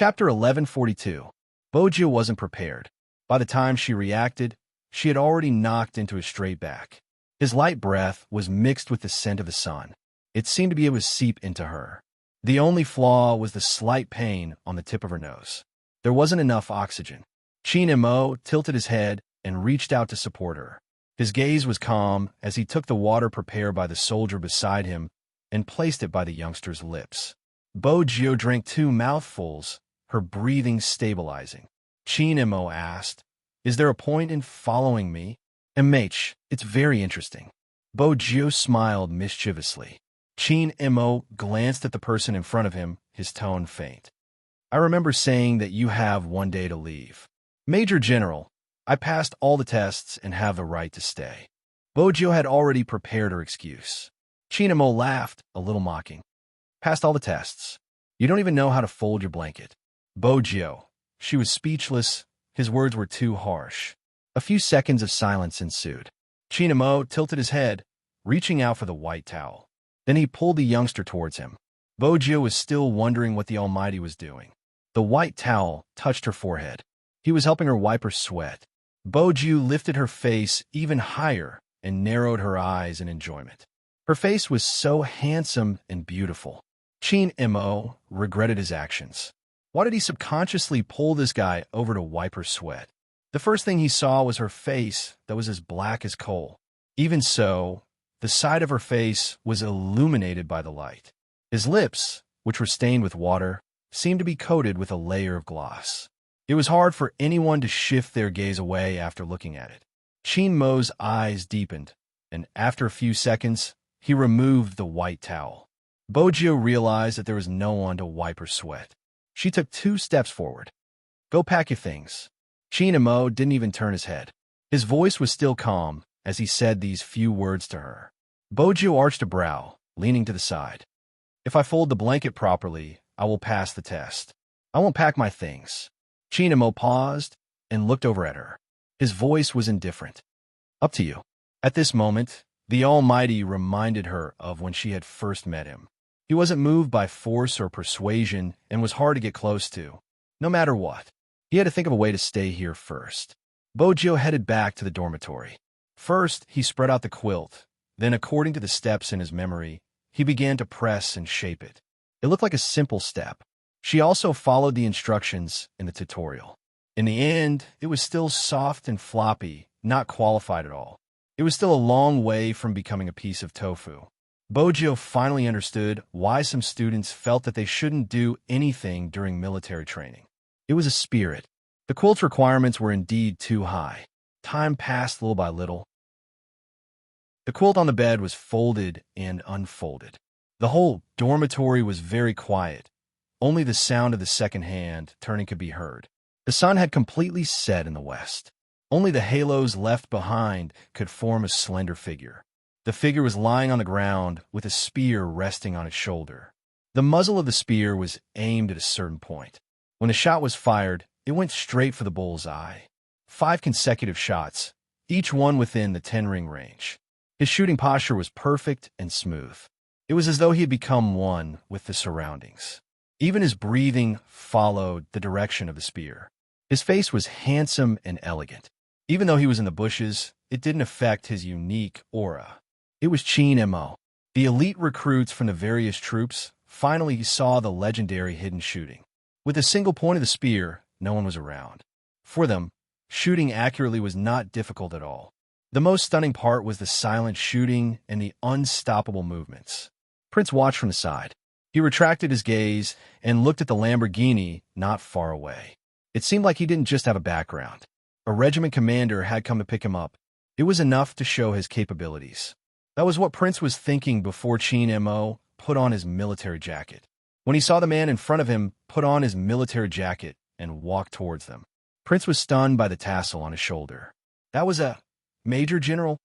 Chapter 1142. Bojo wasn't prepared. By the time she reacted, she had already knocked into his straight back. His light breath was mixed with the scent of the sun. It seemed to be able to seep into her. The only flaw was the slight pain on the tip of her nose. There wasn't enough oxygen. Chin-mo tilted his head and reached out to support her. His gaze was calm as he took the water prepared by the soldier beside him and placed it by the youngster's lips. Bojo drank 2 mouthfuls, her breathing stabilizing. Chin-mo asked, "Is there a point in following me?" "Mh, it's very interesting." Bojo smiled mischievously. Chin-mo glanced at the person in front of him, his tone faint. "I remember saying that you have 1 day to leave. Major General, I passed all the tests and have the right to stay." Bojo had already prepared her excuse. Chin-mo laughed, a little mocking. "Passed all the tests. You don't even know how to fold your blanket." Bojo. She was speechless. His words were too harsh. A few seconds of silence ensued. Chin-mo tilted his head, reaching out for the white towel. Then he pulled the youngster towards him. Bojo was still wondering what the Almighty was doing. The white towel touched her forehead. He was helping her wipe her sweat. Bojo lifted her face even higher and narrowed her eyes in enjoyment. Her face was so handsome and beautiful. Chin-mo regretted his actions. Why did he subconsciously pull this guy over to wipe her sweat? The first thing he saw was her face that was as black as coal. Even so, the side of her face was illuminated by the light. His lips, which were stained with water, seemed to be coated with a layer of gloss. It was hard for anyone to shift their gaze away after looking at it. Chin-mo's eyes deepened, and after a few seconds, he removed the white towel. Bojo realized that there was no one to wipe her sweat. She took 2 steps forward. "Go pack your things." Chin-mo didn't even turn his head. His voice was still calm as he said these few words to her. Bojo arched a brow, leaning to the side. "If I fold the blanket properly, I will pass the test. I won't pack my things." Chin-mo paused and looked over at her. His voice was indifferent. "Up to you." At this moment, the Almighty reminded her of when she had first met him. He wasn't moved by force or persuasion and was hard to get close to. No matter what, he had to think of a way to stay here first. Bojo headed back to the dormitory. First, he spread out the quilt. Then, according to the steps in his memory, he began to press and shape it. It looked like a simple step. She also followed the instructions in the tutorial. In the end, it was still soft and floppy, not qualified at all. It was still a long way from becoming a piece of tofu. Bojo finally understood why some students felt that they shouldn't do anything during military training. It was a spirit. The quilt's requirements were indeed too high. Time passed little by little. The quilt on the bed was folded and unfolded. The whole dormitory was very quiet. Only the sound of the second hand turning could be heard. The sun had completely set in the west. Only the halos left behind could form a slender figure. The figure was lying on the ground with a spear resting on its shoulder. The muzzle of the spear was aimed at a certain point. When the shot was fired, it went straight for the bull's eye. 5 consecutive shots, each one within the 10-ring range. His shooting posture was perfect and smooth. It was as though he had become one with the surroundings. Even his breathing followed the direction of the spear. His face was handsome and elegant. Even though he was in the bushes, it didn't affect his unique aura. It was Chin-mo. The elite recruits from the various troops finally saw the legendary hidden shooting. With a single point of the spear, no one was around. For them, shooting accurately was not difficult at all. The most stunning part was the silent shooting and the unstoppable movements. Prince watched from the side. He retracted his gaze and looked at the Lamborghini not far away. It seemed like he didn't just have a background. A regiment commander had come to pick him up. It was enough to show his capabilities. That was what Prince was thinking before Chin-mo put on his military jacket. When he saw the man in front of him put on his military jacket and walk towards them, Prince was stunned by the tassel on his shoulder. That was a major general?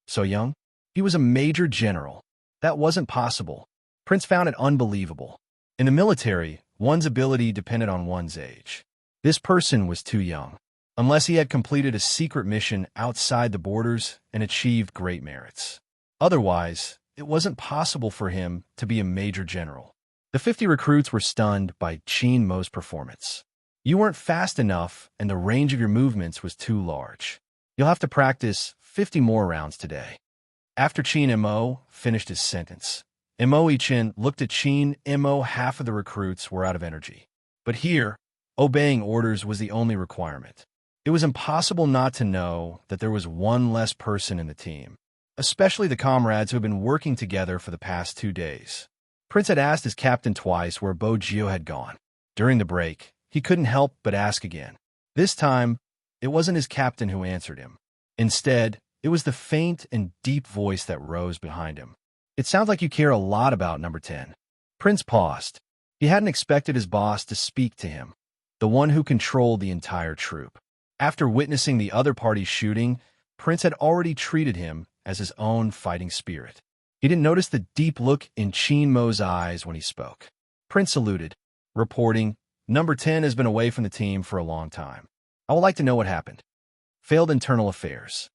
So young? He was a major general. That wasn't possible. Prince found it unbelievable. In the military, one's ability depended on one's age. This person was too young, unless he had completed a secret mission outside the borders and achieved great merits. Otherwise, it wasn't possible for him to be a major general. The 50 recruits were stunned by Qin Mo's performance. You weren't fast enough, and the range of your movements was too large. You'll have to practice 50 more rounds today. After Qin Mo finished his sentence, Mo Chen looked at Qin Mo. Half of the recruits were out of energy. But here, obeying orders was the only requirement. It was impossible not to know that there was one less person in the team, especially the comrades who had been working together for the past 2 days. Prince had asked his captain twice where Bo Gio had gone. During the break, he couldn't help but ask again. This time, it wasn't his captain who answered him. Instead, it was the faint and deep voice that rose behind him. It sounds like you care a lot about number 10. Prince paused. He hadn't expected his boss to speak to him, the one who controlled the entire troop. After witnessing the other party's shooting, Prince had already treated him as his own fighting spirit. He didn't notice the deep look in Qin Mo's eyes when he spoke. Prince saluted, reporting, "Number 10 has been away from the team for a long time. I would like to know what happened." Failed internal affairs.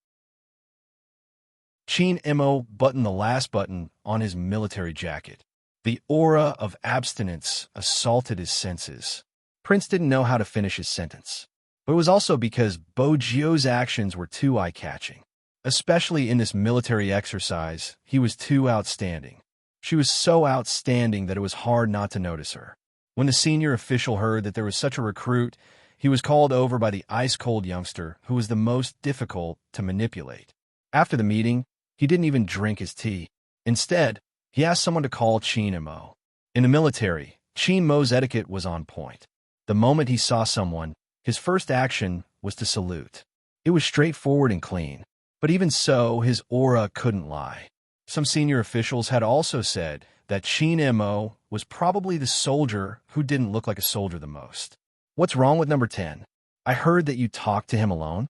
Qin Mo buttoned the last button on his military jacket. The aura of abstinence assaulted his senses. Prince didn't know how to finish his sentence. But it was also because Bo Gio's actions were too eye-catching. Especially in this military exercise, he was too outstanding. She was so outstanding that it was hard not to notice her. When the senior official heard that there was such a recruit, he was called over by the ice-cold youngster who was the most difficult to manipulate. After the meeting, he didn't even drink his tea. Instead, he asked someone to call Qin Mo. In the military, Qin Mo's etiquette was on point. The moment he saw someone, his first action was to salute. It was straightforward and clean. But even so, his aura couldn't lie. Some senior officials had also said that Qin Mo was probably the soldier who didn't look like a soldier the most. "What's wrong with number 10? I heard that you talked to him alone."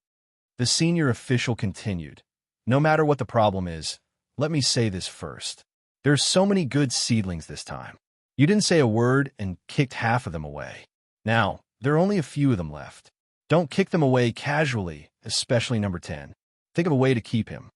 The senior official continued, "No matter what the problem is, let me say this first. There's so many good seedlings this time. You didn't say a word and kicked half of them away. Now, there are only a few of them left. Don't kick them away casually, especially number 10. Think of a way to keep him."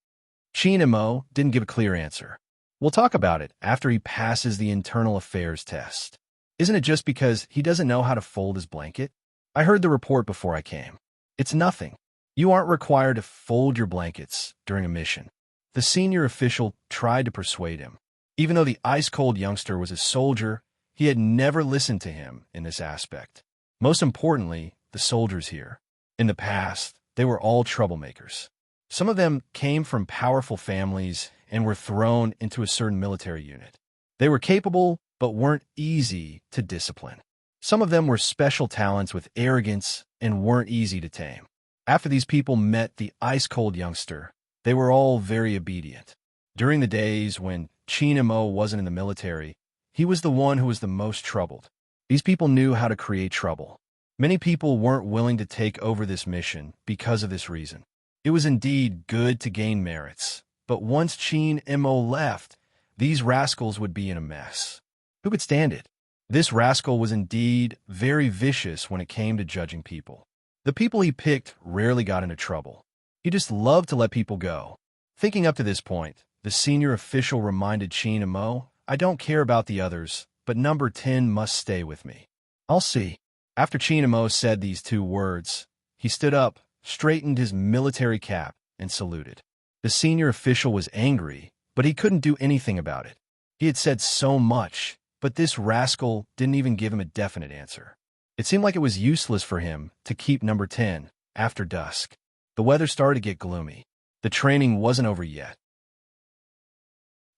Qin Mo didn't give a clear answer. "We'll talk about it after he passes the internal affairs test. Isn't it just because he doesn't know how to fold his blanket? I heard the report before I came. It's nothing. You aren't required to fold your blankets during a mission." The senior official tried to persuade him. Even though the ice-cold youngster was a soldier, he had never listened to him in this aspect. Most importantly, the soldiers here. In the past, they were all troublemakers. Some of them came from powerful families and were thrown into a certain military unit. They were capable, but weren't easy to discipline. Some of them were special talents with arrogance and weren't easy to tame. After these people met the ice-cold youngster, they were all very obedient. During the days when Qin Mo wasn't in the military, he was the one who was the most troubled. These people knew how to create trouble. Many people weren't willing to take over this mission because of this reason. It was indeed good to gain merits, but once Qin Mo left, these rascals would be in a mess. Who could stand it? This rascal was indeed very vicious when it came to judging people. The people he picked rarely got into trouble. He just loved to let people go. Thinking up to this point, the senior official reminded Qin Mo, "I don't care about the others, but number 10 must stay with me. I'll see." After Qin Mo said these 2 words, he stood up, straightened his military cap, and saluted. The senior official was angry, but he couldn't do anything about it. He had said so much, but this rascal didn't even give him a definite answer. It seemed like it was useless for him to keep number 10 after dusk. The weather started to get gloomy. The training wasn't over yet.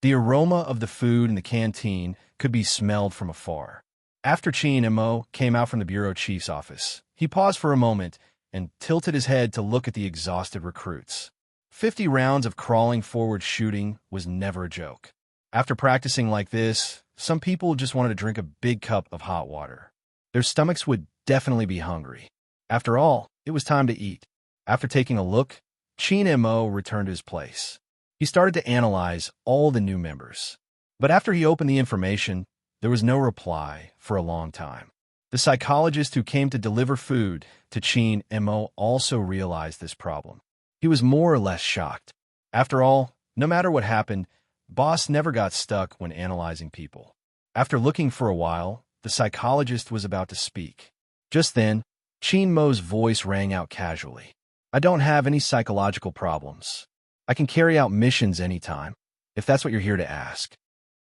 The aroma of the food in the canteen could be smelled from afar. After Qin Mo came out from the bureau chief's office, he paused for a moment and tilted his head to look at the exhausted recruits. 50 rounds of crawling forward shooting was never a joke. After practicing like this, some people just wanted to drink a big cup of hot water. Their stomachs would definitely be hungry. After all, it was time to eat. After taking a look, Qin Mo returned to his place. He started to analyze all the new members. But after he opened the information, there was no reply for a long time. The psychologist who came to deliver food to Qin Mo also realized this problem. He was more or less shocked. After all, no matter what happened, Boss never got stuck when analyzing people. After looking for a while, the psychologist was about to speak. Just then, Chin Mo's voice rang out casually. I don't have any psychological problems. I can carry out missions anytime, if that's what you're here to ask.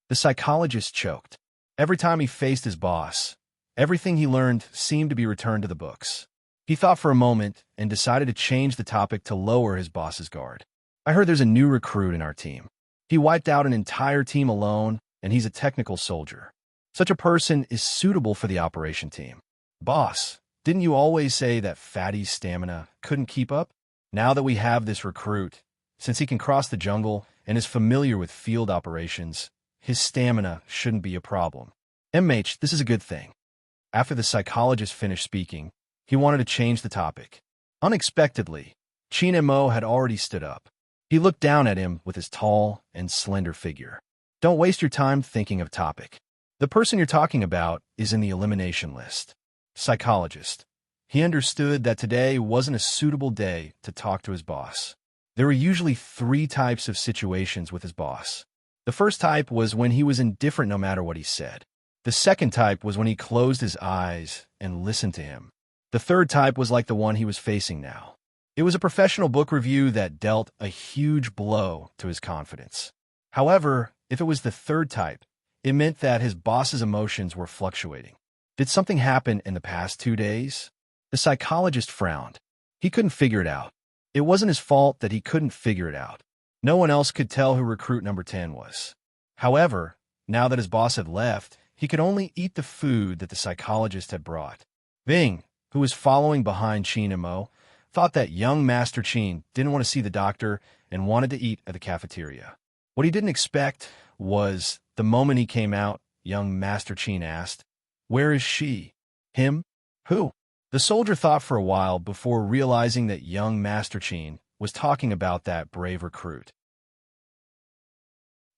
The psychologist choked. Every time he faced his boss, everything he learned seemed to be returned to the books. He thought for a moment and decided to change the topic to lower his boss's guard. I heard there's a new recruit in our team. He wiped out an entire team alone, and he's a technical soldier. Such a person is suitable for the operation team. Boss, didn't you always say that Fatty's stamina couldn't keep up? Now that we have this recruit, since he can cross the jungle and is familiar with field operations, his stamina shouldn't be a problem. MH, this is a good thing. After the psychologist finished speaking, he wanted to change the topic. Unexpectedly, Chin Mo had already stood up. He looked down at him with his tall and slender figure. Don't waste your time thinking of topic. The person you're talking about is in the elimination list. Psychologist. He understood that today wasn't a suitable day to talk to his boss. There were usually 3 types of situations with his boss. The first type was when he was indifferent no matter what he said. The second type was when he closed his eyes and listened to him. The third type was like the one he was facing now. It was a professional book review that dealt a huge blow to his confidence. However, if it was the third type, it meant that his boss's emotions were fluctuating. Did something happen in the past 2 days? The psychologist frowned. He couldn't figure it out. It wasn't his fault that he couldn't figure it out. No one else could tell who recruit number 10 was. However, now that his boss had left, he could only eat the food that the psychologist had brought. Bing, who was following behind Chin Mo, thought that young Master Chin didn't want to see the doctor and wanted to eat at the cafeteria. What he didn't expect was, the moment he came out, young Master Chin asked, "Where is she?" Him? Who? The soldier thought for a while before realizing that young Master Chin was talking about that brave recruit.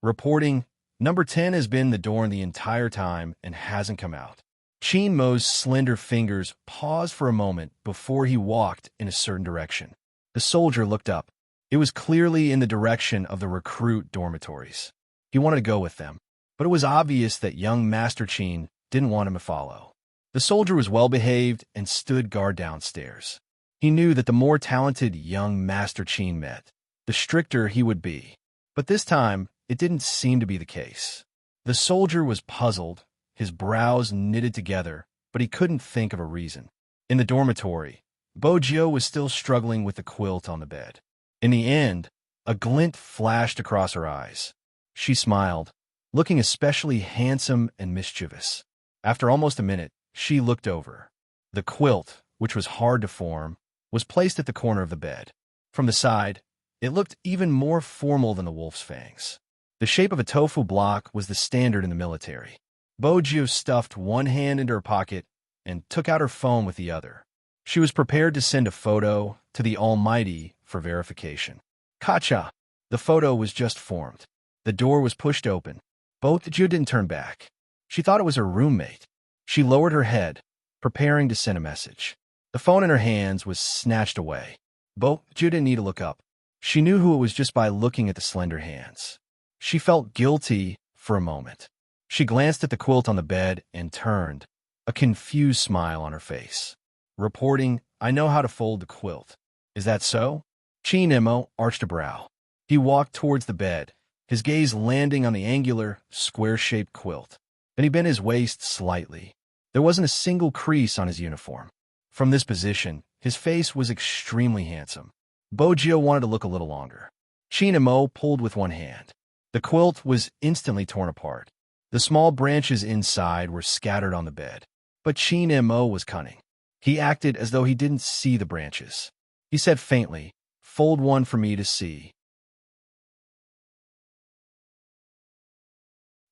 Reporting, number 10 has been the door the entire time and hasn't come out. Chin Mo's slender fingers paused for a moment before he walked in a certain direction. The soldier looked up. It was clearly in the direction of the recruit dormitories. He wanted to go with them, but it was obvious that young Master Chin didn't want him to follow. The soldier was well-behaved and stood guard downstairs. He knew that the more talented young Master Chin met, the stricter he would be. But this time, it didn't seem to be the case. The soldier was puzzled, his brows knitted together, but he couldn't think of a reason. In the dormitory, Bojio was still struggling with the quilt on the bed. In the end, a glint flashed across her eyes. She smiled, looking especially handsome and mischievous. After almost a minute, she looked over. The quilt, which was hard to form, was placed at the corner of the bed. From the side, it looked even more formal than the wolf's fangs. The shape of a tofu block was the standard in the military. Bojio stuffed one hand into her pocket and took out her phone with the other. She was prepared to send a photo to the Almighty for verification. Kacha! The photo was just formed. The door was pushed open. Bojio didn't turn back. She thought it was her roommate. She lowered her head, preparing to send a message. The phone in her hands was snatched away. Bojio didn't need to look up. She knew who it was just by looking at the slender hands. She felt guilty for a moment. She glanced at the quilt on the bed and turned, a confused smile on her face. Reporting, I know how to fold the quilt. Is that so? Chin Mo arched a brow. He walked towards the bed, his gaze landing on the angular, square-shaped quilt. Then he bent his waist slightly. There wasn't a single crease on his uniform. From this position, his face was extremely handsome. Bojio wanted to look a little longer. Chin Mo pulled with one hand. The quilt was instantly torn apart. The small branches inside were scattered on the bed. But Chin Mo was cunning. He acted as though he didn't see the branches. He said faintly, "Fold one for me to see."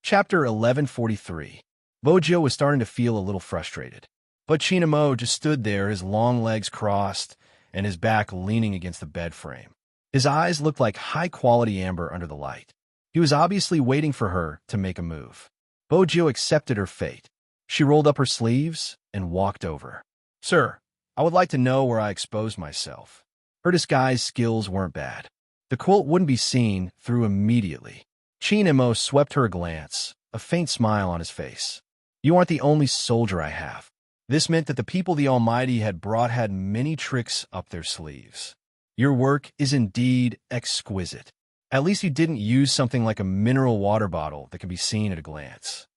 Chapter 1143. Bojio was starting to feel a little frustrated. But Chin Mo just stood there, his long legs crossed and his back leaning against the bed frame. His eyes looked like high-quality amber under the light. He was obviously waiting for her to make a move. Bojio accepted her fate. She rolled up her sleeves and walked over. "Sir, I would like to know where I exposed myself." Her disguise skills weren't bad. The quilt wouldn't be seen through immediately. Chin Mo swept her a glance, a faint smile on his face. You aren't the only soldier I have. This meant that the people the Almighty had brought had many tricks up their sleeves. Your work is indeed exquisite. At least you didn't use something like a mineral water bottle that can be seen at a glance.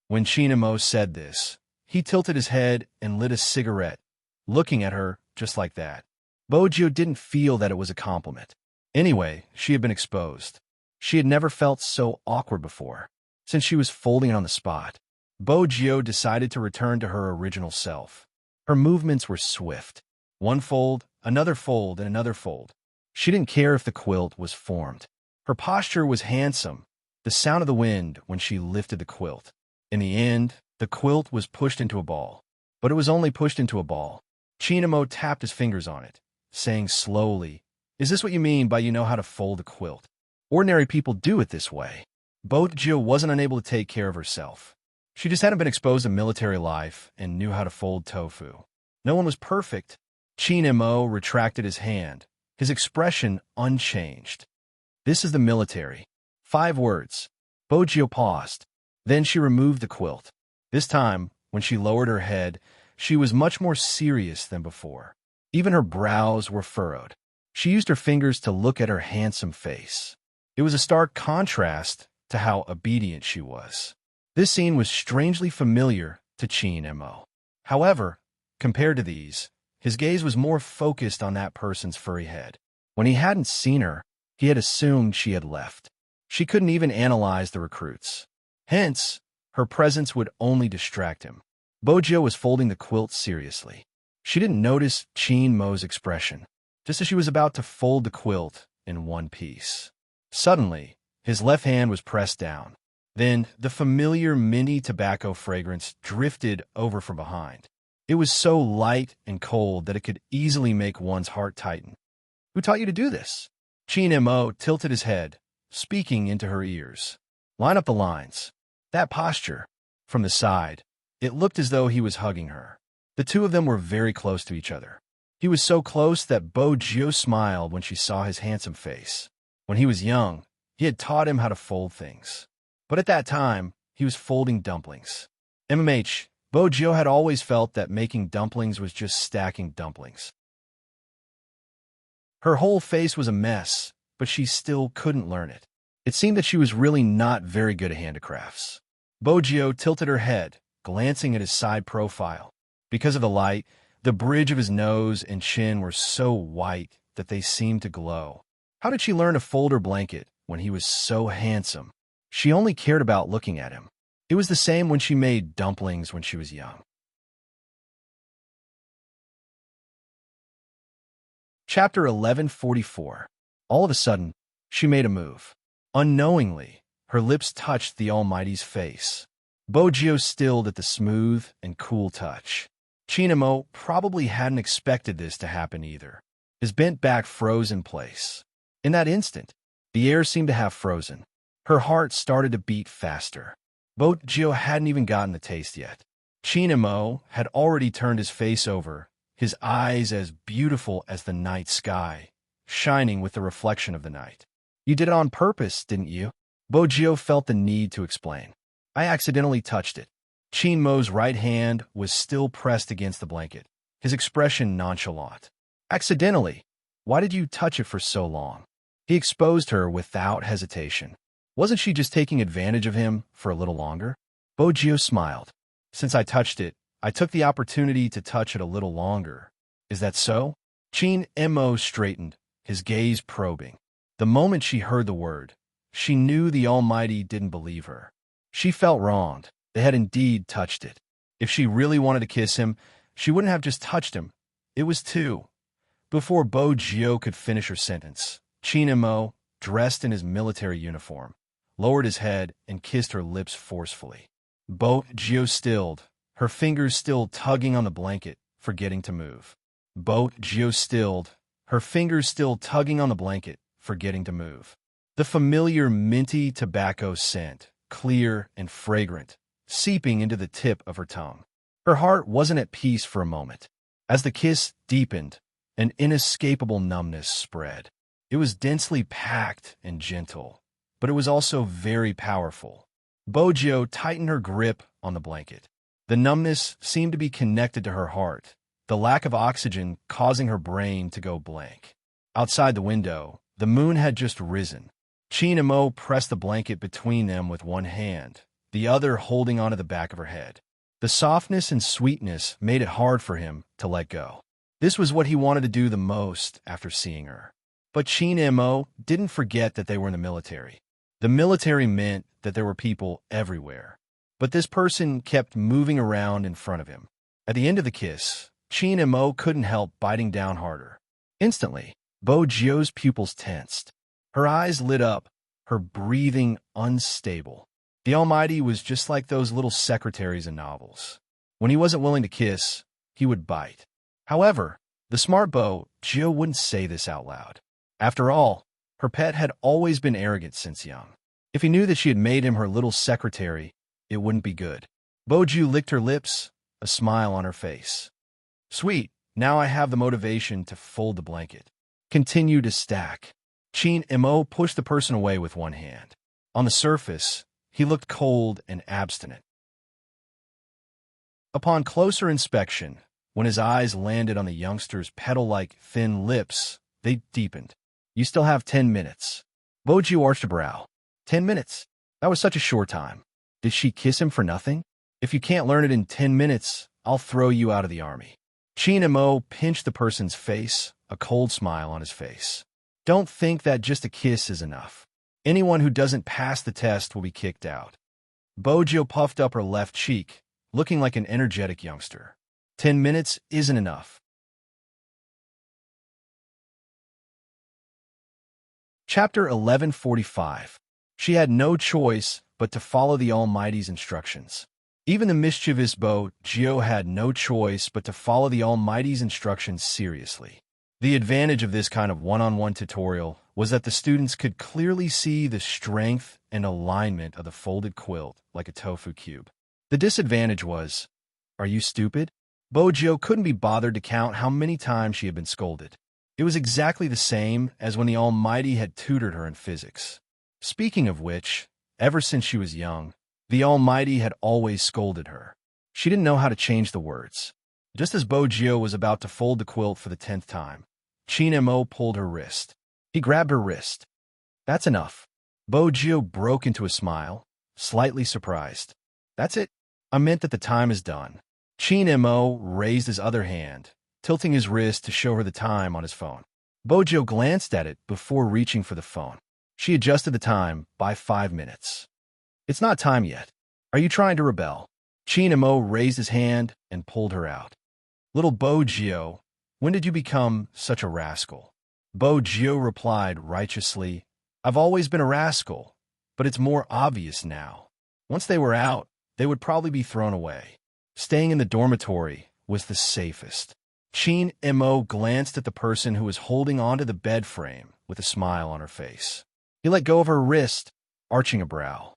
When Chinamo said this, he tilted his head and lit a cigarette, looking at her just like that. Bojo didn't feel that it was a compliment. Anyway, she had been exposed. She had never felt so awkward before, since she was folding it on the spot. Bojo decided to return to her original self. Her movements were swift. One fold, and another fold. She didn't care if the quilt was formed. Her posture was handsome, the sound of the wind when she lifted the quilt. In the end, the quilt was pushed into a ball. But it was only pushed into a ball. Chinamo tapped his fingers on it, saying slowly, "Is this what you mean by you know how to fold a quilt? Ordinary people do it this way." Bojo wasn't unable to take care of herself. She just hadn't been exposed to military life and knew how to fold tofu. No one was perfect. Chinamo retracted his hand, his expression unchanged. "This is the military." 5 words. Bojo paused. Then she removed the quilt. This time, when she lowered her head, she was much more serious than before. Even her brows were furrowed. She used her fingers to look at her handsome face. It was a stark contrast to how obedient she was. This scene was strangely familiar to Chinamo. However, compared to these, his gaze was more focused on that person's furry head. When he hadn't seen her, he had assumed she had left. She couldn't even analyze the recruits. Hence, her presence would only distract him. Bojo was folding the quilt seriously. She didn't notice Chinmo's expression, just as she was about to fold the quilt in one piece. Suddenly, his left hand was pressed down. Then, the familiar minty tobacco fragrance drifted over from behind. It was so light and cold that it could easily make one's heart tighten. "Who taught you to do this?" Chinmo tilted his head, speaking into her ears. "Line up the lines." That posture. From the side, it looked as though he was hugging her. The two of them were very close to each other. He was so close that Bojo smiled when she saw his handsome face. When he was young, he had taught him how to fold things. But at that time, he was folding dumplings. Bojo had always felt that making dumplings was just stacking dumplings. Her whole face was a mess, but she still couldn't learn it. It seemed that she was really not very good at handicrafts. Bojo tilted her head, glancing at his side profile. Because of the light, the bridge of his nose and chin were so white that they seemed to glow. How did she learn to fold her blanket when he was so handsome? She only cared about looking at him. It was the same when she made dumplings when she was young. Chapter 1144. All of a sudden, she made a move. Unknowingly, her lips touched the Almighty's face. Bojo stilled at the smooth and cool touch. Chinamo probably hadn't expected this to happen either. His bent back froze in place. In that instant, the air seemed to have frozen. Her heart started to beat faster. Bojo hadn't even gotten the taste yet. Chinamo had already turned his face over, his eyes as beautiful as the night sky, shining with the reflection of the night. "You did it on purpose, didn't you?" Bojo felt the need to explain. "I accidentally touched it." Chinmo's right hand was still pressed against the blanket, his expression nonchalant. "Accidentally? Why did you touch it for so long?" He exposed her without hesitation. Wasn't she just taking advantage of him for a little longer? Bojo smiled. "Since I touched it, I took the opportunity to touch it a little longer. Is that so?" Chinmo straightened, his gaze probing. The moment she heard the word, she knew the Almighty didn't believe her. She felt wronged. They had indeed touched it. If she really wanted to kiss him, she wouldn't have just touched him. It was two. Before Bojo could finish her sentence, Chinamo, dressed in his military uniform, lowered his head and kissed her lips forcefully. Bojo stilled, her fingers still tugging on the blanket, forgetting to move. Bojo stilled, her fingers still tugging on the blanket, forgetting to move. The familiar minty tobacco scent, clear and fragrant, seeping into the tip of her tongue. Her heart wasn't at peace for a moment. As the kiss deepened, an inescapable numbness spread. It was densely packed and gentle, but it was also very powerful. Bojo tightened her grip on the blanket. The numbness seemed to be connected to her heart, the lack of oxygen causing her brain to go blank. Outside the window, the moon had just risen. Chin and Mo pressed the blanket between them with one hand, the other holding onto the back of her head. The softness and sweetness made it hard for him to let go. This was what he wanted to do the most after seeing her. But Chin and Mo didn't forget that they were in the military. The military meant that there were people everywhere. But this person kept moving around in front of him. At the end of the kiss, Chin and Mo couldn't help biting down harder. Instantly, Bojo's pupils tensed. Her eyes lit up, her breathing unstable. The Almighty was just like those little secretaries in novels. When he wasn't willing to kiss, he would bite. However, the smart Bojo wouldn't say this out loud. After all, her pet had always been arrogant since young. If he knew that she had made him her little secretary, it wouldn't be good. Bojo licked her lips, a smile on her face. Sweet, now I have the motivation to fold the blanket. Continue to stack. Chin and Mo pushed the person away with one hand. On the surface, he looked cold and abstinent. Upon closer inspection, when his eyes landed on the youngster's petal-like thin lips, they deepened. You still have 10 minutes. Bojo arched a brow. 10 minutes? That was such a short time. Did she kiss him for nothing? If you can't learn it in 10 minutes, I'll throw you out of the army. Chin and Mo pinched the person's face, a cold smile on his face. Don't think that just a kiss is enough. Anyone who doesn't pass the test will be kicked out. Bojo puffed up her left cheek, looking like an energetic youngster. 10 minutes isn't enough. Chapter 1145. She had no choice but to follow the Almighty's instructions. Even the mischievous Bojo had no choice but to follow the Almighty's instructions seriously. The advantage of this kind of one-on-one tutorial was that the students could clearly see the strength and alignment of the folded quilt like a tofu cube. The disadvantage was, are you stupid? Bojo couldn't be bothered to count how many times she had been scolded. It was exactly the same as when the Almighty had tutored her in physics. Speaking of which, ever since she was young, the Almighty had always scolded her. She didn't know how to change the words. Just as Bojo was about to fold the quilt for the 10th time, Chin and Mo pulled her wrist. He grabbed her wrist. That's enough. Bojo broke into a smile, slightly surprised. That's it. I meant that the time is done. Chin and Mo raised his other hand, tilting his wrist to show her the time on his phone. Bojo glanced at it before reaching for the phone. She adjusted the time by 5 minutes. It's not time yet. Are you trying to rebel? Chin and Mo raised his hand and pulled her out. Little Bojo, when did you become such a rascal? Bojo replied righteously, I've always been a rascal, but it's more obvious now. Once they were out, they would probably be thrown away. Staying in the dormitory was the safest. Chin and Mo glanced at the person who was holding onto the bed frame with a smile on her face. He let go of her wrist, arching a brow.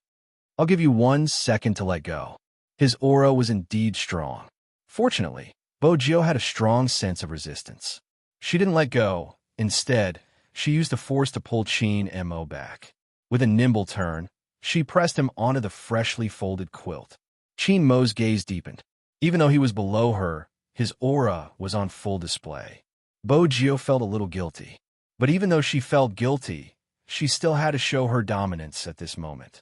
I'll give you 1 second to let go. His aura was indeed strong. Fortunately, Bojo had a strong sense of resistance. She didn't let go. Instead, she used the force to pull Chin and Mo back. With a nimble turn, she pressed him onto the freshly folded quilt. Chin Mo's gaze deepened. Even though he was below her, his aura was on full display. Bojo felt a little guilty. But even though she felt guilty, she still had to show her dominance at this moment.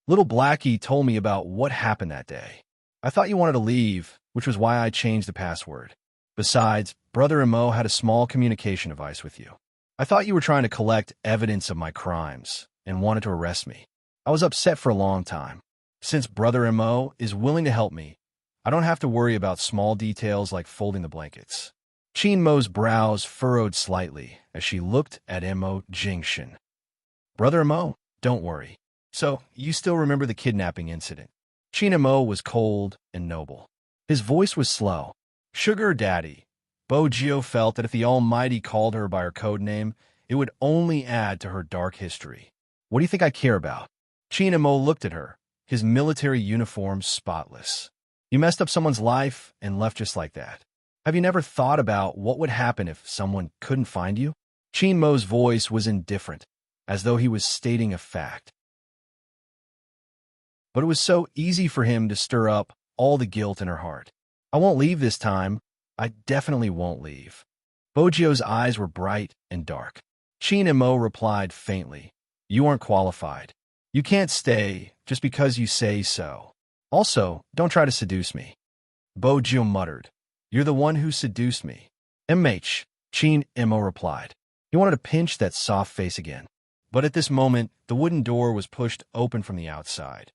Little Blackie told me about what happened that day. I thought you wanted to leave, which was why I changed the password. Besides, Brother and Mo had a small communication device with you. I thought you were trying to collect evidence of my crimes and wanted to arrest me. I was upset for a long time. Since Brother and Mo is willing to help me, I don't have to worry about small details like folding the blankets. Chin Mo's brows furrowed slightly as she looked at Mo Jingshin. Brother and Mo, don't worry. So, you still remember the kidnapping incident? Chin Mo was cold and noble. His voice was slow. Sugar Daddy. Bojo felt that if the Almighty called her by her code name, it would only add to her dark history. What do you think I care about? Chin Mo looked at her, his military uniform spotless. You messed up someone's life and left just like that. Have you never thought about what would happen if someone couldn't find you? Chin Mo's voice was indifferent, as though he was stating a fact. but it was so easy for him to stir up all the guilt in her heart. I won't leave this time. I definitely won't leave. Bojio's eyes were bright and dark. Chin and Mo replied faintly, You aren't qualified. You can't stay just because you say so. Also, don't try to seduce me. Bojio muttered, You're the one who seduced me. MH, Chin and Mo replied. He wanted to pinch that soft face again. But at this moment, the wooden door was pushed open from the outside.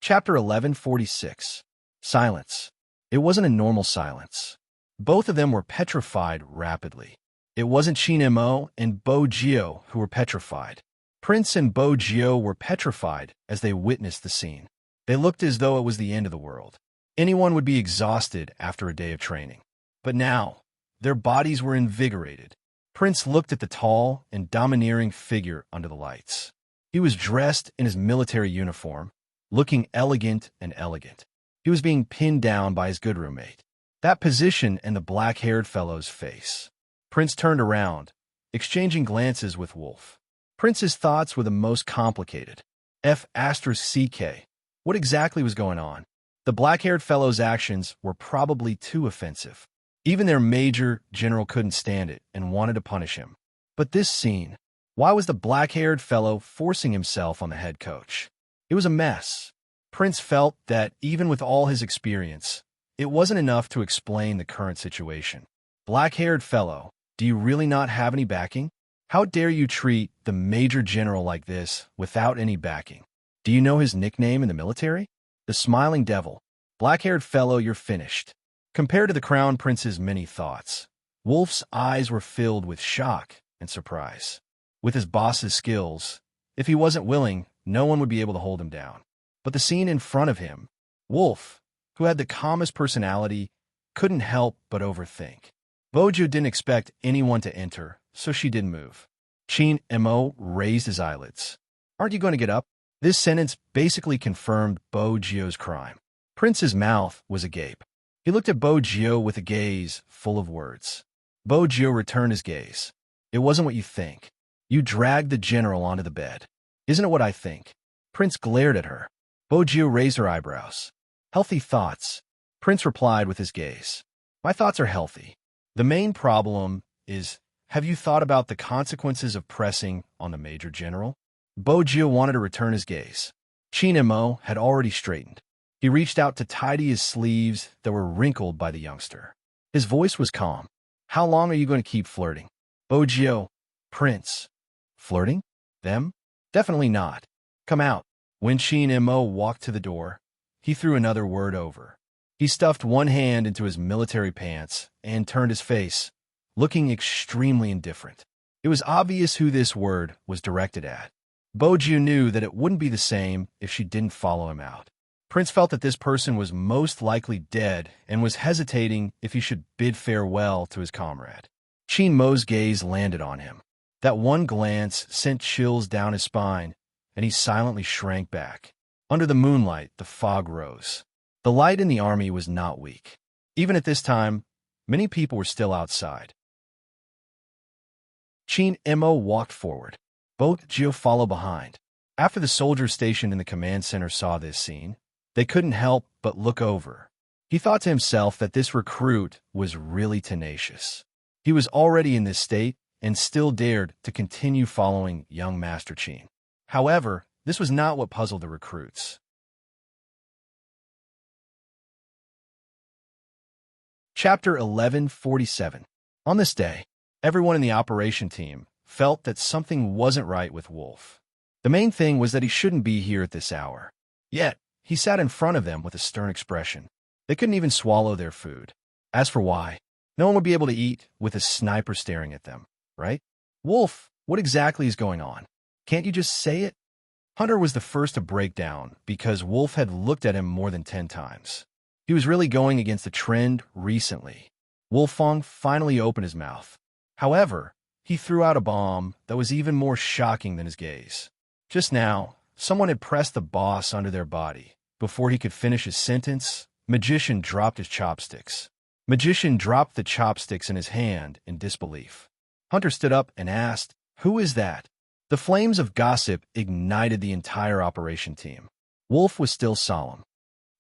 Chapter 1146. Silence. It wasn't a normal silence. Both of them were petrified rapidly. It wasn't Chin and Mo and Bojio who were petrified. Prince and Bojio were petrified as they witnessed the scene. They looked as though it was the end of the world. Anyone would be exhausted after a day of training. But now, their bodies were invigorated. Prince looked at the tall and domineering figure under the lights. He was dressed in his military uniform, looking elegant and elegant. He was being pinned down by his good roommate. That position and the black-haired fellow's face. Prince turned around, exchanging glances with Wolf. Prince's thoughts were the most complicated. F***CK. What exactly was going on? The black-haired fellow's actions were probably too offensive. Even their major general couldn't stand it and wanted to punish him. But this scene, why was the black-haired fellow forcing himself on the head coach? It was a mess. Prince felt that even with all his experience, it wasn't enough to explain the current situation. Black-haired fellow, do you really not have any backing? How dare you treat the major general like this without any backing? Do you know his nickname in the military? The Smiling Devil. Black-haired fellow, you're finished. Compared to the Crown Prince's many thoughts, Wolf's eyes were filled with shock and surprise. With his boss's skills, if he wasn't willing, no one would be able to hold him down. But the scene in front of him, Wolf, who had the calmest personality, couldn't help but overthink. Bojio didn't expect anyone to enter, so she didn't move. Chin and Mo raised his eyelids. Aren't you going to get up? This sentence basically confirmed Bojio's crime. Prince's mouth was agape. He looked at Bojio with a gaze full of words. Bojio returned his gaze. It wasn't what you think. You dragged the general onto the bed. Isn't it what I think? Prince glared at her. Bojio raised her eyebrows. Healthy thoughts. Prince replied with his gaze. My thoughts are healthy. The main problem is, have you thought about the consequences of pressing on the major general? Bojio wanted to return his gaze. Chin and Mo had already straightened. He reached out to tidy his sleeves that were wrinkled by the youngster. His voice was calm. How long are you going to keep flirting? Bojio, Prince. Flirting? Them? Definitely not. Come out. When Chin and Mo walked to the door, he threw another word over. He stuffed one hand into his military pants and turned his face, looking extremely indifferent. It was obvious who this word was directed at. Bojio knew that it wouldn't be the same if she didn't follow him out. Prince felt that this person was most likely dead and was hesitating if he should bid farewell to his comrade. Chin Mo's gaze landed on him. That one glance sent chills down his spine, and he silently shrank back. Under the moonlight, the fog rose. The light in the army was not weak. Even at this time, many people were still outside. Chin and Mo walked forward. Bojio followed behind. After the soldiers stationed in the command center saw this scene, they couldn't help but look over. He thought to himself that this recruit was really tenacious. He was already in this state and still dared to continue following young Master Chin. However, this was not what puzzled the recruits. Chapter 1147. On this day, everyone in the operation team felt that something wasn't right with Wolf. The main thing was that he shouldn't be here at this hour. Yet, he sat in front of them with a stern expression. They couldn't even swallow their food. As for why, no one would be able to eat with a sniper staring at them, right? Wolf, what exactly is going on? Can't you just say it? Hunter was the first to break down because Wolf had looked at him more than 10 times. He was really going against the trend recently. Wolfong finally opened his mouth. However, he threw out a bomb that was even more shocking than his gaze. Just now, someone had pressed the boss under their body. Before he could finish his sentence, Magician dropped his chopsticks. Magician dropped the chopsticks in his hand in disbelief. Hunter stood up and asked, "Who is that?" The flames of gossip ignited the entire operation team. Wolf was still solemn.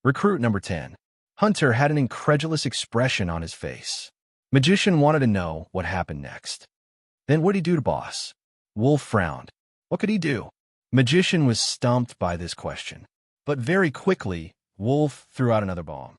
Recruit number 10. Hunter had an incredulous expression on his face. Magician wanted to know what happened next. Then what'd he do to boss? Wolf frowned. What could he do? Magician was stumped by this question. But very quickly, Wolf threw out another bomb.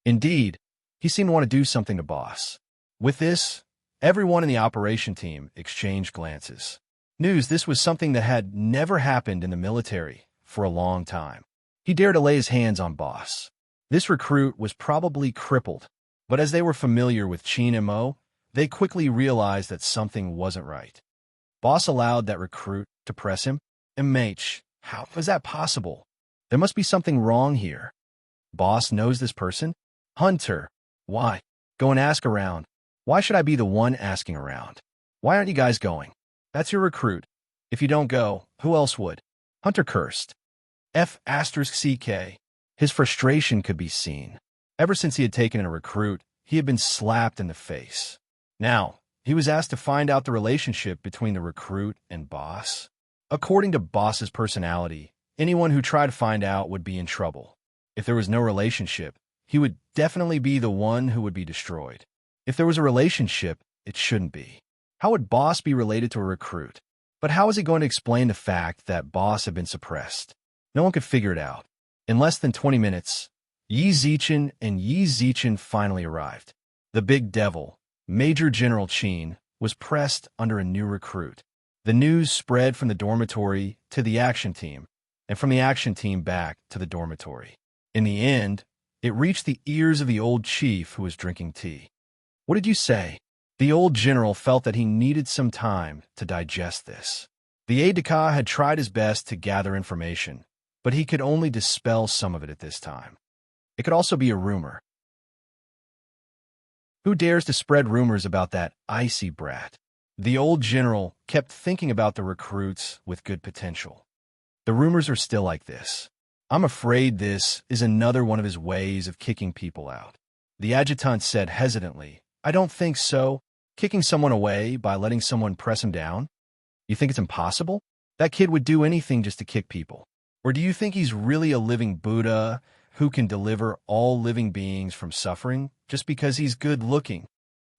Indeed, he seemed to want to do something to boss. With this, everyone in the operation team exchanged glances. This was something that had never happened in the military for a long time. He dared to lay his hands on boss. This recruit was probably crippled, but as they were familiar with Chin and Mo, they quickly realized that something wasn't right. Boss allowed that recruit to press him. MH, how is that possible? There must be something wrong here. Boss knows this person? Hunter, why? Go and ask around. Why should I be the one asking around? Why aren't you guys going? That's your recruit. If you don't go, who else would? Hunter cursed. F***CK. His frustration could be seen. Ever since he had taken in a recruit, he had been slapped in the face. Now, he was asked to find out the relationship between the recruit and boss. According to boss's personality, anyone who tried to find out would be in trouble. If there was no relationship, he would definitely be the one who would be destroyed. If there was a relationship, it shouldn't be. How would boss be related to a recruit? But how was he going to explain the fact that boss had been suppressed? No one could figure it out. In less than 20 minutes, Yi Zichen and Yi Zichen finally arrived. The big devil, Major General Chin, was pressed under a new recruit. The news spread from the dormitory to the action team, and from the action team back to the dormitory. In the end, it reached the ears of the old chief who was drinking tea. What did you say? The old general felt that he needed some time to digest this. The aide-de-camp had tried his best to gather information, but he could only dispel some of it at this time. It could also be a rumor. Who dares to spread rumors about that icy brat? The old general kept thinking about the recruits with good potential. The rumors are still like this. I'm afraid this is another one of his ways of kicking people out. The adjutant said hesitantly, I don't think so. Kicking someone away by letting someone press him down? You think it's impossible? That kid would do anything just to kick people. Or do you think he's really a living Buddha who can deliver all living beings from suffering just because he's good-looking?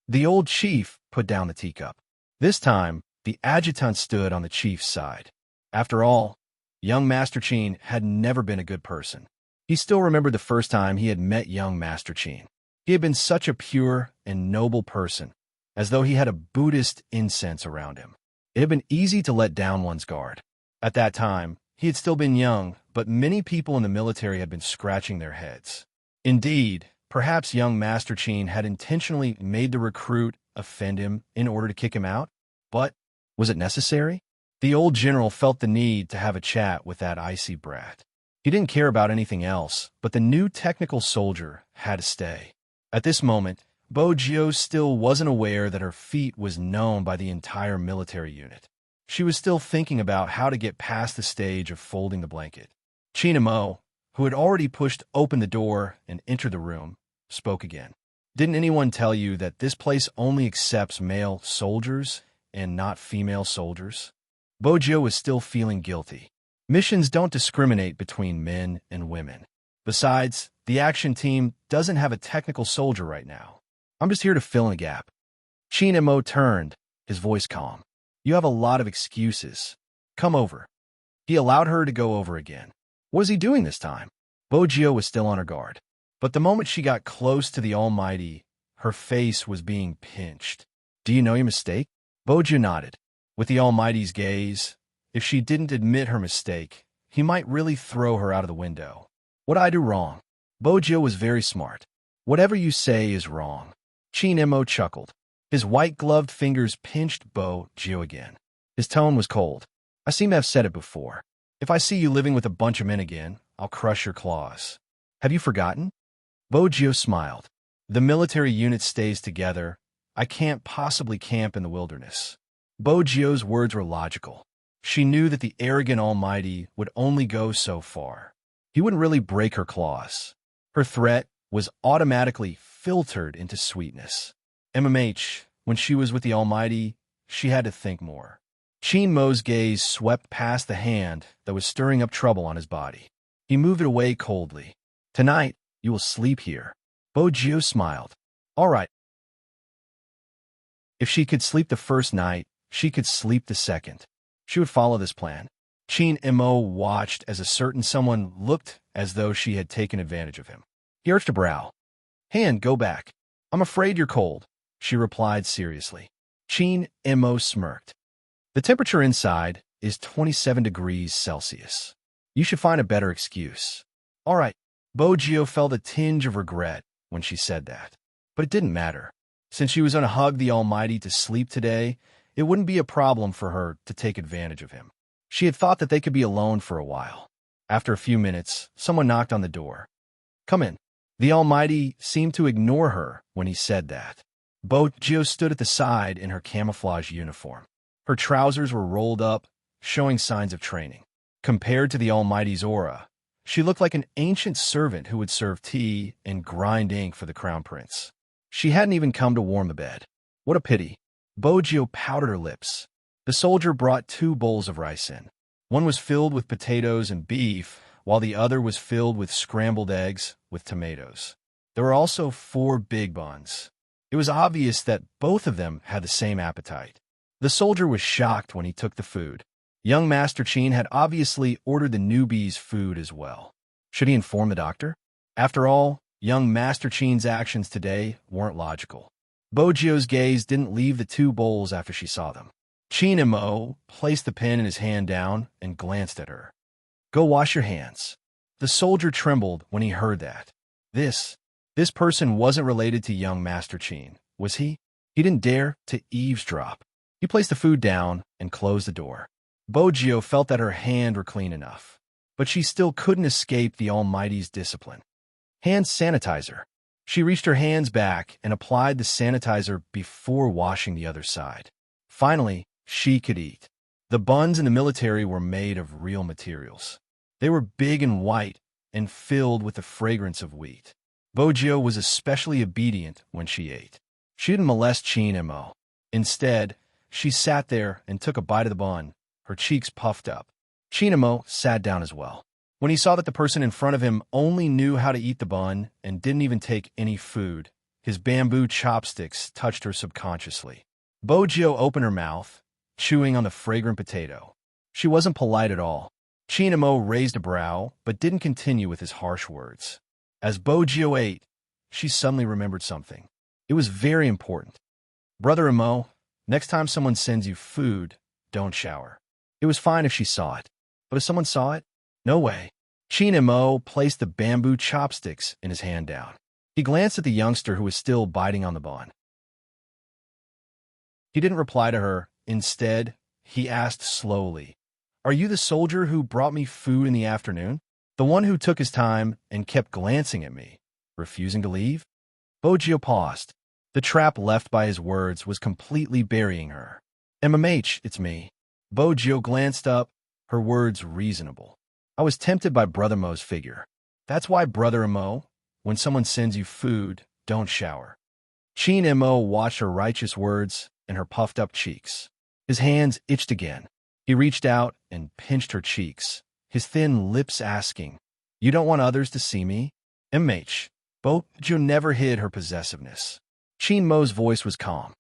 The old chief put down the teacup. This time, the adjutant stood on the chief's side. After all, young Master Chin had never been a good person. He still remembered the first time he had met young Master Chin. He had been such a pure and noble person, as though he had a Buddhist incense around him. It had been easy to let down one's guard. At that time, he had still been young, but many people in the military had been scratching their heads. Indeed, perhaps young Master Chin had intentionally made the recruit offend him in order to kick him out. But was it necessary? The old general felt the need to have a chat with that icy brat. He didn't care about anything else, but the new technical soldier had to stay. At this moment, Bo-Jio still wasn't aware that her feat was known by the entire military unit. She was still thinking about how to get past the stage of folding the blanket. Chin and Mo, who had already pushed open the door and entered the room, spoke again. Didn't anyone tell you that this place only accepts male soldiers and not female soldiers? Bo-Jio was still feeling guilty. Missions don't discriminate between men and women. Besides, the action team doesn't have a technical soldier right now. I'm just here to fill in a gap. Chin and Mo turned, his voice calm. You have a lot of excuses. Come over. He allowed her to go over again. What was he doing this time? Bo-Jio was still on her guard. But the moment she got close to the Almighty, her face was being pinched. Do you know your mistake? Bo-Jio nodded. With the Almighty's gaze, if she didn't admit her mistake, he might really throw her out of the window. What'd I do wrong? Bo-Jio was very smart. Whatever you say is wrong. Chin and Mo chuckled. His white-gloved fingers pinched Bo-Jio again. His tone was cold. I seem to have said it before. If I see you living with a bunch of men again, I'll crush your claws. Have you forgotten? Bo-Jio smiled. The military unit stays together. I can't possibly camp in the wilderness. Bo-Jio's words were logical. She knew that the arrogant Almighty would only go so far. He wouldn't really break her claws. Her threat was automatically filtered into sweetness. MMH, when she was with the Almighty, she had to think more. Qin Mo's gaze swept past the hand that was stirring up trouble on his body. He moved it away coldly. Tonight, you will sleep here. Bo Jiu smiled. All right. If she could sleep the first night, she could sleep the second. She would follow this plan. Qin Mo watched as a certain someone looked as though she had taken advantage of him. He arched a brow. Hand, go back. I'm afraid you're cold, she replied seriously. Qin Mo smirked. The temperature inside is 27 degrees Celsius. You should find a better excuse. All right. Bo Jiu felt a tinge of regret when she said that. But it didn't matter. Since she was going to hug the Almighty to sleep today, it wouldn't be a problem for her to take advantage of him. She had thought that they could be alone for a while. After a few minutes, someone knocked on the door. Come in. The Almighty seemed to ignore her when he said that. Bo Jiu stood at the side in her camouflage uniform. Her trousers were rolled up, showing signs of training. Compared to the Almighty's aura, she looked like an ancient servant who would serve tea and grind ink for the crown prince. She hadn't even come to warm the bed. What a pity. Bo Jiu pouted her lips. The soldier brought 2 bowls of rice in. One was filled with potatoes and beef, while the other was filled with scrambled eggs with tomatoes. There were also 4 big buns. It was obvious that both of them had the same appetite. The soldier was shocked when he took the food. Young Master Qin had obviously ordered the newbie's food as well. Should he inform the doctor? After all, young Master Qin's actions today weren't logical. Bo Jiu's gaze didn't leave the 2 bowls after she saw them. Qin Mo placed the pen in his hand down and glanced at her. Go wash your hands. The soldier trembled when he heard that. This person wasn't related to young Master Qin, was he? He didn't dare to eavesdrop. He placed the food down and closed the door. Bo Jiu felt that her hands were clean enough, but she still couldn't escape the Almighty's discipline. Hand sanitizer. She reached her hands back and applied the sanitizer before washing the other side. Finally, she could eat. The buns in the military were made of real materials. They were big and white and filled with the fragrance of wheat. Bo Jiu was especially obedient when she ate. She didn't molest Qin Mo. Instead, she sat there and took a bite of the bun, her cheeks puffed up. Qin Mo sat down as well. When he saw that the person in front of him only knew how to eat the bun and didn't even take any food, his bamboo chopsticks touched her subconsciously. Bo Jiu opened her mouth, chewing on the fragrant potato. She wasn't polite at all. Qin Mo raised a brow, but didn't continue with his harsh words. As Bo Jiu ate, she suddenly remembered something. It was very important. Brother Mo, next time someone sends you food, don't shower. It was fine if she saw it, but if someone saw it, no way. Qin Mo placed the bamboo chopsticks in his hand down. He glanced at the youngster who was still biting on the bun. He didn't reply to her. Instead, he asked slowly, Are you the soldier who brought me food in the afternoon? The one who took his time and kept glancing at me, refusing to leave? Bo Jiu paused. The trap left by his words was completely burying her. MMH, it's me. Bo Jiu glanced up, her words reasonable. I was tempted by Brother Mo's figure. That's why, Brother Mo, when someone sends you food, don't shower. Qin Mo watched her righteous words and her puffed-up cheeks. His hands itched again. He reached out and pinched her cheeks, his thin lips asking, You don't want others to see me? MH. Bo Jiu never hid her possessiveness. Qin Mo's voice was calm.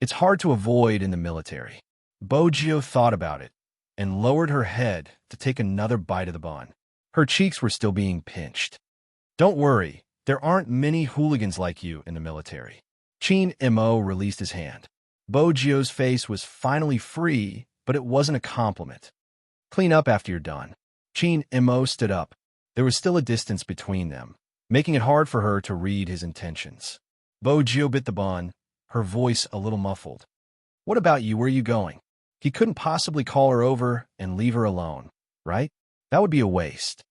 It's hard to avoid in the military. Bo Jiu thought about it and lowered her head to take another bite of the bun. Her cheeks were still being pinched. Don't worry, there aren't many hooligans like you in the military. Qin Mo released his hand. Bo Jiu's face was finally free, but it wasn't a compliment. Clean up after you're done. Qin Mo stood up. There was still a distance between them, making it hard for her to read his intentions. Bo Jiu bit the bun, her voice a little muffled. What about you? Where are you going? He couldn't possibly call her over and leave her alone, right? That would be a waste.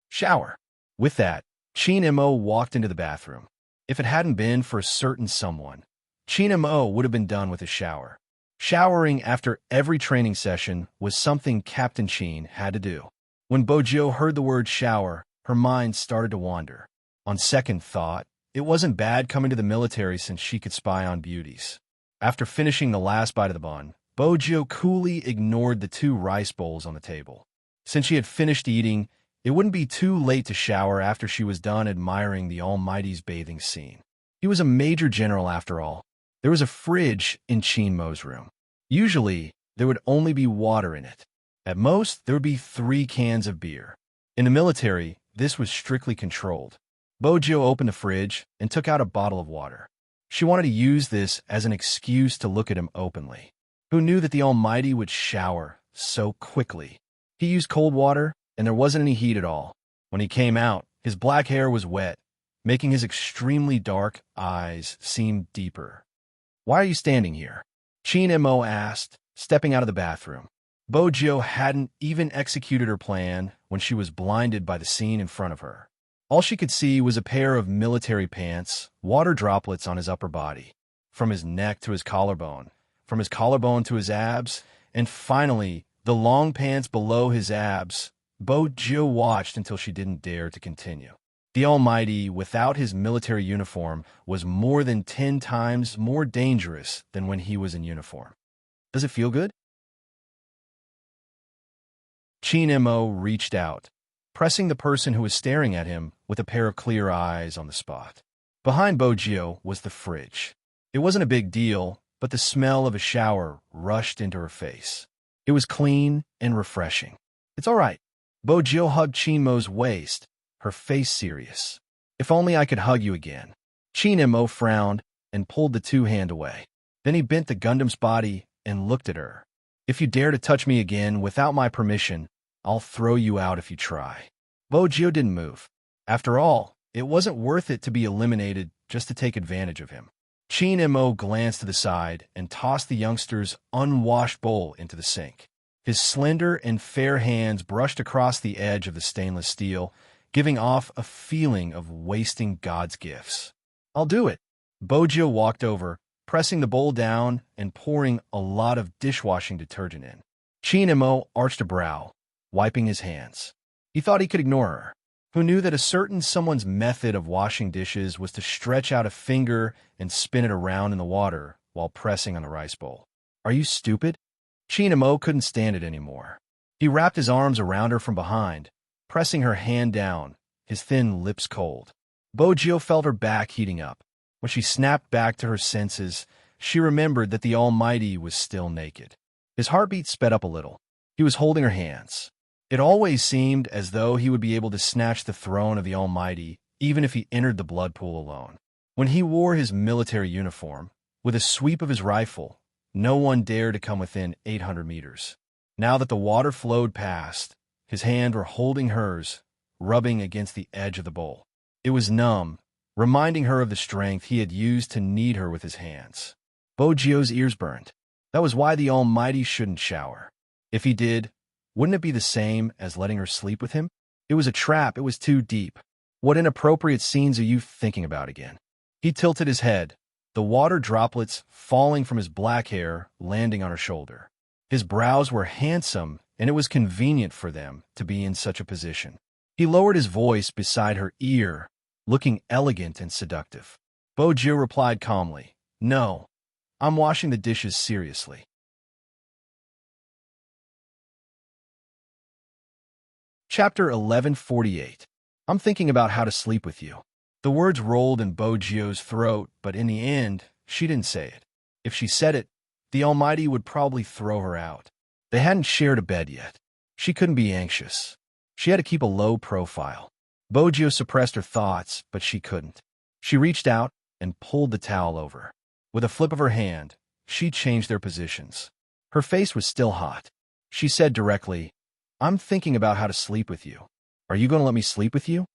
Shower. With that, Qin Mo walked into the bathroom. If it hadn't been for a certain someone, Qin Mo would have been done with his shower. Showering after every training session was something Captain Qin had to do. When Bo Jiu heard the word shower, her mind started to wander. On second thought, it wasn't bad coming to the military since she could spy on beauties. After finishing the last bite of the bun, Bojo coolly ignored the 2 rice bowls on the table. Since she had finished eating, it wouldn't be too late to shower after she was done admiring the Almighty's bathing scene. He was a major general after all. There was a fridge in Chinmo's room. Usually, there would only be water in it. At most, there would be 3 cans of beer. In the military, this was strictly controlled. Bojo opened the fridge and took out a bottle of water. She wanted to use this as an excuse to look at him openly. Who knew that the Almighty would shower so quickly? He used cold water, and there wasn't any heat at all. When he came out, his black hair was wet, making his extremely dark eyes seem deeper. "Why are you standing here?" Chinmo asked, stepping out of the bathroom. Bojo hadn't even executed her plan when she was blinded by the scene in front of her. All she could see was a pair of military pants, water droplets on his upper body, from his neck to his collarbone, from his collarbone to his abs, and finally, the long pants below his abs. Bojo watched until she didn't dare to continue. The Almighty, without his military uniform, was more than 10 times more dangerous than when he was in uniform. Does it feel good? Chinmo reached out, pressing the person who was staring at him with a pair of clear eyes on the spot. Behind Bojo was the fridge. It wasn't a big deal, but the smell of a shower rushed into her face. It was clean and refreshing. "It's all right." Bojo hugged Chinmo's waist, her face serious. "If only I could hug you again." Chinmo frowned and pulled the 2-hand away. Then he bent the Gundam's body and looked at her. "If you dare to touch me again without my permission, I'll throw you out if you try." Bojo didn't move. After all, it wasn't worth it to be eliminated just to take advantage of him. Chinmo glanced to the side and tossed the youngster's unwashed bowl into the sink. His slender and fair hands brushed across the edge of the stainless steel, giving off a feeling of wasting God's gifts. "I'll do it." Bojo walked over, pressing the bowl down and pouring a lot of dishwashing detergent in. Chinmo arched a brow, wiping his hands. He thought he could ignore her. Who knew that a certain someone's method of washing dishes was to stretch out a finger and spin it around in the water while pressing on the rice bowl? "Are you stupid?" Chinmo couldn't stand it anymore. He wrapped his arms around her from behind, pressing her hand down, his thin lips cold. Bojo felt her back heating up. When she snapped back to her senses, she remembered that the Almighty was still naked. His heartbeat sped up a little. He was holding her hands. It always seemed as though he would be able to snatch the throne of the Almighty, even if he entered the blood pool alone. When he wore his military uniform, with a sweep of his rifle, no one dared to come within 800 meters. Now that the water flowed past, his hands were holding hers, rubbing against the edge of the bowl. It was numb, reminding her of the strength he had used to knead her with his hands. Bojo's ears burned. That was why the Almighty shouldn't shower. If he did, wouldn't it be the same as letting her sleep with him? It was a trap. It was too deep. What inappropriate scenes are you thinking about again? He tilted his head, the water droplets falling from his black hair landing on her shoulder. His brows were handsome, and it was convenient for them to be in such a position. He lowered his voice beside her ear, looking elegant and seductive. Bojo replied calmly, "No, I'm washing the dishes seriously." Chapter 1148. I'm thinking about how to sleep with you. The words rolled in Bojo's throat, but in the end, she didn't say it. If she said it, the Almighty would probably throw her out. They hadn't shared a bed yet. She couldn't be anxious. She had to keep a low profile. Bojo suppressed her thoughts, but she couldn't. She reached out and pulled the towel over. With a flip of her hand, she changed their positions. Her face was still hot. She said directly, "I'm thinking about how to sleep with you. Are you going to let me sleep with you?"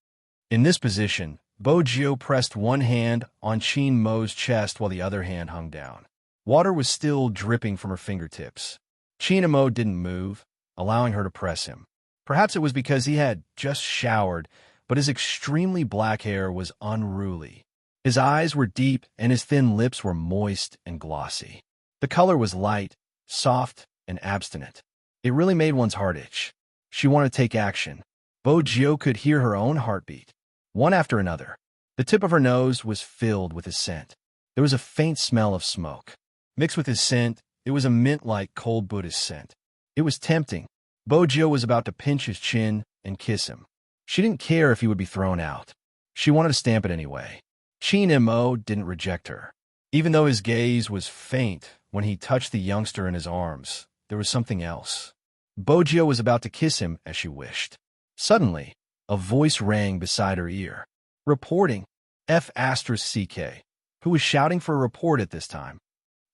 In this position, Bojo pressed one hand on Chinmo's chest while the other hand hung down. Water was still dripping from her fingertips. Chinmo didn't move, allowing her to press him. Perhaps it was because he had just showered, but his extremely black hair was unruly. His eyes were deep and his thin lips were moist and glossy. The color was light, soft, and abstinent. It really made one's heart itch. She wanted to take action. Bojo could hear her own heartbeat, one after another. The tip of her nose was filled with his scent. There was a faint smell of smoke. Mixed with his scent, It was a mint-like cold Buddhist scent. It was tempting. Bojo was about to pinch his chin and kiss him. She didn't care if he would be thrown out. She wanted to stamp it anyway. Chin Mo didn't reject her. Even though his gaze was faint when he touched the youngster in his arms, there was something else. Bojo was about to kiss him as she wished. Suddenly, a voice rang beside her ear. Reporting, F***CK, who was shouting for a report at this time.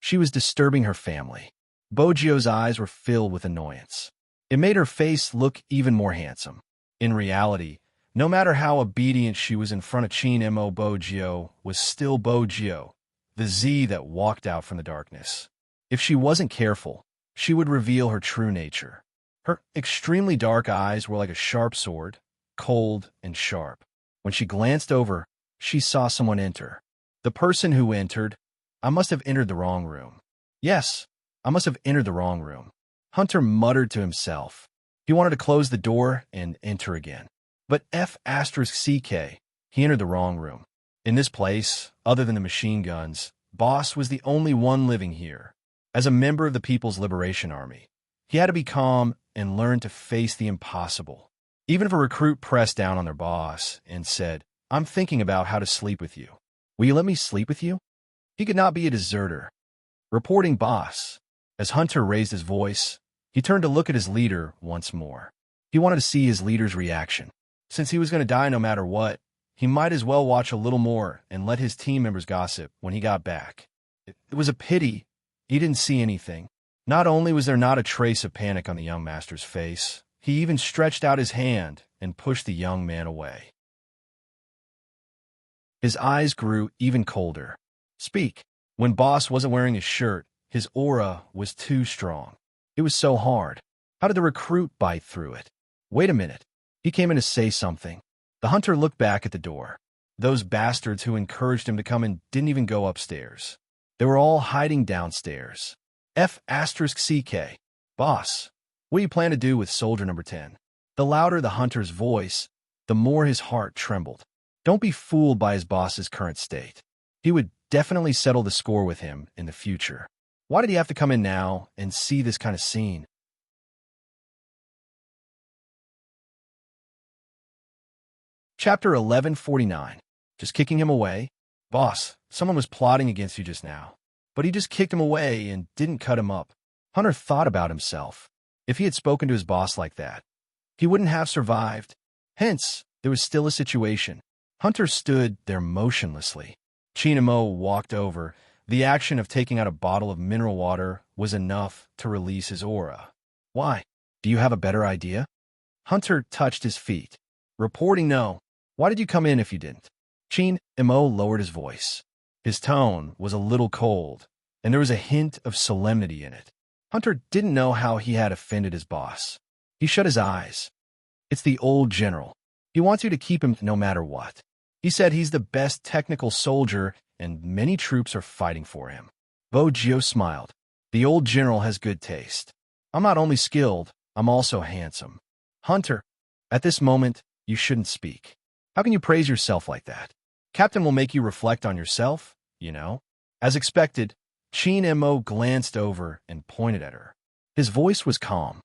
She was disturbing her family. Bojo's eyes were filled with annoyance. It made her face look even more handsome. In reality, no matter how obedient she was in front of Chin Mo, Bojo was still Bojo, the Z that walked out from the darkness. If she wasn't careful, she would reveal her true nature. Her extremely dark eyes were like a sharp sword, cold and sharp. When she glanced over, she saw someone enter. The person who entered, I must have entered the wrong room. Yes, I must have entered the wrong room. Hunter muttered to himself. He wanted to close the door and enter again. But F***CK, he entered the wrong room. In this place, other than the machine guns, Boss was the only one living here. As a member of the People's Liberation Army, he had to be calm and learn to face the impossible. Even if a recruit pressed down on their boss and said, I'm thinking about how to sleep with you. Will you let me sleep with you? He could not be a deserter. Reporting boss. As Hunter raised his voice, he turned to look at his leader once more. He wanted to see his leader's reaction. Since he was going to die no matter what, he might as well watch a little more and let his team members gossip when he got back. It was a pity he didn't see anything. Not only was there not a trace of panic on the young master's face, he even stretched out his hand and pushed the young man away. His eyes grew even colder. Speak. When Boss wasn't wearing his shirt, his aura was too strong. It was so hard. How did the recruit bite through it? Wait a minute. He came in to say something. The hunter looked back at the door. Those bastards who encouraged him to come in didn't even go upstairs. They were all hiding downstairs. F***CK. Boss, what do you plan to do with soldier number 10? The louder the hunter's voice, the more his heart trembled. Don't be fooled by his boss's current state. He would definitely settle the score with him in the future. Why did he have to come in now and see this kind of scene? Chapter 1149. Just kicking him away? Boss, someone was plotting against you just now. But he just kicked him away and didn't cut him up. Hunter thought about himself. If he had spoken to his boss like that, he wouldn't have survived. Hence, there was still a situation. Hunter stood there motionlessly. Chin Mo walked over. The action of taking out a bottle of mineral water was enough to release his aura. Why? Do you have a better idea? Hunter touched his feet. Reporting no. Why did you come in if you didn't? Chin Mo lowered his voice. His tone was a little cold, and there was a hint of solemnity in it. Hunter didn't know how he had offended his boss. He shut his eyes. It's the old general. He wants you to keep him no matter what. He said he's the best technical soldier, and many troops are fighting for him. Bojo smiled. The old general has good taste. I'm not only skilled, I'm also handsome. Hunter, at this moment, you shouldn't speak. How can you praise yourself like that? Captain will make you reflect on yourself, you know. As expected, Chin Mo glanced over and pointed at her. His voice was calm.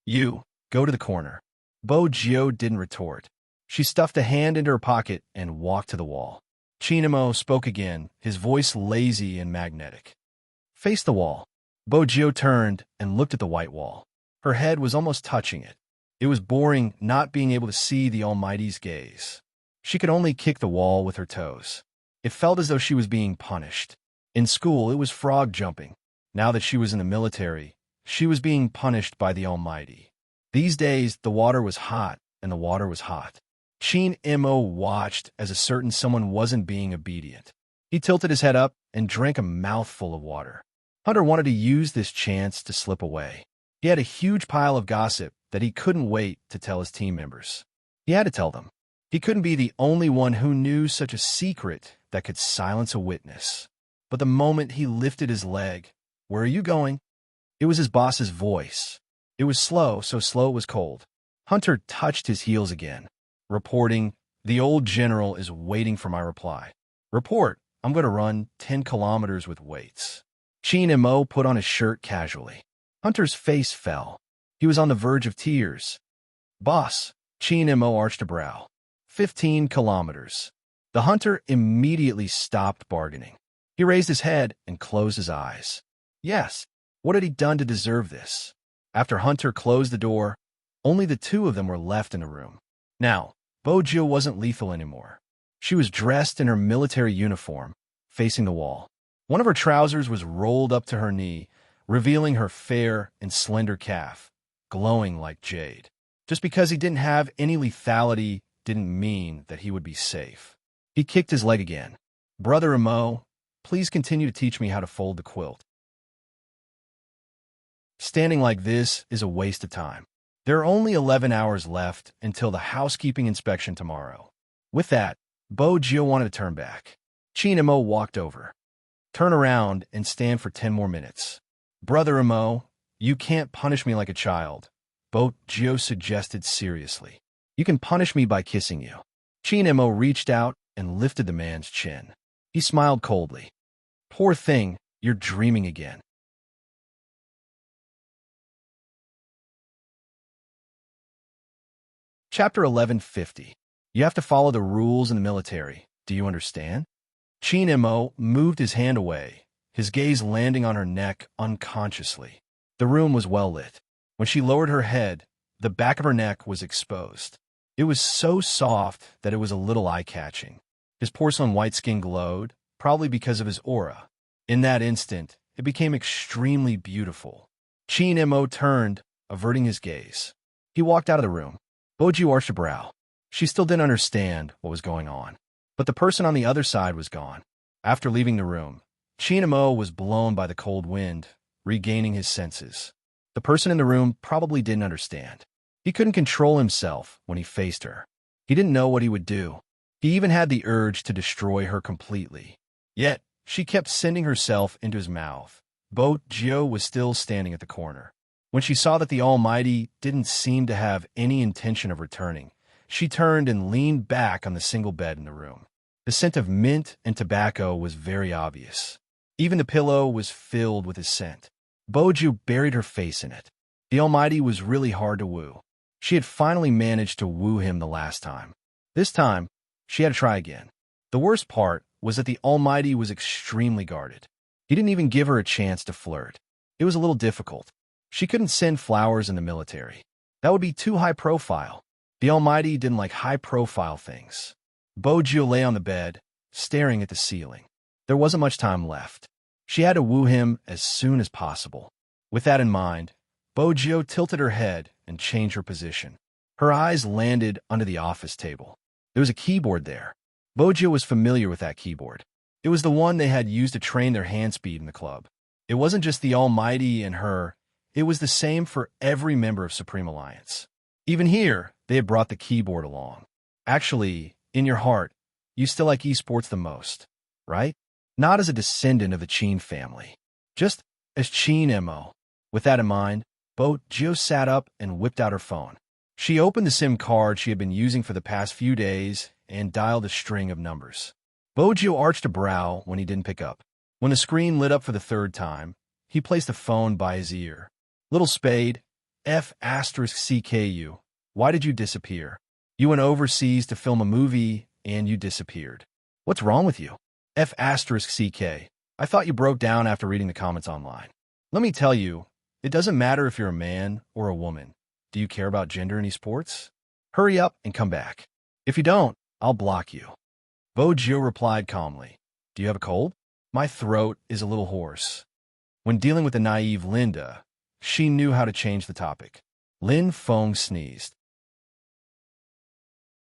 You, go to the corner. Bojo didn't retort. She stuffed a hand into her pocket and walked to the wall. Chin Mo spoke again, his voice lazy and magnetic. Face the wall. Bojo turned and looked at the white wall. Her head was almost touching it. It was boring not being able to see the Almighty's gaze. She could only kick the wall with her toes. It felt as though she was being punished. In school, it was frog jumping. Now that she was in the military, she was being punished by the Almighty. These days, the water was hot, and the water was hot. Chin Mo watched as a certain someone wasn't being obedient. He tilted his head up and drank a mouthful of water. Hunter wanted to use this chance to slip away. He had a huge pile of gossip that he couldn't wait to tell his team members. He had to tell them. He couldn't be the only one who knew such a secret that could silence a witness. But the moment he lifted his leg, "Where are you going?" It was his boss's voice. It was slow, so slow it was cold. Hunter touched his heels again. Reporting, the old general is waiting for my reply. Report, I'm going to run 10 kilometers with weights. Chin Mo put on his shirt casually. Hunter's face fell. He was on the verge of tears. Boss, Chin Mo arched a brow. 15 kilometers. The hunter immediately stopped bargaining. He raised his head and closed his eyes. Yes, what had he done to deserve this? After Hunter closed the door, only the two of them were left in the room. Now, Bojo wasn't lethal anymore. She was dressed in her military uniform, facing the wall. One of her trousers was rolled up to her knee, revealing her fair and slender calf, glowing like jade. Just because he didn't have any lethality didn't mean that he would be safe. He kicked his leg again. Brother Amo, please continue to teach me how to fold the quilt. Standing like this is a waste of time. There are only 11 hours left until the housekeeping inspection tomorrow. With that, Bojo wanted to turn back. Chin Mo walked over. Turn around and stand for 10 more minutes. Brother Amo, you can't punish me like a child, Bojo suggested seriously. You can punish me by kissing you. Chin Mo reached out and lifted the man's chin. He smiled coldly. Poor thing, you're dreaming again. Chapter 1150. You have to follow the rules in the military. Do you understand? Chin Mo moved his hand away, his gaze landing on her neck unconsciously. The room was well lit. When she lowered her head, the back of her neck was exposed. It was so soft that it was a little eye-catching. His porcelain white skin glowed, probably because of his aura. In that instant, it became extremely beautiful. Chin Mo turned, averting his gaze. He walked out of the room. Bojo arched a brow. She still didn't understand what was going on. But the person on the other side was gone. After leaving the room, Chin Mo was blown by the cold wind, regaining his senses. The person in the room probably didn't understand. He couldn't control himself when he faced her. He didn't know what he would do. He even had the urge to destroy her completely. Yet, she kept sending herself into his mouth. Bojo was still standing at the corner. When she saw that the Almighty didn't seem to have any intention of returning, she turned and leaned back on the single bed in the room. The scent of mint and tobacco was very obvious. Even the pillow was filled with his scent. Bojo buried her face in it. The Almighty was really hard to woo. She had finally managed to woo him the last time. This time, she had to try again. The worst part was that the Almighty was extremely guarded. He didn't even give her a chance to flirt. It was a little difficult. She couldn't send flowers in the military. That would be too high profile. The Almighty didn't like high-profile things. Bojo lay on the bed, staring at the ceiling. There wasn't much time left. She had to woo him as soon as possible. With that in mind, Bojo tilted her head and changed her position. Her eyes landed under the office table. There was a keyboard there. Bojo was familiar with that keyboard. It was the one they had used to train their hand speed in the club. It wasn't just the Almighty and her. It was the same for every member of Supreme Alliance. Even here, they had brought the keyboard along. Actually, in your heart, you still like esports the most, right? Not as a descendant of the Chin family, just as Chin Mo. With that in mind, Bojo sat up and whipped out her phone. She opened the SIM card she had been using for the past few days and dialed a string of numbers. Bojo arched a brow when he didn't pick up. When the screen lit up for the third time, he placed the phone by his ear. Little Spade, F***CKU, why did you disappear? You went overseas to film a movie and you disappeared. What's wrong with you? F***CK, I thought you broke down after reading the comments online. Let me tell you, it doesn't matter if you're a man or a woman. Do you care about gender in esports? Hurry up and come back. If you don't, I'll block you. Bojo replied calmly. Do you have a cold? My throat is a little hoarse. When dealing with the naive Linda, she knew how to change the topic. Lin Feng sneezed.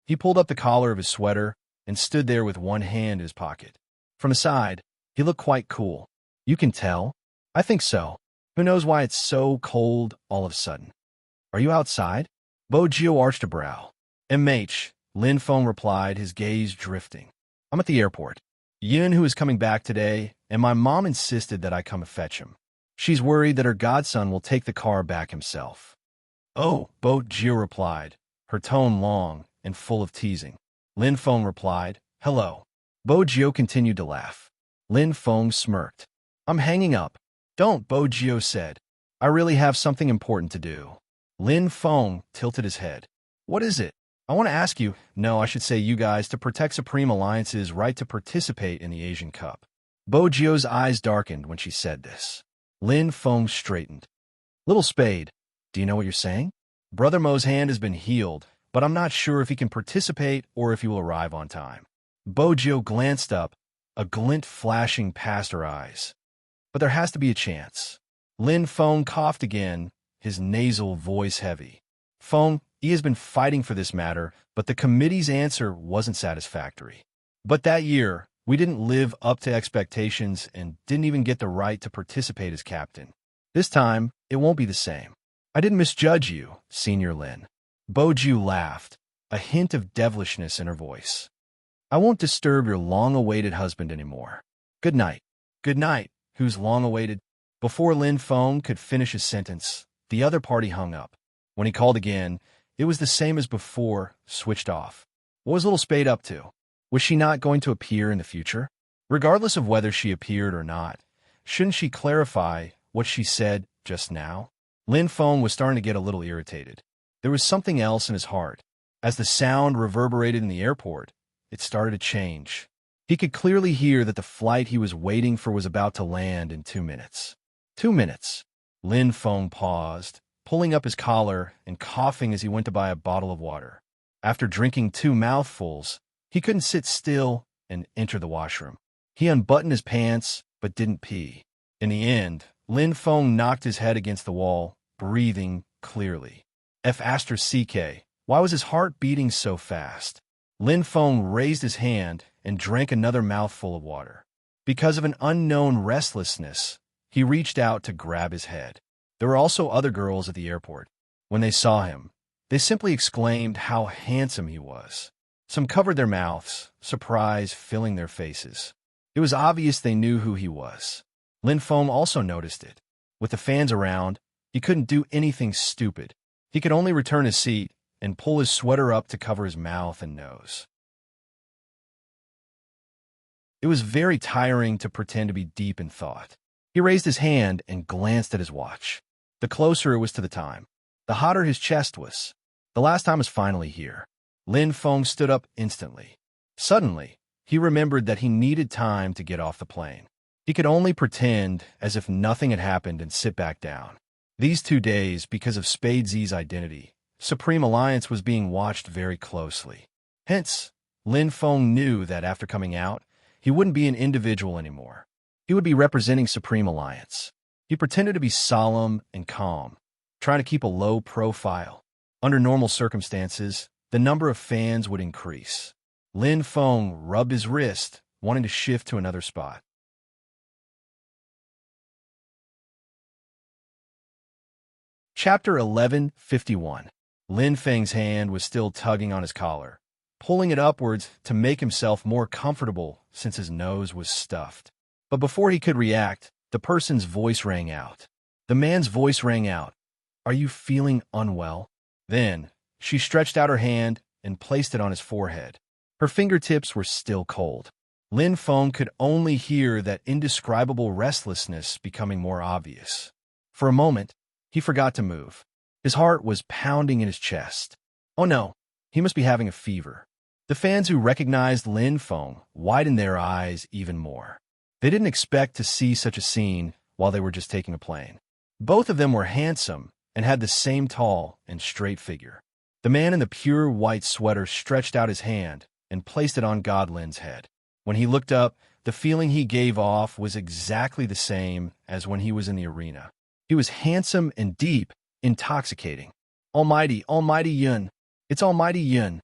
He pulled up the collar of his sweater and stood there with one hand in his pocket. From the side, he looked quite cool. You can tell? I think so. Who knows why it's so cold all of a sudden? Are you outside? Bojo arched a brow. MH, Lin Feng replied, his gaze drifting. I'm at the airport. Yin, who is coming back today, and my mom insisted that I come and fetch him. She's worried that her godson will take the car back himself. Oh, Bojo replied, her tone long and full of teasing. Lin Feng replied, hello. Bojo continued to laugh. Lin Feng smirked. I'm hanging up. Don't, Bojio said. I really have something important to do. Lin Feng tilted his head. What is it? I want to ask you, no, I should say you guys, to protect Supreme Alliance's right to participate in the Asian Cup. Bojio's eyes darkened when she said this. Lin Feng straightened. Little Spade, do you know what you're saying? Brother Mo's hand has been healed, but I'm not sure if he can participate or if he will arrive on time. Bojio glanced up, a glint flashing past her eyes. But there has to be a chance. Lin Feng coughed again, his nasal voice heavy. Feng, he has been fighting for this matter, but the committee's answer wasn't satisfactory. But that year, we didn't live up to expectations and didn't even get the right to participate as captain. This time, it won't be the same. I didn't misjudge you, Senior Lin. Boju laughed, a hint of devilishness in her voice. I won't disturb your long-awaited husband anymore. Good night. Good night, who's long-awaited? Before Lin Feng could finish his sentence, the other party hung up. When he called again, it was the same as before, switched off. What was Little Spade up to? Was she not going to appear in the future? Regardless of whether she appeared or not, shouldn't she clarify what she said just now? Lin Feng was starting to get a little irritated. There was something else in his heart. As the sound reverberated in the airport, it started to change. He could clearly hear that the flight he was waiting for was about to land in 2 minutes. 2 minutes. Lin Feng paused, pulling up his collar and coughing as he went to buy a bottle of water. After drinking 2 mouthfuls, he couldn't sit still and enter the washroom. He unbuttoned his pants, but didn't pee. In the end, Lin Feng knocked his head against the wall, breathing clearly. F***, why was his heart beating so fast? Lin Feng raised his hand and drank another mouthful of water. Because of an unknown restlessness, he reached out to grab his head. There were also other girls at the airport. When they saw him, they simply exclaimed how handsome he was. Some covered their mouths, surprise filling their faces. It was obvious they knew who he was. Lin Feng also noticed it. With the fans around, he couldn't do anything stupid. He could only return his seat and pull his sweater up to cover his mouth and nose. It was very tiring to pretend to be deep in thought. He raised his hand and glanced at his watch. The closer it was to the time, the hotter his chest was. The last time was finally here. Lin Feng stood up instantly. Suddenly, he remembered that he needed time to get off the plane. He could only pretend as if nothing had happened and sit back down. These 2 days, because of Spade Z's identity, Supreme Alliance was being watched very closely. Hence, Lin Feng knew that after coming out, he wouldn't be an individual anymore. He would be representing Supreme Alliance. He pretended to be solemn and calm, trying to keep a low profile. Under normal circumstances, the number of fans would increase. Lin Feng rubbed his wrist, wanting to shift to another spot. Chapter 11:51. Lin Feng's hand was still tugging on his collar, pulling it upwards to make himself more comfortable since his nose was stuffed. But before he could react, the person's voice rang out. The man's voice rang out. Are you feeling unwell? Then, she stretched out her hand and placed it on his forehead. Her fingertips were still cold. Lin Feng could only hear that indescribable restlessness becoming more obvious. For a moment, he forgot to move. His heart was pounding in his chest. Oh no, he must be having a fever. The fans who recognized Lin Feng widened their eyes even more. They didn't expect to see such a scene while they were just taking a plane. Both of them were handsome and had the same tall and straight figure. The man in the pure white sweater stretched out his hand and placed it on Godlin's head. When he looked up, the feeling he gave off was exactly the same as when he was in the arena. He was handsome and deep, intoxicating. Almighty, Almighty Yun. It's Almighty Yun.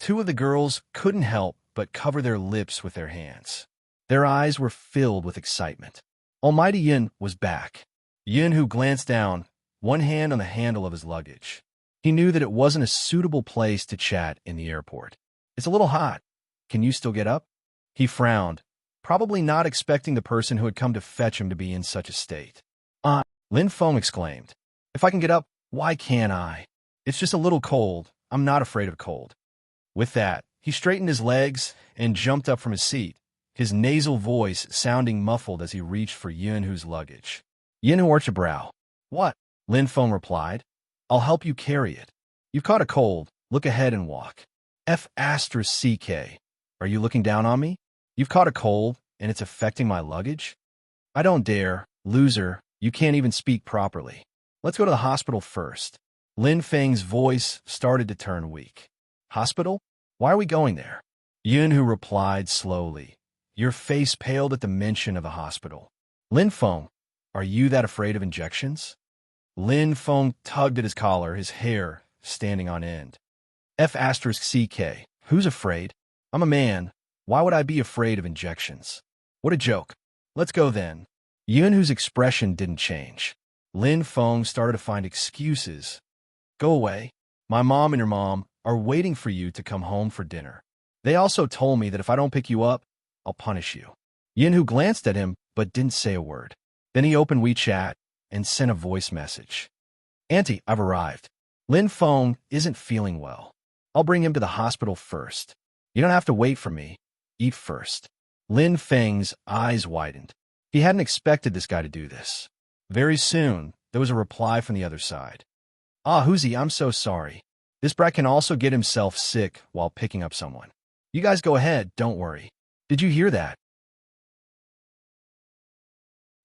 2 of the girls couldn't help but cover their lips with their hands. Their eyes were filled with excitement. Almighty Yun was back. Yun, who glanced down, one hand on the handle of his luggage. He knew that it wasn't a suitable place to chat in the airport. It's a little hot. Can you still get up? He frowned, probably not expecting the person who had come to fetch him to be in such a state. Lin Feng exclaimed. If I can get up, why can't I? It's just a little cold. I'm not afraid of cold. With that, he straightened his legs and jumped up from his seat, his nasal voice sounding muffled as he reached for Yunhu's luggage. Yunhu arched a brow. What? Lin Feng replied. I'll help you carry it. You've caught a cold. Look ahead and walk. F***CK. Are you looking down on me? You've caught a cold, and it's affecting my luggage? I don't dare. Loser, you can't even speak properly. Let's go to the hospital first. Lin Feng's voice started to turn weak. Hospital? Why are we going there? Yunhu replied slowly. Your face paled at the mention of a hospital. Lin Feng, are you that afraid of injections? Lin Feng tugged at his collar, his hair standing on end. F***CK. Who's afraid? I'm a man. Why would I be afraid of injections? What a joke. Let's go then. Yunhu's expression didn't change. Lin Feng started to find excuses. Go away. My mom and your mom are waiting for you to come home for dinner. They also told me that if I don't pick you up, I'll punish you. Yunhu glanced at him but didn't say a word. Then he opened WeChat and sent a voice message. Auntie, I've arrived. Lin Feng isn't feeling well. I'll bring him to the hospital first. You don't have to wait for me. Eat first. Lin Feng's eyes widened. He hadn't expected this guy to do this. Very soon, there was a reply from the other side. Ah, Huzi, I'm so sorry. This brat can also get himself sick while picking up someone. You guys go ahead, don't worry. Did you hear that?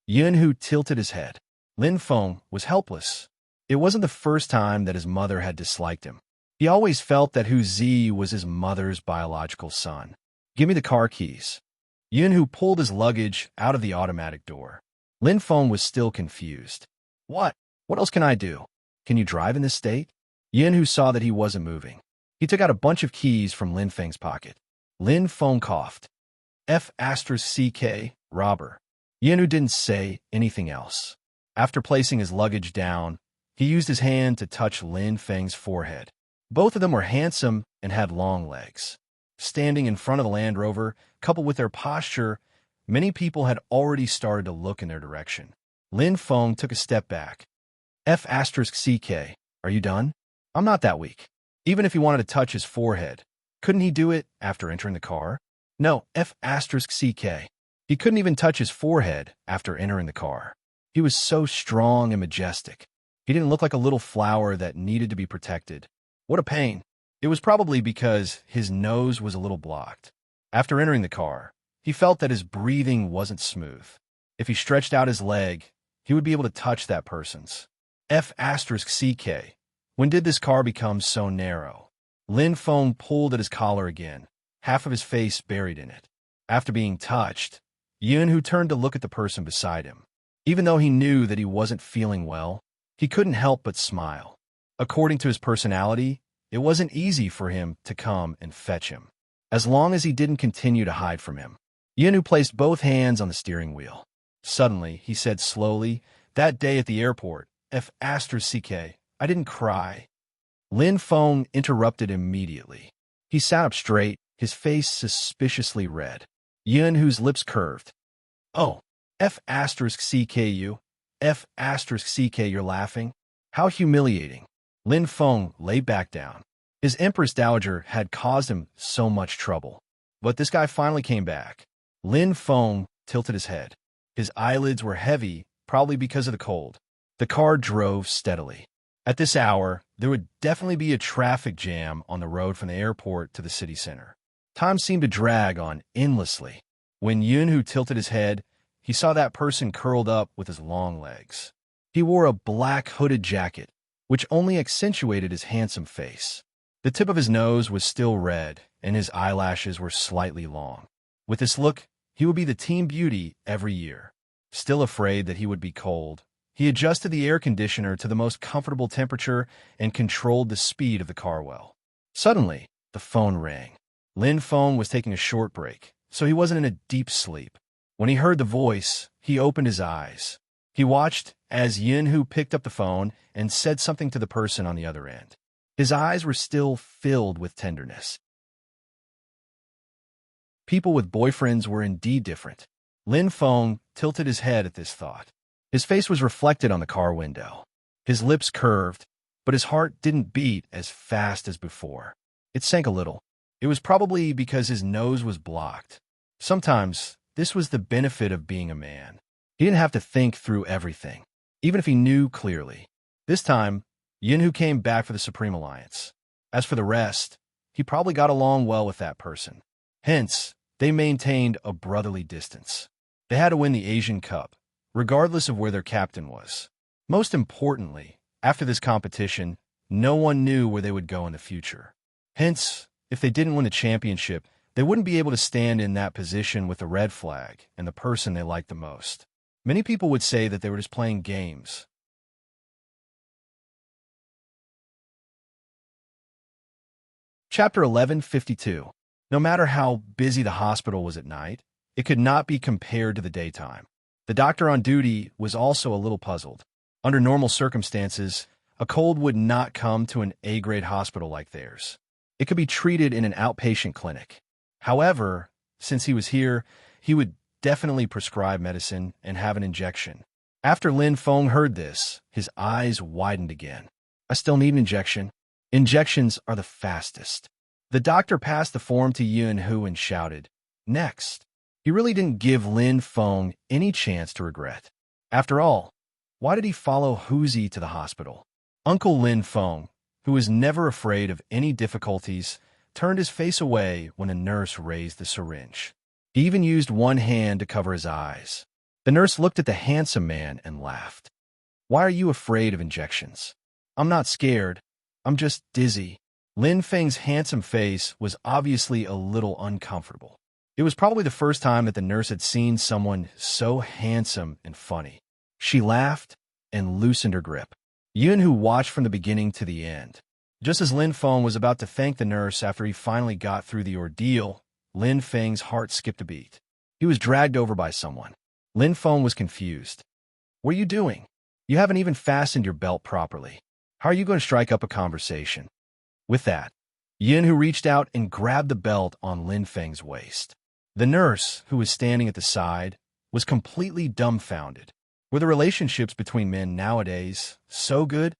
Yunhu tilted his head. Lin Feng was helpless. It wasn't the first time that his mother had disliked him. He always felt that Huzi was his mother's biological son. Give me the car keys. Yunhu pulled his luggage out of the automatic door. Lin Feng was still confused. What? What else can I do? Can you drive in this state? Yunhu saw that he wasn't moving. He took out a bunch of keys from Lin Feng's pocket. Lin Feng coughed. F***CK, robber. Yunhu didn't say anything else. After placing his luggage down, he used his hand to touch Lin Feng's forehead. Both of them were handsome and had long legs. Standing in front of the Land Rover, coupled with their posture, many people had already started to look in their direction. Lin Feng took a step back. F***CK, are you done? I'm not that weak. Even if he wanted to touch his forehead, couldn't he do it after entering the car? No, F***CK. He couldn't even touch his forehead after entering the car. He was so strong and majestic. He didn't look like a little flower that needed to be protected. What a pain. It was probably because his nose was a little blocked. After entering the car, he felt that his breathing wasn't smooth. If he stretched out his leg, he would be able to touch that person's. F***CK. When did this car become so narrow? Lin Feng pulled at his collar again, half of his face buried in it. After being touched, Yunhu turned to look at the person beside him. Even though he knew that he wasn't feeling well, he couldn't help but smile. According to his personality, it wasn't easy for him to come and fetch him, as long as he didn't continue to hide from him. Yunhu placed both hands on the steering wheel. Suddenly, he said slowly, that day at the airport, F***CK, I didn't cry. Lin Feng interrupted immediately. He sat up straight, his face suspiciously red. Yunhu's lips curved. Oh, F***CK, F***CK, you're laughing? How humiliating. Lin Feng lay back down. His Empress Dowager had caused him so much trouble. But this guy finally came back. Lin Feng tilted his head. His eyelids were heavy, probably because of the cold. The car drove steadily. At this hour, there would definitely be a traffic jam on the road from the airport to the city center. Time seemed to drag on endlessly. When Yunhu tilted his head, he saw that person curled up with his long legs. He wore a black hooded jacket, which only accentuated his handsome face. The tip of his nose was still red, and his eyelashes were slightly long. With this look, he would be the team beauty every year. Still afraid that he would be cold, he adjusted the air conditioner to the most comfortable temperature and controlled the speed of the car well. Suddenly, the phone rang. Lin Feng was taking a short break, so he wasn't in a deep sleep. When he heard the voice, he opened his eyes. He watched as Yunhu picked up the phone and said something to the person on the other end. His eyes were still filled with tenderness. People with boyfriends were indeed different. Lin Feng tilted his head at this thought. His face was reflected on the car window. His lips curved, but his heart didn't beat as fast as before. It sank a little. It was probably because his nose was blocked. Sometimes, this was the benefit of being a man. He didn't have to think through everything, even if he knew clearly. This time, Yunhu came back for the Supreme Alliance. As for the rest, he probably got along well with that person. Hence, they maintained a brotherly distance. They had to win the Asian Cup, regardless of where their captain was. Most importantly, after this competition, no one knew where they would go in the future. Hence, if they didn't win the championship, they wouldn't be able to stand in that position with the red flag and the person they liked the most. Many people would say that they were just playing games. Chapter 1152. No matter how busy the hospital was at night, it could not be compared to the daytime. The doctor on duty was also a little puzzled. Under normal circumstances, a cold would not come to an A-grade hospital like theirs. It could be treated in an outpatient clinic. However, since he was here, he would definitely prescribe medicine and have an injection. After Lin Feng heard this, his eyes widened again. I still need an injection. Injections are the fastest. The doctor passed the form to Yunhu and shouted, "Next." He really didn't give Lin Feng any chance to regret. After all, why did he follow Huzi to the hospital? Uncle Lin Feng, who was never afraid of any difficulties, turned his face away when a nurse raised the syringe. He even used one hand to cover his eyes. The nurse looked at the handsome man and laughed. "Why are you afraid of injections?" "I'm not scared. I'm just dizzy." Lin Feng's handsome face was obviously a little uncomfortable. It was probably the first time that the nurse had seen someone so handsome and funny. She laughed and loosened her grip. Yunhu watched from the beginning to the end. Just as Lin Feng was about to thank the nurse after he finally got through the ordeal, Lin Feng's heart skipped a beat. He was dragged over by someone. Lin Feng was confused. "What are you doing? You haven't even fastened your belt properly. How are you going to strike up a conversation?" With that, Yunhu reached out and grabbed the belt on Lin Feng's waist. The nurse, who was standing at the side, was completely dumbfounded. Were the relationships between men nowadays so good?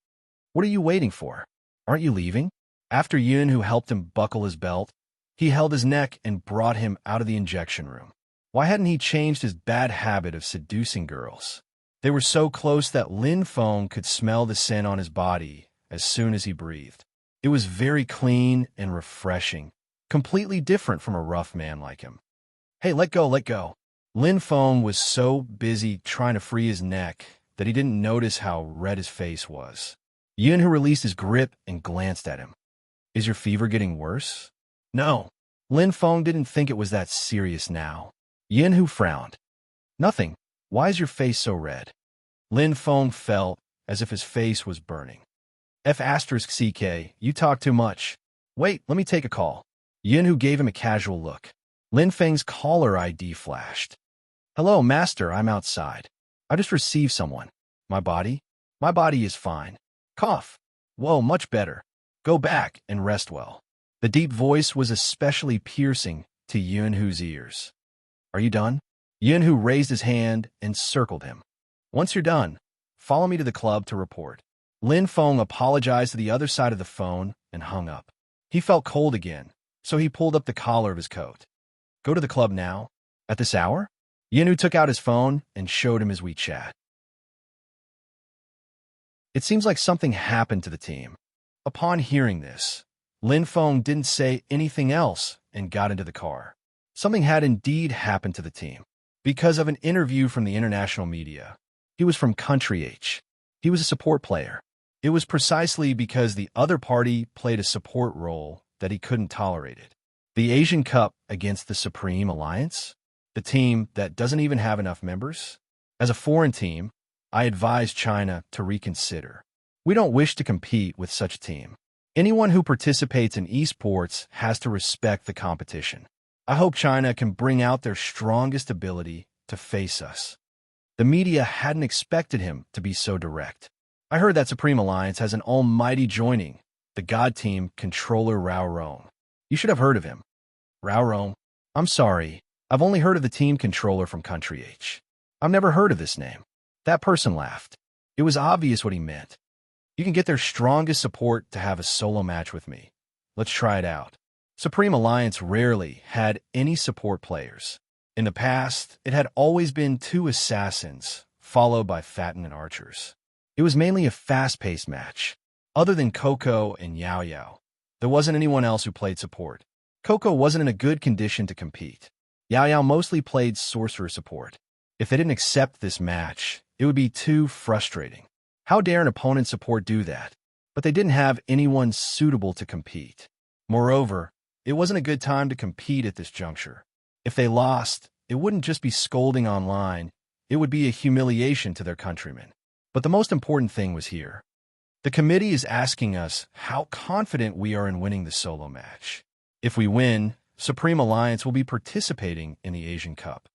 What are you waiting for? Aren't you leaving? After Yunhu helped him buckle his belt, he held his neck and brought him out of the injection room. Why hadn't he changed his bad habit of seducing girls? They were so close that Lin Feng could smell the scent on his body as soon as he breathed. It was very clean and refreshing, completely different from a rough man like him. "Hey, let go, let go." Lin Feng was so busy trying to free his neck that he didn't notice how red his face was. Yunhu released his grip and glanced at him. "Is your fever getting worse?" "No." Lin Feng didn't think it was that serious now. Yunhu frowned. "Nothing. Why is your face so red?" Lin Feng felt as if his face was burning. F***CK, you talk too much. Wait, let me take a call. Yunhu gave him a casual look. Lin Feng's caller ID flashed. "Hello, master, I'm outside. I just received someone. My body? My body is fine. Cough. Whoa, much better. Go back and rest well." The deep voice was especially piercing to Yunhu's ears. "Are you done?" Yunhu raised his hand and circled him. "Once you're done, follow me to the club to report." Lin Feng apologized to the other side of the phone and hung up. He felt cold again, so he pulled up the collar of his coat. "Go to the club now? At this hour?" Yunhu took out his phone and showed him his WeChat. It seems like something happened to the team. Upon hearing this, Lin Feng didn't say anything else and got into the car. Something had indeed happened to the team. Because of an interview from the international media, he was from Country H. He was a support player. It was precisely because the other party played a support role that he couldn't tolerate it. The Asian Cup against the Supreme Alliance? The team that doesn't even have enough members? As a foreign team, I advise China to reconsider. We don't wish to compete with such a team. Anyone who participates in esports has to respect the competition. I hope China can bring out their strongest ability to face us. The media hadn't expected him to be so direct. I heard that Supreme Alliance has an almighty joining, the God Team controller Rao Rome. You should have heard of him. Rao Rome? I'm sorry, I've only heard of the team controller from Country H. I've never heard of this name. That person laughed. It was obvious what he meant. You can get their strongest support to have a solo match with me. Let's try it out. Supreme Alliance rarely had any support players. In the past, it had always been two assassins, followed by Fatin archers. It was mainly a fast-paced match. Other than Coco and Yao Yao, there wasn't anyone else who played support. Coco wasn't in a good condition to compete. Yao Yao mostly played sorcerer support. If they didn't accept this match, it would be too frustrating. How dare an opponent support do that? But they didn't have anyone suitable to compete. Moreover, it wasn't a good time to compete at this juncture. If they lost, it wouldn't just be scolding online, it would be a humiliation to their countrymen. But the most important thing was here. The committee is asking us how confident we are in winning the solo match. If we win, Supreme Alliance will be participating in the Asian Cup.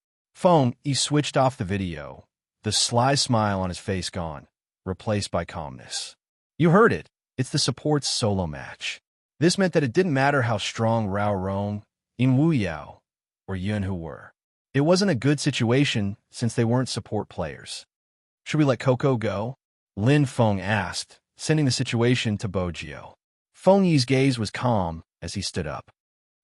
He switched off the video, the sly smile on his face gone, replaced by calmness. You heard it. It's the support's solo match. This meant that it didn't matter how strong Rao Rong, Wu Yao, or Yun Hu were. It wasn't a good situation since they weren't support players. Should we let Coco go? Lin Feng asked, sending the situation to Bo Jio. Feng Yi's gaze was calm as he stood up.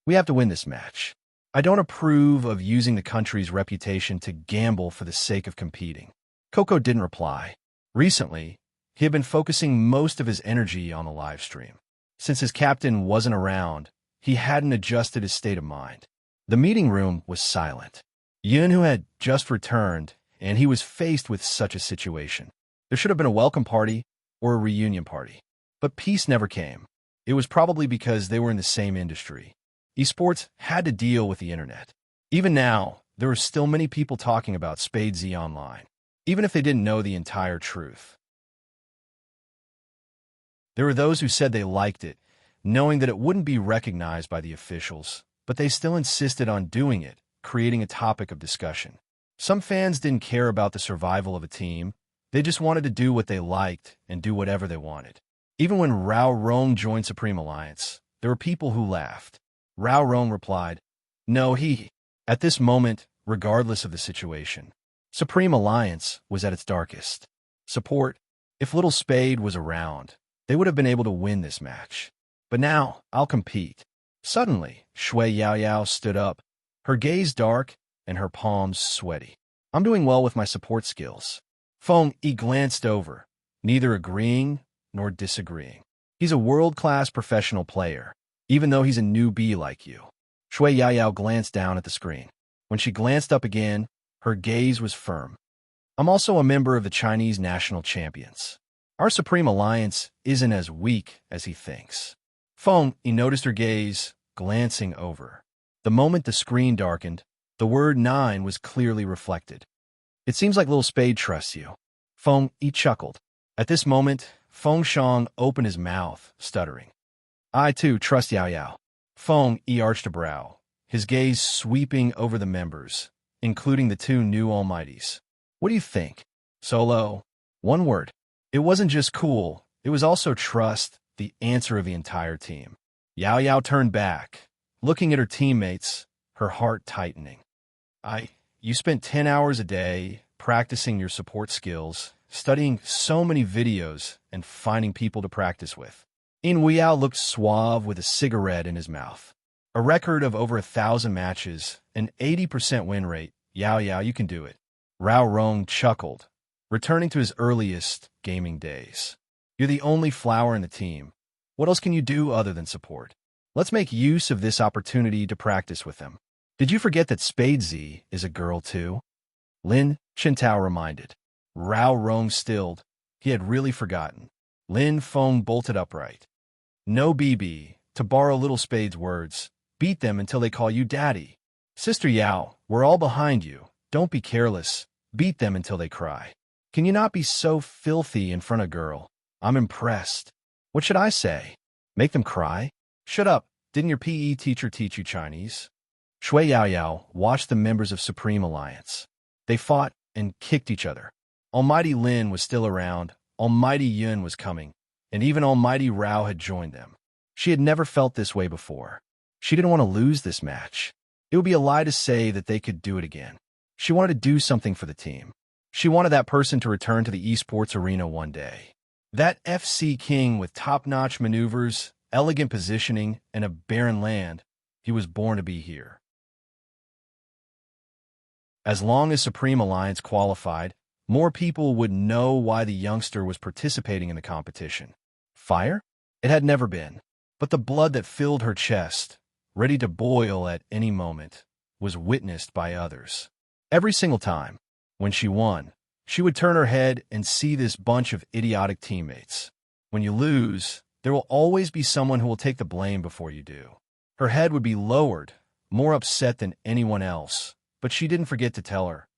We have to win this match. I don't approve of using the country's reputation to gamble for the sake of competing. Coco didn't reply. Recently, he had been focusing most of his energy on the live stream. Since his captain wasn't around, he hadn't adjusted his state of mind. The meeting room was silent. Yun Hu had just returned, and he was faced with such a situation. There should have been a welcome party or a reunion party. But peace never came. It was probably because they were in the same industry. Esports had to deal with the internet. Even now, there were still many people talking about Spade Z online, even if they didn't know the entire truth. There were those who said they liked it, knowing that it wouldn't be recognized by the officials, but they still insisted on doing it, creating a topic of discussion. Some fans didn't care about the survival of a team. They just wanted to do what they liked and do whatever they wanted. Even when Rao Rong joined Supreme Alliance, there were people who laughed. Rao Rong replied, "No, he." At this moment, regardless of the situation, Supreme Alliance was at its darkest. Support, if Little Spade was around, they would have been able to win this match. But now, I'll compete. Suddenly, Shui Yao Yao stood up, her gaze dark and her palms sweaty. I'm doing well with my support skills. Feng Yi glanced over, neither agreeing nor disagreeing. He's a world-class professional player, even though he's a newbie like you. Shui Yao Yao glanced down at the screen. When she glanced up again, her gaze was firm. I'm also a member of the Chinese national champions. Our Supreme Alliance isn't as weak as he thinks. Feng Yi noticed her gaze, glancing over. The moment the screen darkened, the word 9 was clearly reflected. It seems like Little Spade trusts you. Feng Yi chuckled. At this moment, Feng Shang opened his mouth, stuttering. I too trust Yao Yao. Feng Yi arched a brow, his gaze sweeping over the members, including the two new almighties. What do you think? Solo. One word. It wasn't just cool, it was also trust, the answer of the entire team. Yao Yao turned back, looking at her teammates, her heart tightening. You spent 10 hours a day practicing your support skills, studying so many videos, and finding people to practice with. Wu Yao looked suave with a cigarette in his mouth. A record of over 1,000 matches, an 80% win rate. Yao Yao, you can do it. Rao Rong chuckled, returning to his earliest gaming days. You're the only flower in the team. What else can you do other than support? Let's make use of this opportunity to practice with them. Did you forget that Spade Z is a girl too? Lin Qintao reminded. Rao Rong stilled. He had really forgotten. Lin Feng bolted upright. No, BB, to borrow Little Spade's words, beat them until they call you daddy. Sister Yao, we're all behind you. Don't be careless. Beat them until they cry. Can you not be so filthy in front of girl? I'm impressed. What should I say? Make them cry? Shut up. Didn't your PE teacher teach you Chinese? Shui Yao Yao watched the members of Supreme Alliance. They fought and kicked each other. Almighty Lin was still around, Almighty Yun was coming, and even Almighty Rao had joined them. She had never felt this way before. She didn't want to lose this match. It would be a lie to say that they could do it again. She wanted to do something for the team. She wanted that person to return to the esports arena one day. That FC king with top-notch maneuvers, elegant positioning, and a barren land, he was born to be here. As long as Supreme Alliance qualified, more people would know why the youngster was participating in the competition. Fire? It had never been. But the blood that filled her chest, ready to boil at any moment, was witnessed by others. Every single time, when she won, she would turn her head and see this bunch of idiotic teammates. When you lose, there will always be someone who will take the blame before you do. Her head would be lowered, more upset than anyone else, but she didn't forget to tell her,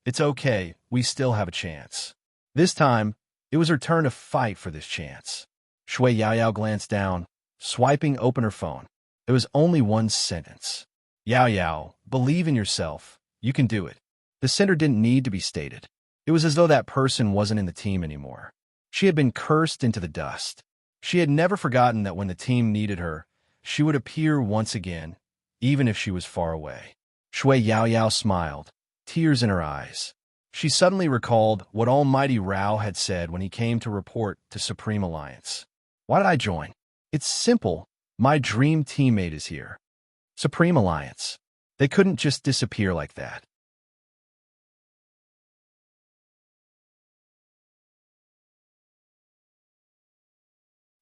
"It's okay, we still have a chance." This time, it was her turn to fight for this chance. Shui Yaoyao glanced down, swiping open her phone. It was only one sentence. "Yaoyao, believe in yourself. You can do it." The sender didn't need to be stated. It was as though that person wasn't in the team anymore. She had been cursed into the dust. She had never forgotten that when the team needed her, she would appear once again, even if she was far away. Shui Yaoyao smiled, tears in her eyes. She suddenly recalled what Almighty Rao had said when he came to report to Supreme Alliance. "Why did I join? It's simple. My dream teammate is here." Supreme Alliance. They couldn't just disappear like that.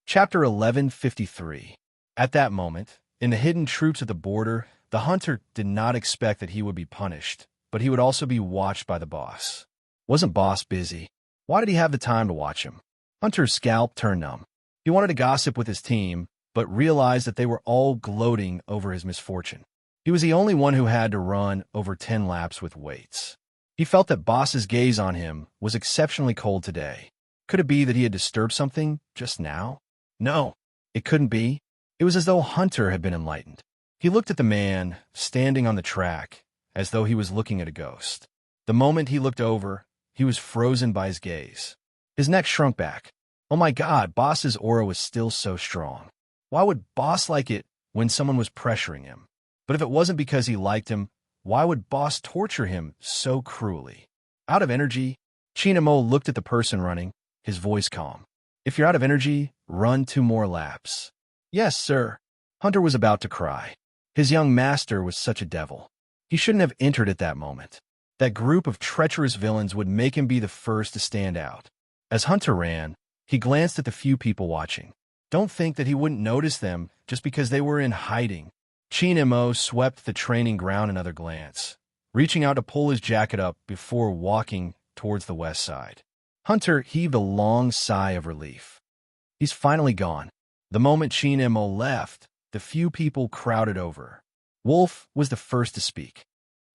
Chapter 1153. At that moment, in the hidden troops at the border, the hunter did not expect that he would be punished, but he would also be watched by the boss. Wasn't boss busy? Why did he have the time to watch him? Hunter's scalp turned numb. He wanted to gossip with his team, but realized that they were all gloating over his misfortune. He was the only one who had to run over 10 laps with weights. He felt that boss's gaze on him was exceptionally cold today. Could it be that he had disturbed something just now? No, it couldn't be. It was as though Hunter had been enlightened. He looked at the man standing on the track as though he was looking at a ghost. The moment he looked over, he was frozen by his gaze. His neck shrunk back. Oh my God, boss's aura was still so strong. Why would boss like it when someone was pressuring him? But if it wasn't because he liked him, why would boss torture him so cruelly? Out of energy, Chinamo looked at the person running, his voice calm. "If you're out of energy, run 2 more laps." "Yes, sir." Hunter was about to cry. His young master was such a devil. He shouldn't have entered at that moment. That group of treacherous villains would make him be the first to stand out. As Hunter ran, he glanced at the few people watching. Don't think that he wouldn't notice them just because they were in hiding. Chinamo swept the training ground another glance, reaching out to pull his jacket up before walking towards the west side. Hunter heaved a long sigh of relief. He's finally gone. The moment Chinamo left, the few people crowded over. Wolf was the first to speak.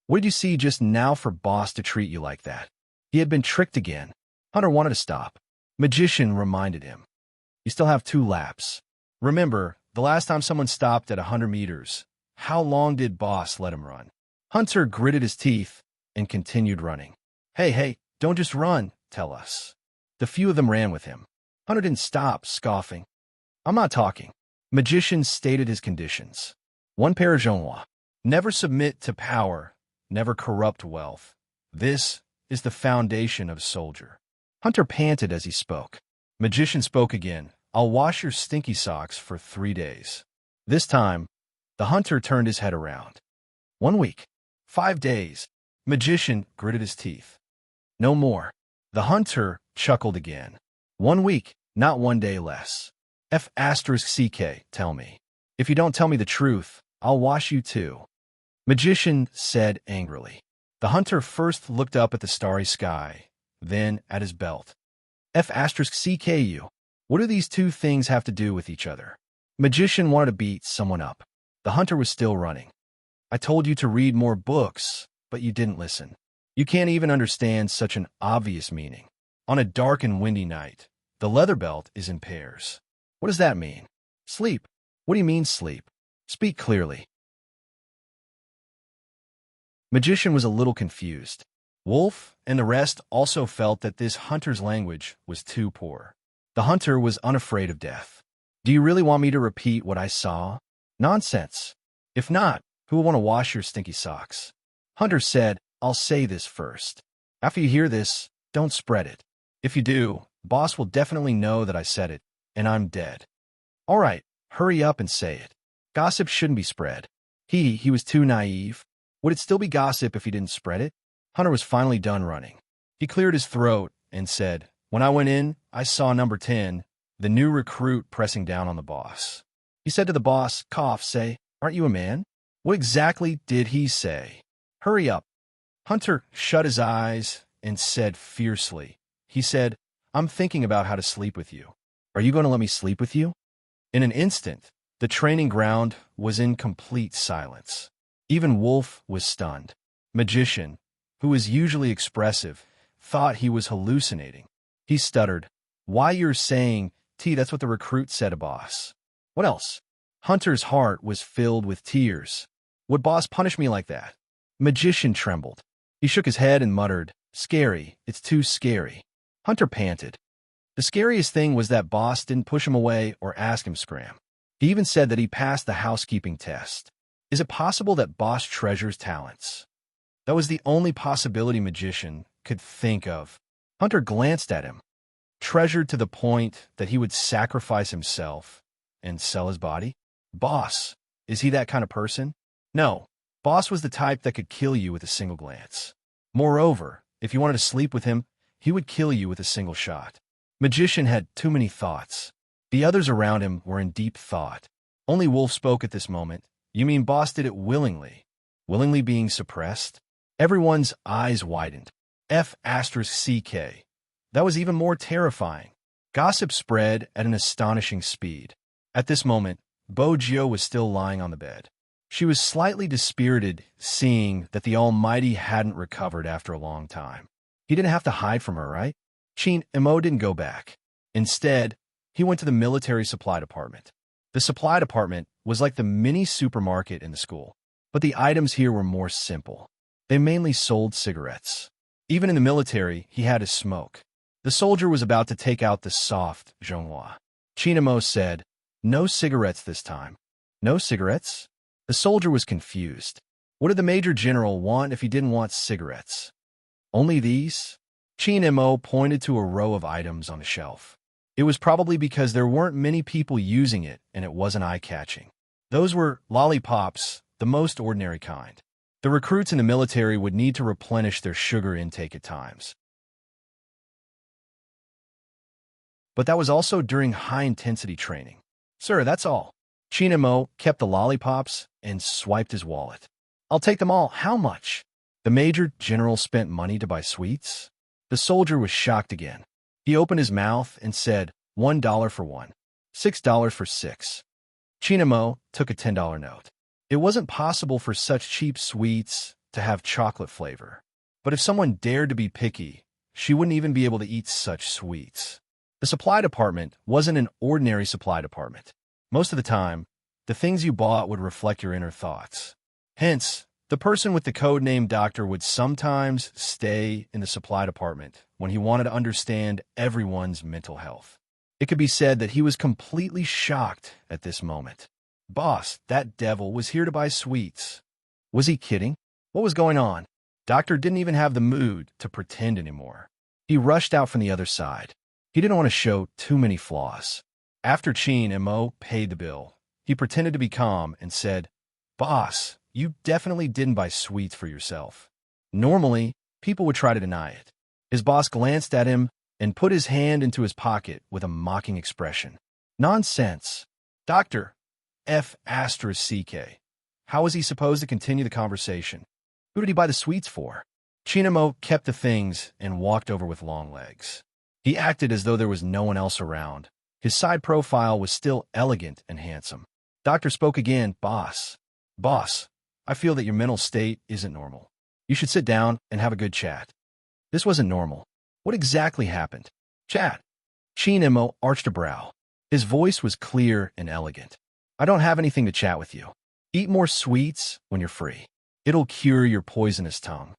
"What did you see just now for boss to treat you like that?" He had been tricked again. Hunter wanted to stop. Magician reminded him. "You still have 2 laps. Remember, the last time someone stopped at 100 meters, how long did boss let him run?" Hunter gritted his teeth and continued running. Hey, don't just run, tell us." The few of them ran with him. Hunter didn't stop, scoffing. "I'm not talking." Magician stated his conditions. 1 pair of genois. Never submit to power, never corrupt wealth. This is the foundation of a soldier. Hunter panted as he spoke. Magician spoke again. "I'll wash your stinky socks for 3 days." This time, the hunter turned his head around. 1 week. 5 days. Magician gritted his teeth. "No more." The hunter chuckled again. 1 week, not 1 day less. F***CK, tell me. If you don't tell me the truth, I'll wash you too." Magician said angrily. The hunter first looked up at the starry sky, then at his belt. F***CKU. What do these 2 things have to do with each other? Magician wanted to beat someone up. The hunter was still running. "I told you to read more books, but you didn't listen. You can't even understand such an obvious meaning. On a dark and windy night, the leather belt is in pairs. What does that mean? Sleep. What do you mean sleep? Speak clearly." Magician was a little confused. Wolf and the rest also felt that this hunter's language was too poor. The hunter was unafraid of death. "Do you really want me to repeat what I saw?" "Nonsense. If not, who will want to wash your stinky socks?" Hunter said, "I'll say this first. After you hear this, don't spread it. If you do, boss will definitely know that I said it, and I'm dead." "All right, hurry up and say it." Gossip shouldn't be spread. He was too naive. Would it still be gossip if he didn't spread it? Hunter was finally done running. He cleared his throat and said, "When I went in, I saw number 10, the new recruit pressing down on the boss." He said to the boss, cough, say, "Aren't you a man?" What exactly did he say? Hurry up. Hunter shut his eyes and said fiercely, he said, "I'm thinking about how to sleep with you. Are you going to let me sleep with you?" In an instant, the training ground was in complete silence. Even Wolf was stunned. Magician, who was usually expressive, thought he was hallucinating. He stuttered, "Why, you're saying, that's what the recruit said, boss." "What else?" Hunter's heart was filled with tears. "Would boss punish me like that?" Magician trembled. He shook his head and muttered, "Scary, it's too scary." Hunter panted. The scariest thing was that boss didn't push him away or ask him scram. He even said that he passed the housekeeping test. Is it possible that boss treasures talents? That was the only possibility Magician could think of. Hunter glanced at him. Treasured to the point that he would sacrifice himself and sell his body? Boss, is he that kind of person? No. Boss was the type that could kill you with a single glance. Moreover, if you wanted to sleep with him, he would kill you with a single shot. Magician had too many thoughts. The others around him were in deep thought. Only Wolf spoke at this moment. "You mean boss did it willingly? Willingly being suppressed?" Everyone's eyes widened. F***CK. That was even more terrifying. Gossip spread at an astonishing speed. At this moment, Bojio was still lying on the bed. She was slightly dispirited, seeing that the Almighty hadn't recovered after a long time. He didn't have to hide from her, right? Chin Mo didn't go back. Instead, he went to the military supply department. The supply department was like the mini supermarket in the school, but the items here were more simple. They mainly sold cigarettes. Even in the military, he had to smoke. The soldier was about to take out the soft Zhonghua. Chinamo said, "No cigarettes this time." "No cigarettes?" The soldier was confused. What did the major general want if he didn't want cigarettes? "Only these?" Chinamo pointed to a row of items on the shelf. It was probably because there weren't many people using it and it wasn't eye-catching. Those were lollipops, the most ordinary kind. The recruits in the military would need to replenish their sugar intake at times. But that was also during high-intensity training. "Sir, that's all." Chinamo kept the lollipops and swiped his wallet. "I'll take them all. How much?" The major general spent money to buy sweets? The soldier was shocked again. He opened his mouth and said, $1 for one, $6 for 6. Chinamo took a $10 note. It wasn't possible for such cheap sweets to have chocolate flavor. But if someone dared to be picky, she wouldn't even be able to eat such sweets. The supply department wasn't an ordinary supply department. Most of the time, the things you bought would reflect your inner thoughts. Hence, the person with the code name Doctor would sometimes stay in the supply department when he wanted to understand everyone's mental health. It could be said that he was completely shocked at this moment. Boss, that devil was here to buy sweets. Was he kidding? What was going on? Doctor didn't even have the mood to pretend anymore. He rushed out from the other side. He didn't want to show too many flaws. After Chin and Mo paid the bill, he pretended to be calm and said, "Boss, you definitely didn't buy sweets for yourself." Normally, people would try to deny it. His boss glanced at him and put his hand into his pocket with a mocking expression. "Nonsense. Doctor, F***CK. How was he supposed to continue the conversation? Who did he buy the sweets for?" Chinamo kept the things and walked over with long legs. He acted as though there was no one else around. His side profile was still elegant and handsome. Doctor spoke again, Boss, I feel that your mental state isn't normal. You should sit down and have a good chat." This wasn't normal. What exactly happened? Chat. Chinamo arched a brow. His voice was clear and elegant. "I don't have anything to chat with you. Eat more sweets when you're free. It'll cure your poisonous tongue."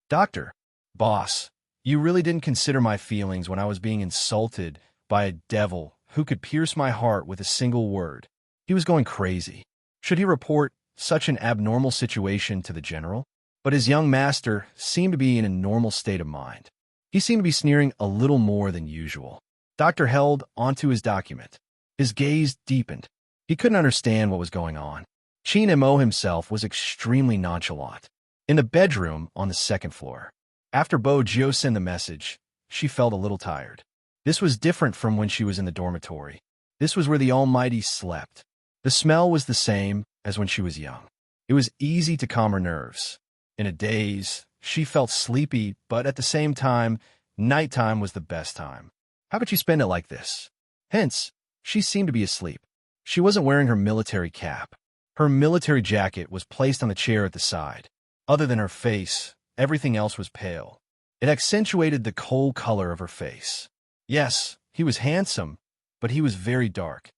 Doctor, Boss, you really didn't consider my feelings when I was being insulted by a devil who could pierce my heart with a single word. He was going crazy. Should he report such an abnormal situation to the general? But his young master seemed to be in a normal state of mind. He seemed to be sneering a little more than usual. Doctor held onto his document. His gaze deepened. He couldn't understand what was going on. Chin Mo himself was extremely nonchalant. In the bedroom on the second floor, After Bojo sent the message, she felt a little tired. This was different from when she was in the dormitory. This was where the Almighty slept. The smell was the same as when she was young. It was easy to calm her nerves. In a daze, she felt sleepy, but at the same time, nighttime was the best time. How could she spend it like this? Hence, she seemed to be asleep. She wasn't wearing her military cap. Her military jacket was placed on the chair at the side. Other than her face, everything else was pale. It accentuated the cold color of her face. Yes, he was handsome, but he was very dark.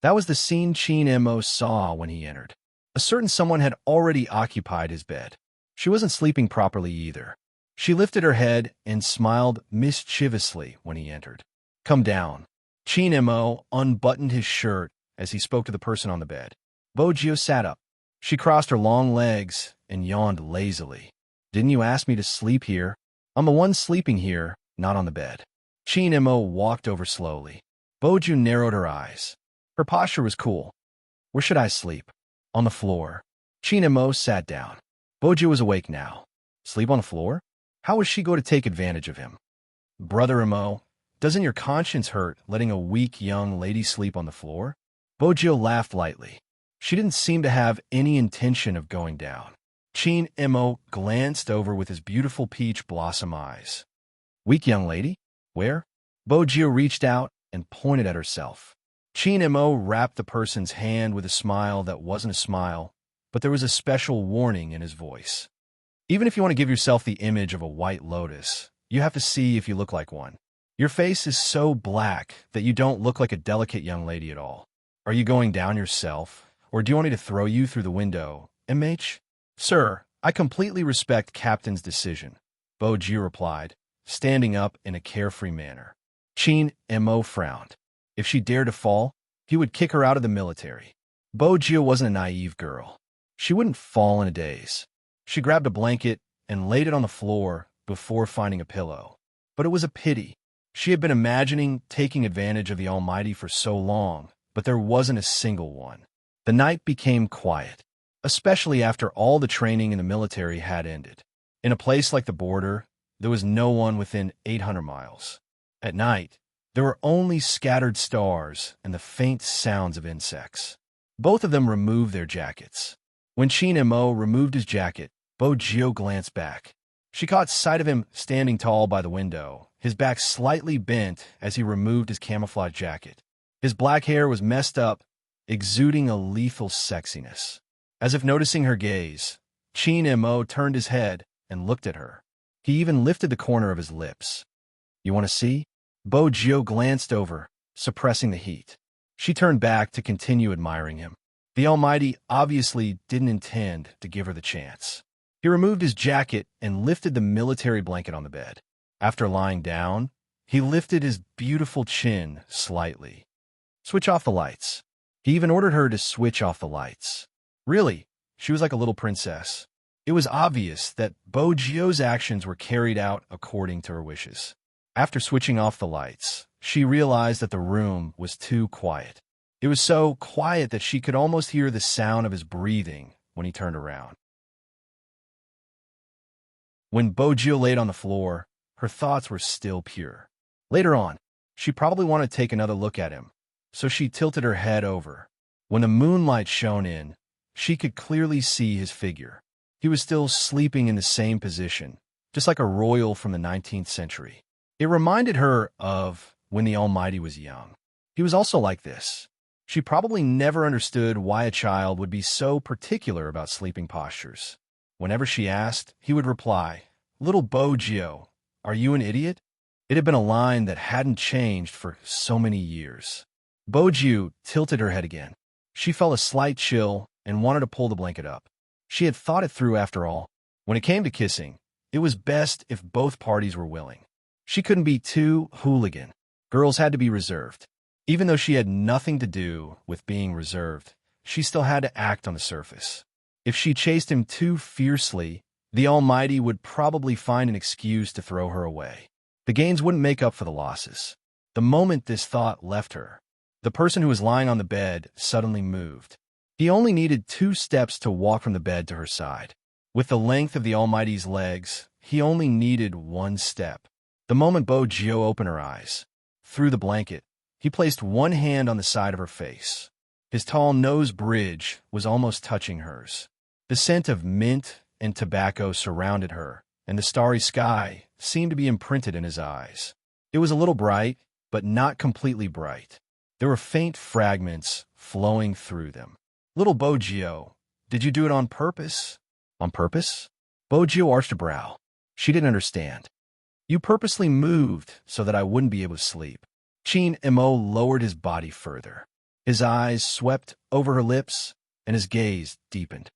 That was the scene Chin Mo saw when he entered. A certain someone had already occupied his bed. She wasn't sleeping properly either. She lifted her head and smiled mischievously when he entered. Come down. Chin Mo unbuttoned his shirt as he spoke to the person on the bed. Bojo sat up. She crossed her long legs and yawned lazily. Didn't you ask me to sleep here? I'm the one sleeping here, not on the bed. Chin Mo walked over slowly. Bojo narrowed her eyes. Her posture was cool. Where should I sleep? On the floor. Chin Mo sat down. Bojo was awake now. Sleep on the floor? How was she going to take advantage of him? Brother Mo, doesn't your conscience hurt letting a weak young lady sleep on the floor? Bojo laughed lightly. She didn't seem to have any intention of going down. Chin Mo glanced over with his beautiful peach blossom eyes. Weak young lady? Where? Bojo reached out and pointed at herself. Chin Mo wrapped the person's hand with a smile that wasn't a smile, but there was a special warning in his voice. Even if you want to give yourself the image of a white lotus, you have to see if you look like one. Your face is so black that you don't look like a delicate young lady at all. Are you going down yourself, or do you want me to throw you through the window, MH? Sir, I completely respect Captain's decision, Bojo replied, standing up in a carefree manner. Chin Mo frowned. If she dared to fall, he would kick her out of the military. Bojo wasn't a naive girl. She wouldn't fall in a daze. She grabbed a blanket and laid it on the floor before finding a pillow. But it was a pity. She had been imagining taking advantage of the Almighty for so long, but there wasn't a single one. The night became quiet, especially after all the training in the military had ended. In a place like the border, there was no one within 800 miles. At night, there were only scattered stars and the faint sounds of insects. Both of them removed their jackets. When Chin Mo removed his jacket, Bojo glanced back. She caught sight of him standing tall by the window, his back slightly bent as he removed his camouflage jacket. His black hair was messed up, exuding a lethal sexiness. As if noticing her gaze, Chin Mo turned his head and looked at her. He even lifted the corner of his lips. You want to see? Bojo glanced over, suppressing the heat. She turned back to continue admiring him. The Almighty obviously didn't intend to give her the chance. He removed his jacket and lifted the military blanket on the bed. After lying down, he lifted his beautiful chin slightly. Switch off the lights. He even ordered her to switch off the lights. Really, she was like a little princess. It was obvious that Bojo's actions were carried out according to her wishes. After switching off the lights, she realized that the room was too quiet. It was so quiet that she could almost hear the sound of his breathing when he turned around. When Bojo laid on the floor, her thoughts were still pure. Later on, she probably wanted to take another look at him, so she tilted her head over. When the moonlight shone in, she could clearly see his figure. He was still sleeping in the same position, just like a royal from the 19th century. It reminded her of when the Almighty was young. He was also like this. She probably never understood why a child would be so particular about sleeping postures. Whenever she asked, he would reply, "Little Bojo, are you an idiot?" It had been a line that hadn't changed for so many years. Bojo tilted her head again. She felt a slight chill and wanted to pull the blanket up. She had thought it through after all. When it came to kissing, it was best if both parties were willing. She couldn't be too hooligan. Girls had to be reserved. Even though she had nothing to do with being reserved, she still had to act on the surface. If she chased him too fiercely, the Almighty would probably find an excuse to throw her away. The gains wouldn't make up for the losses. The moment this thought left her, the person who was lying on the bed suddenly moved. He only needed 2 steps to walk from the bed to her side. With the length of the Almighty's legs, he only needed one step. The moment Bo-Gyo opened her eyes, through the blanket, he placed one hand on the side of her face. His tall nose bridge was almost touching hers. The scent of mint and tobacco surrounded her, and the starry sky seemed to be imprinted in his eyes. It was a little bright, but not completely bright. There were faint fragments flowing through them. Little Bo-Gyo, did you do it on purpose? On purpose? Bo-Gyo arched a brow. She didn't understand. You purposely moved so that I wouldn't be able to sleep. Chin Mo lowered his body further. His eyes swept over her lips, and his gaze deepened.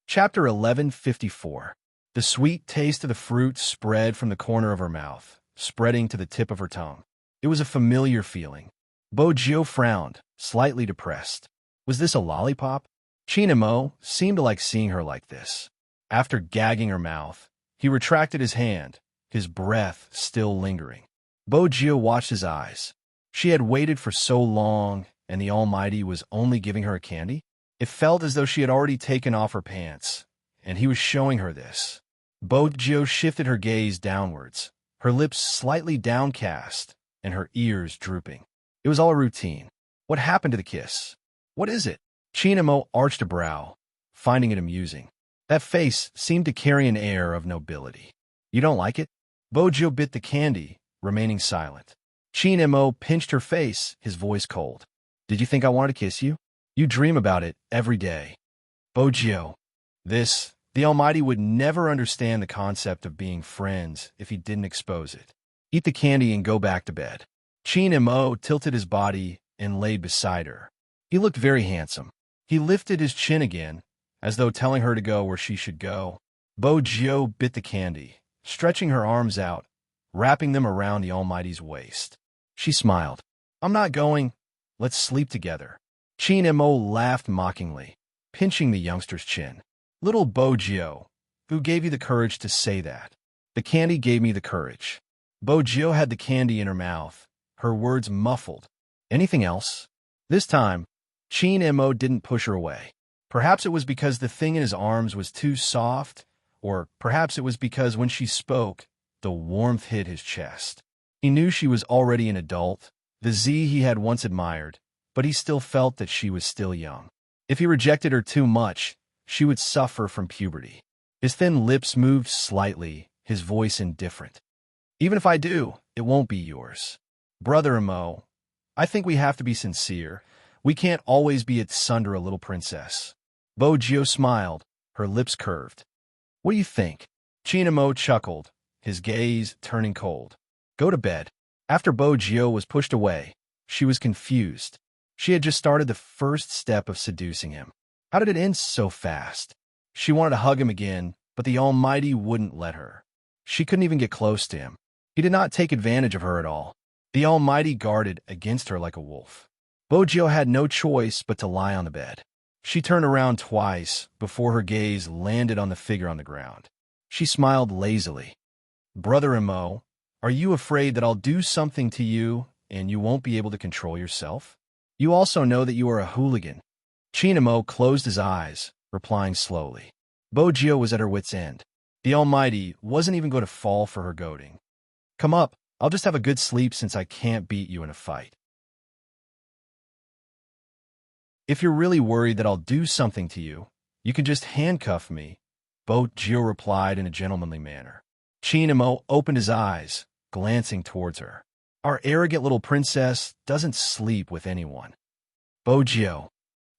Chapter 1154. The sweet taste of the fruit spread from the corner of her mouth, spreading to the tip of her tongue. It was a familiar feeling. Bo-Gyo frowned, slightly depressed. Was this a lollipop? Chin Mo seemed to like seeing her like this. After gagging her mouth, he retracted his hand, his breath still lingering. Bo-Gyo watched his eyes. She had waited for so long, and the Almighty was only giving her a candy? It felt as though she had already taken off her pants, and he was showing her this. Bo-Gyo shifted her gaze downwards, her lips slightly downcast, and her ears drooping. It was all a routine. What happened to the kiss? What is it? Chin Mo arched a brow, finding it amusing. That face seemed to carry an air of nobility. You don't like it? Bo-Gyo bit the candy, remaining silent. Chin Mo pinched her face, his voice cold. Did you think I wanted to kiss you? You dream about it every day. Bo-Gyo. The Almighty would never understand the concept of being friends if he didn't expose it. Eat the candy and go back to bed. Chin Mo tilted his body and laid beside her. He looked very handsome. He lifted his chin again, as though telling her to go where she should go. Bo-Gyo bit the candy, stretching her arms out, wrapping them around the Almighty's waist. She smiled. I'm not going. Let's sleep together. Chin Mo laughed mockingly, pinching the youngster's chin. Little Bo-Gyo, who gave you the courage to say that? The candy gave me the courage. Bo-Gyo had the candy in her mouth, her words muffled. Anything else? This time, Chin Mo didn't push her away. Perhaps it was because the thing in his arms was too soft, or perhaps it was because when she spoke, the warmth hit his chest. He knew she was already an adult, the Z he had once admired, but he still felt that she was still young. If he rejected her too much, she would suffer from puberty. His thin lips moved slightly, his voice indifferent. Even if I do, it won't be yours. Brother Mo, I think we have to be sincere. We can't always be at sunder a little princess. Bo-Gyo smiled, her lips curved. What do you think? Chin Mo chuckled, his gaze turning cold. Go to bed. After Bo-Gyo was pushed away, she was confused. She had just started the first step of seducing him. How did it end so fast? She wanted to hug him again, but the Almighty wouldn't let her. She couldn't even get close to him. He did not take advantage of her at all. The Almighty guarded against her like a wolf. Bo-Gyo had no choice but to lie on the bed. She turned around twice before her gaze landed on the figure on the ground. She smiled lazily. Brother Mo, are you afraid that I'll do something to you and you won't be able to control yourself? You also know that you are a hooligan. Chin Mo closed his eyes, replying slowly. Bo-Gyo was at her wit's end. The Almighty wasn't even going to fall for her goading. Come up, I'll just have a good sleep since I can't beat you in a fight. If you're really worried that I'll do something to you, you can just handcuff me, Bo-Gyo replied in a gentlemanly manner. Chin Mo opened his eyes, glancing towards her. Our arrogant little princess doesn't sleep with anyone. Bo-Gyo.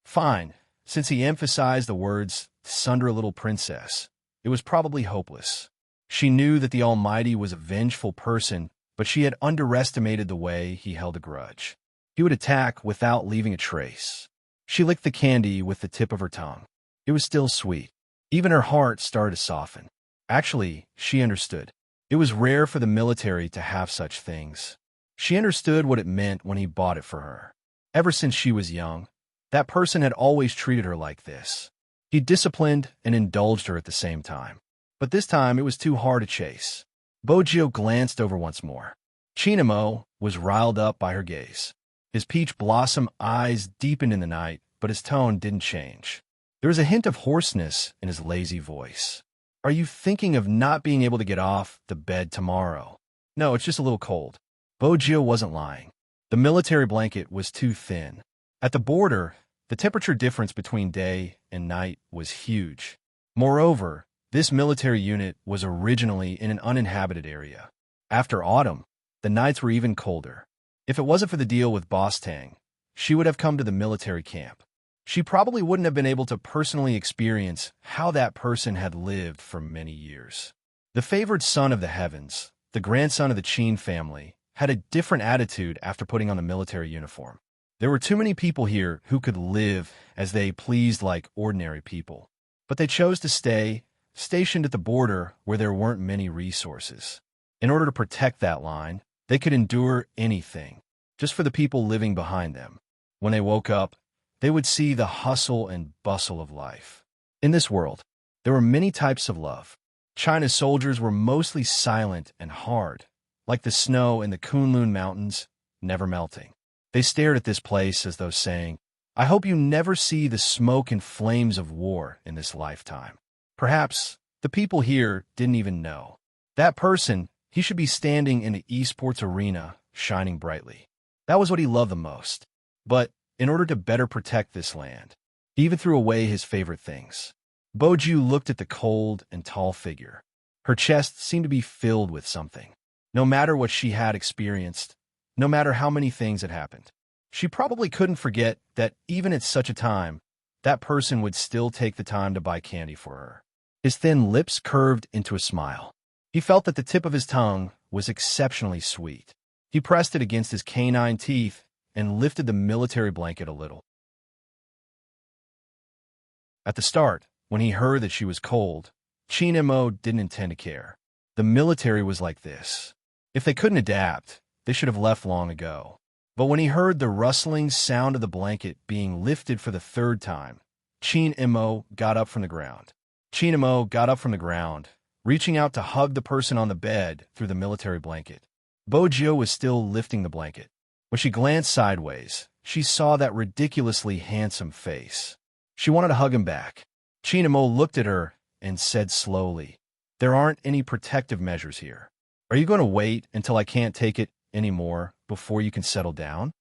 Fine. Since he emphasized the words, sunder a little princess, it was probably hopeless. She knew that the Almighty was a vengeful person, but she had underestimated the way he held a grudge. He would attack without leaving a trace. She licked the candy with the tip of her tongue. It was still sweet. Even her heart started to soften. Actually, she understood. It was rare for the military to have such things. She understood what it meant when he bought it for her. Ever since she was young, that person had always treated her like this. He disciplined and indulged her at the same time. But this time it was too hard to chase. Bo-Gyo glanced over once more. Chin Mo was riled up by her gaze. His peach blossom eyes deepened in the night, but his tone didn't change. There was a hint of hoarseness in his lazy voice. Are you thinking of not being able to get off the bed tomorrow? No, it's just a little cold. Bojio wasn't lying. The military blanket was too thin. At the border, the temperature difference between day and night was huge. Moreover, this military unit was originally in an uninhabited area. After autumn, the nights were even colder. If it wasn't for the deal with Boss Tang, she would have come to the military camp. She probably wouldn't have been able to personally experience how that person had lived for many years. The favored son of the heavens, the grandson of the Qin family, had a different attitude after putting on the military uniform. There were too many people here who could live as they pleased like ordinary people. But they chose to stay stationed at the border where there weren't many resources. In order to protect that line, they could endure anything, just for the people living behind them. When they woke up, they would see the hustle and bustle of life. In this world, there were many types of love. China's soldiers were mostly silent and hard, like the snow in the Kunlun Mountains, never melting. They stared at this place as though saying, I hope you never see the smoke and flames of war in this lifetime. Perhaps the people here didn't even know. That person, he should be standing in the esports arena, shining brightly. That was what he loved the most. But in order to better protect this land, he even threw away his favorite things. Boju looked at the cold and tall figure. Her chest seemed to be filled with something. No matter what she had experienced, no matter how many things had happened, she probably couldn't forget that even at such a time, that person would still take the time to buy candy for her. His thin lips curved into a smile. He felt that the tip of his tongue was exceptionally sweet. He pressed it against his canine teeth and lifted the military blanket a little. At the start, when he heard that she was cold, Qin Mo didn't intend to care. The military was like this. If they couldn't adapt, they should have left long ago. But when he heard the rustling sound of the blanket being lifted for the third time, Qin Mo got up from the ground. Qin Mo got up from the ground, reaching out to hug the person on the bed through the military blanket. Bojio was still lifting the blanket. When she glanced sideways, she saw that ridiculously handsome face. She wanted to hug him back. Qin Mo looked at her and said slowly, There aren't any protective measures here. Are you going to wait until I can't take it anymore before you can settle down?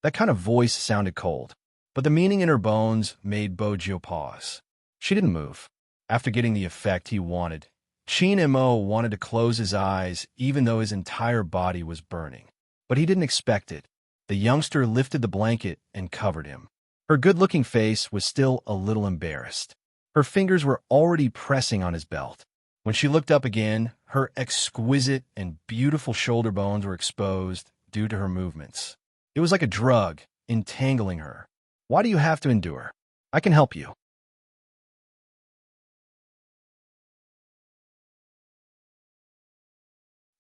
That kind of voice sounded cold, but the meaning in her bones made Bojio pause. She didn't move. After getting the effect he wanted, Qin Mo wanted to close his eyes even though his entire body was burning. But he didn't expect it. The youngster lifted the blanket and covered him. Her good-looking face was still a little embarrassed. Her fingers were already pressing on his belt. When she looked up again, her exquisite and beautiful shoulder bones were exposed due to her movements. It was like a drug, entangling her. Why do you have to endure? I can help you.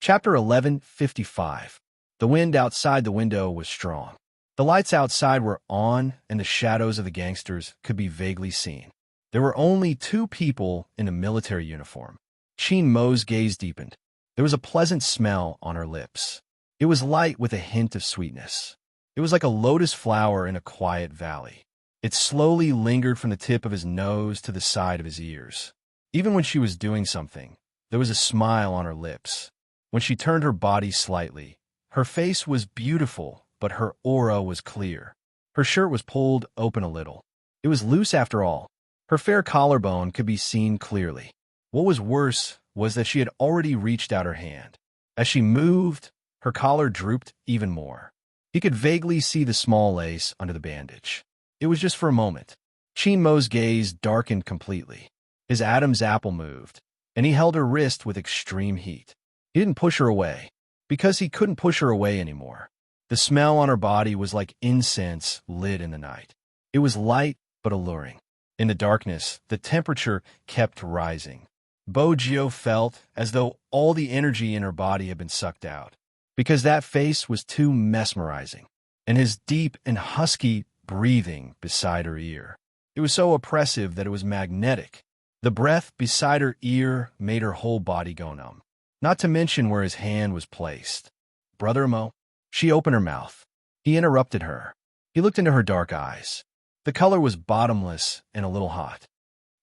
Chapter 11:55. The wind outside the window was strong. The lights outside were on, and the shadows of the gangsters could be vaguely seen. There were only two people in a military uniform. Qin Mo's gaze deepened. There was a pleasant smell on her lips. It was light with a hint of sweetness. It was like a lotus flower in a quiet valley. It slowly lingered from the tip of his nose to the side of his ears. Even when she was doing something, there was a smile on her lips. When she turned her body slightly, her face was beautiful, but her aura was clear. Her shirt was pulled open a little. It was loose after all. Her fair collarbone could be seen clearly. What was worse was that she had already reached out her hand. As she moved, her collar drooped even more. He could vaguely see the small lace under the bandage. It was just for a moment. Qin Mo's gaze darkened completely. His Adam's apple moved, and he held her wrist with extreme heat. He didn't push her away, because he couldn't push her away anymore. The smell on her body was like incense lit in the night. It was light but alluring. In the darkness, the temperature kept rising. Bojio felt as though all the energy in her body had been sucked out, because that face was too mesmerizing, and his deep and husky breathing beside her ear. It was so oppressive that it was magnetic. The breath beside her ear made her whole body go numb, not to mention where his hand was placed. Brother Mo? She opened her mouth. He interrupted her. He looked into her dark eyes. The color was bottomless and a little hot.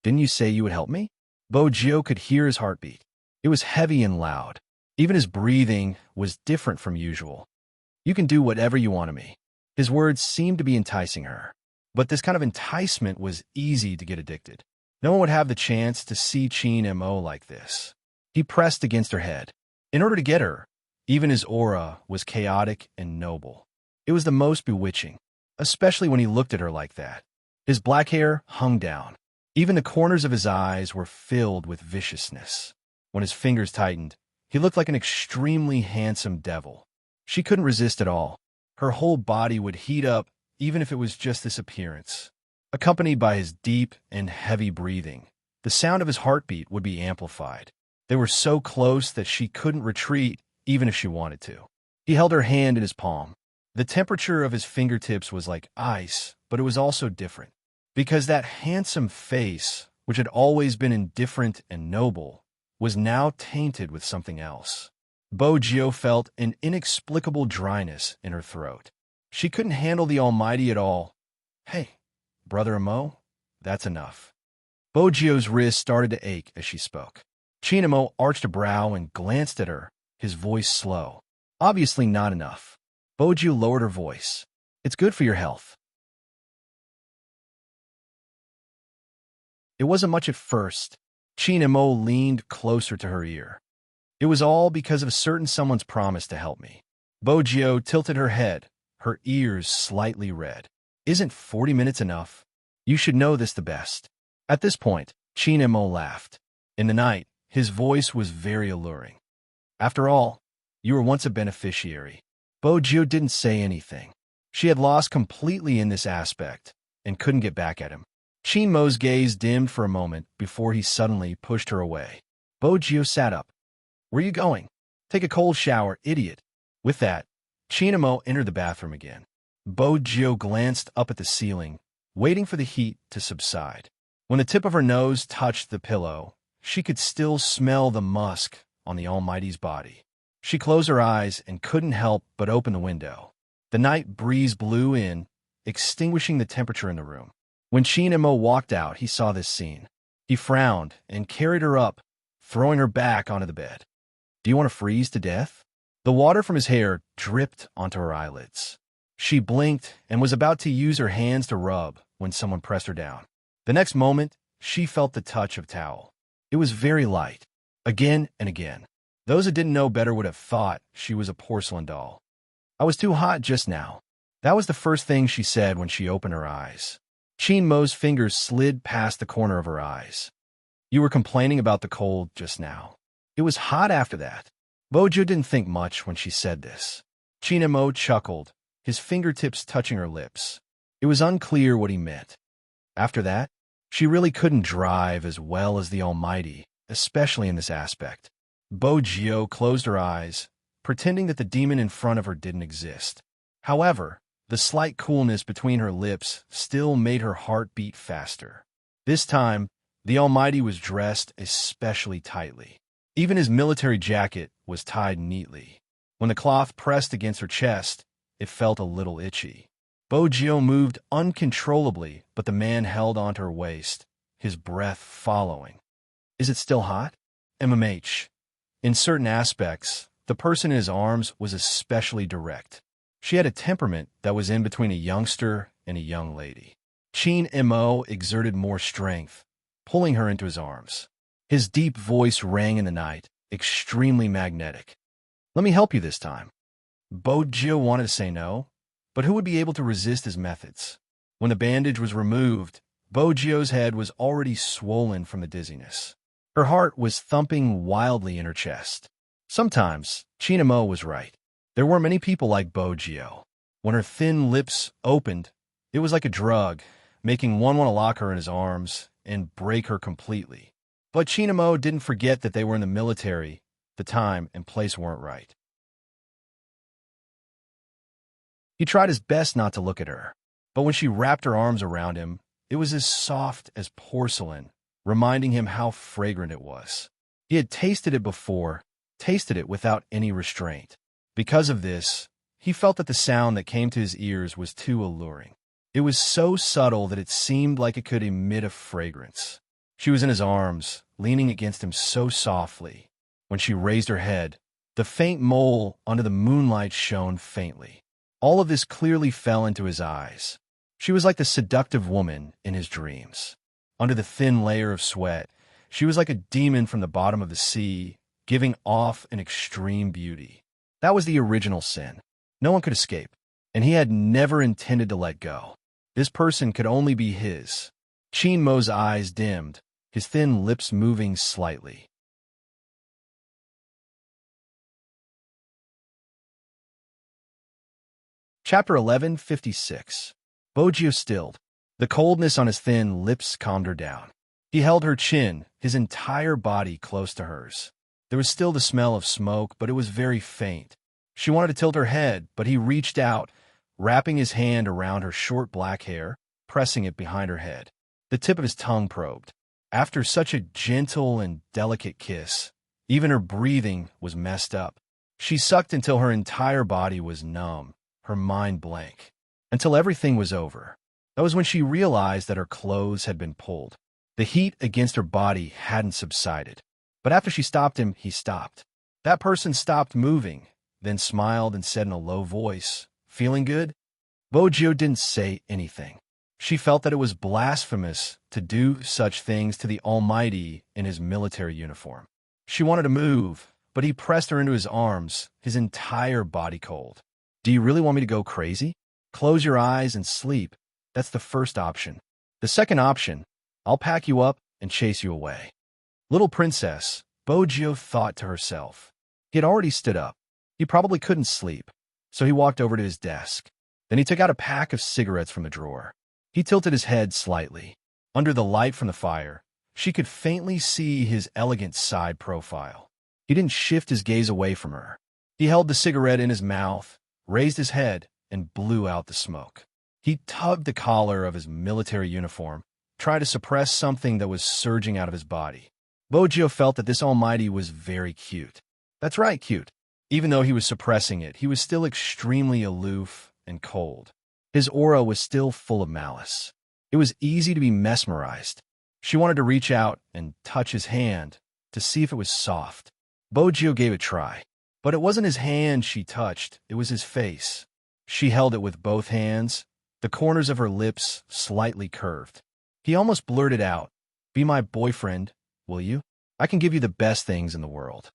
Didn't you say you would help me? Bojo could hear his heartbeat. It was heavy and loud. Even his breathing was different from usual. You can do whatever you want of me. His words seemed to be enticing her. But this kind of enticement was easy to get addicted. No one would have the chance to see Chin Mo like this. He pressed against her head. In order to get her, even his aura was chaotic and noble. It was the most bewitching, especially when he looked at her like that. His black hair hung down. Even the corners of his eyes were filled with viciousness. When his fingers tightened, he looked like an extremely handsome devil. She couldn't resist at all. Her whole body would heat up, even if it was just this appearance. Accompanied by his deep and heavy breathing, the sound of his heartbeat would be amplified. They were so close that she couldn't retreat, even if she wanted to. He held her hand in his palm. The temperature of his fingertips was like ice, but it was also different. Because that handsome face, which had always been indifferent and noble, was now tainted with something else. Bojo felt an inexplicable dryness in her throat. She couldn't handle the Almighty at all. Hey, Brother Mo, that's enough. Bojo's wrist started to ache as she spoke. Chin Mo arched a brow and glanced at her, his voice slow. Obviously not enough. Bojo lowered her voice. It's good for your health. It wasn't much at first. Chin Mo leaned closer to her ear. It was all because of a certain someone's promise to help me. Bojo tilted her head, her ears slightly red. Isn't 40 minutes enough? You should know this the best. At this point, Chin Mo laughed. In the night, his voice was very alluring. After all, you were once a beneficiary. Bojo didn't say anything. She had lost completely in this aspect and couldn't get back at him. Chin Mo's gaze dimmed for a moment before he suddenly pushed her away. Bojo sat up. Where are you going? Take a cold shower, idiot. With that, Chin Mo entered the bathroom again. Bojo glanced up at the ceiling, waiting for the heat to subside. When the tip of her nose touched the pillow, she could still smell the musk on the Almighty's body. She closed her eyes and couldn't help but open the window. The night breeze blew in, extinguishing the temperature in the room. When Chin Mo walked out, he saw this scene. He frowned and carried her up, throwing her back onto the bed. Do you want to freeze to death? The water from his hair dripped onto her eyelids. She blinked and was about to use her hands to rub when someone pressed her down. The next moment, she felt the touch of towel. It was very light. Again and again. Those that didn't know better would have thought she was a porcelain doll. I was too hot just now. That was the first thing she said when she opened her eyes. Chin Mo's fingers slid past the corner of her eyes. You were complaining about the cold just now. It was hot after that. Bojo didn't think much when she said this. Chin Mo chuckled, his fingertips touching her lips. It was unclear what he meant. After that, she really couldn't drive as well as the Almighty, especially in this aspect. Bojo closed her eyes, pretending that the demon in front of her didn't exist. However, the slight coolness between her lips still made her heart beat faster. This time, the Almighty was dressed especially tightly. Even his military jacket was tied neatly. When the cloth pressed against her chest, it felt a little itchy. Bojo moved uncontrollably, but the man held onto her waist, his breath following. Is it still hot? MMH. In certain aspects, the person in his arms was especially direct. She had a temperament that was in between a youngster and a young lady. Chin Mo exerted more strength, pulling her into his arms. His deep voice rang in the night, extremely magnetic. Let me help you this time. Bojo wanted to say no, but who would be able to resist his methods? When the bandage was removed, Bojo's head was already swollen from the dizziness. Her heart was thumping wildly in her chest. Sometimes, Chin Mo was right. There weren't many people like Bojo. When her thin lips opened, it was like a drug, making one want to lock her in his arms and break her completely. But Chin Mo didn't forget that they were in the military. The time and place weren't right. He tried his best not to look at her, but when she wrapped her arms around him, it was as soft as porcelain, reminding him how fragrant it was. He had tasted it before, tasted it without any restraint. Because of this, He felt that the sound that came to his ears was too alluring. It was so subtle that it seemed like it could emit a fragrance. She was in his arms, leaning against him so softly. When she raised her head, the faint mole under the moonlight shone faintly. All of this clearly fell into his eyes. She was like the seductive woman in his dreams. Under the thin layer of sweat, she was like a demon from the bottom of the sea, giving off an extreme beauty. That was the original sin. No one could escape, and he had never intended to let go. This person could only be his. Qin Mo's eyes dimmed, his thin lips moving slightly. Chapter 11:56. Bojio stilled. The coldness on his thin lips calmed her down. He held her chin, his entire body close to hers. There was still the smell of smoke, but it was very faint. She wanted to tilt her head, but he reached out, wrapping his hand around her short black hair, pressing it behind her head. The tip of his tongue probed. After such a gentle and delicate kiss, even her breathing was messed up. She sucked until her entire body was numb, her mind blank, until everything was over. That was when she realized that her clothes had been pulled. The heat against her body hadn't subsided. But after she stopped him, he stopped. That person stopped moving, then smiled and said in a low voice, "Feeling good?" Bojio didn't say anything. She felt that it was blasphemous to do such things to the Almighty in his military uniform. She wanted to move, but he pressed her into his arms, his entire body cold. "Do you really want me to go crazy? Close your eyes and sleep. That's the first option. The second option, I'll pack you up and chase you away." Little princess, Bojio thought to herself. He had already stood up. He probably couldn't sleep, so he walked over to his desk. Then he took out a pack of cigarettes from the drawer. He tilted his head slightly. Under the light from the fire, she could faintly see his elegant side profile. He didn't shift his gaze away from her. He held the cigarette in his mouth, raised his head, and blew out the smoke. He tugged the collar of his military uniform, trying to suppress something that was surging out of his body. Bojio felt that this Almighty was very cute. That's right, cute. Even though he was suppressing it, he was still extremely aloof and cold. His aura was still full of malice. It was easy to be mesmerized. She wanted to reach out and touch his hand to see if it was soft. Bojio gave it a try. But it wasn't his hand she touched, it was his face. She held it with both hands, the corners of her lips slightly curved. He almost blurted out, "Be my boyfriend, will you? I can give you the best things in the world."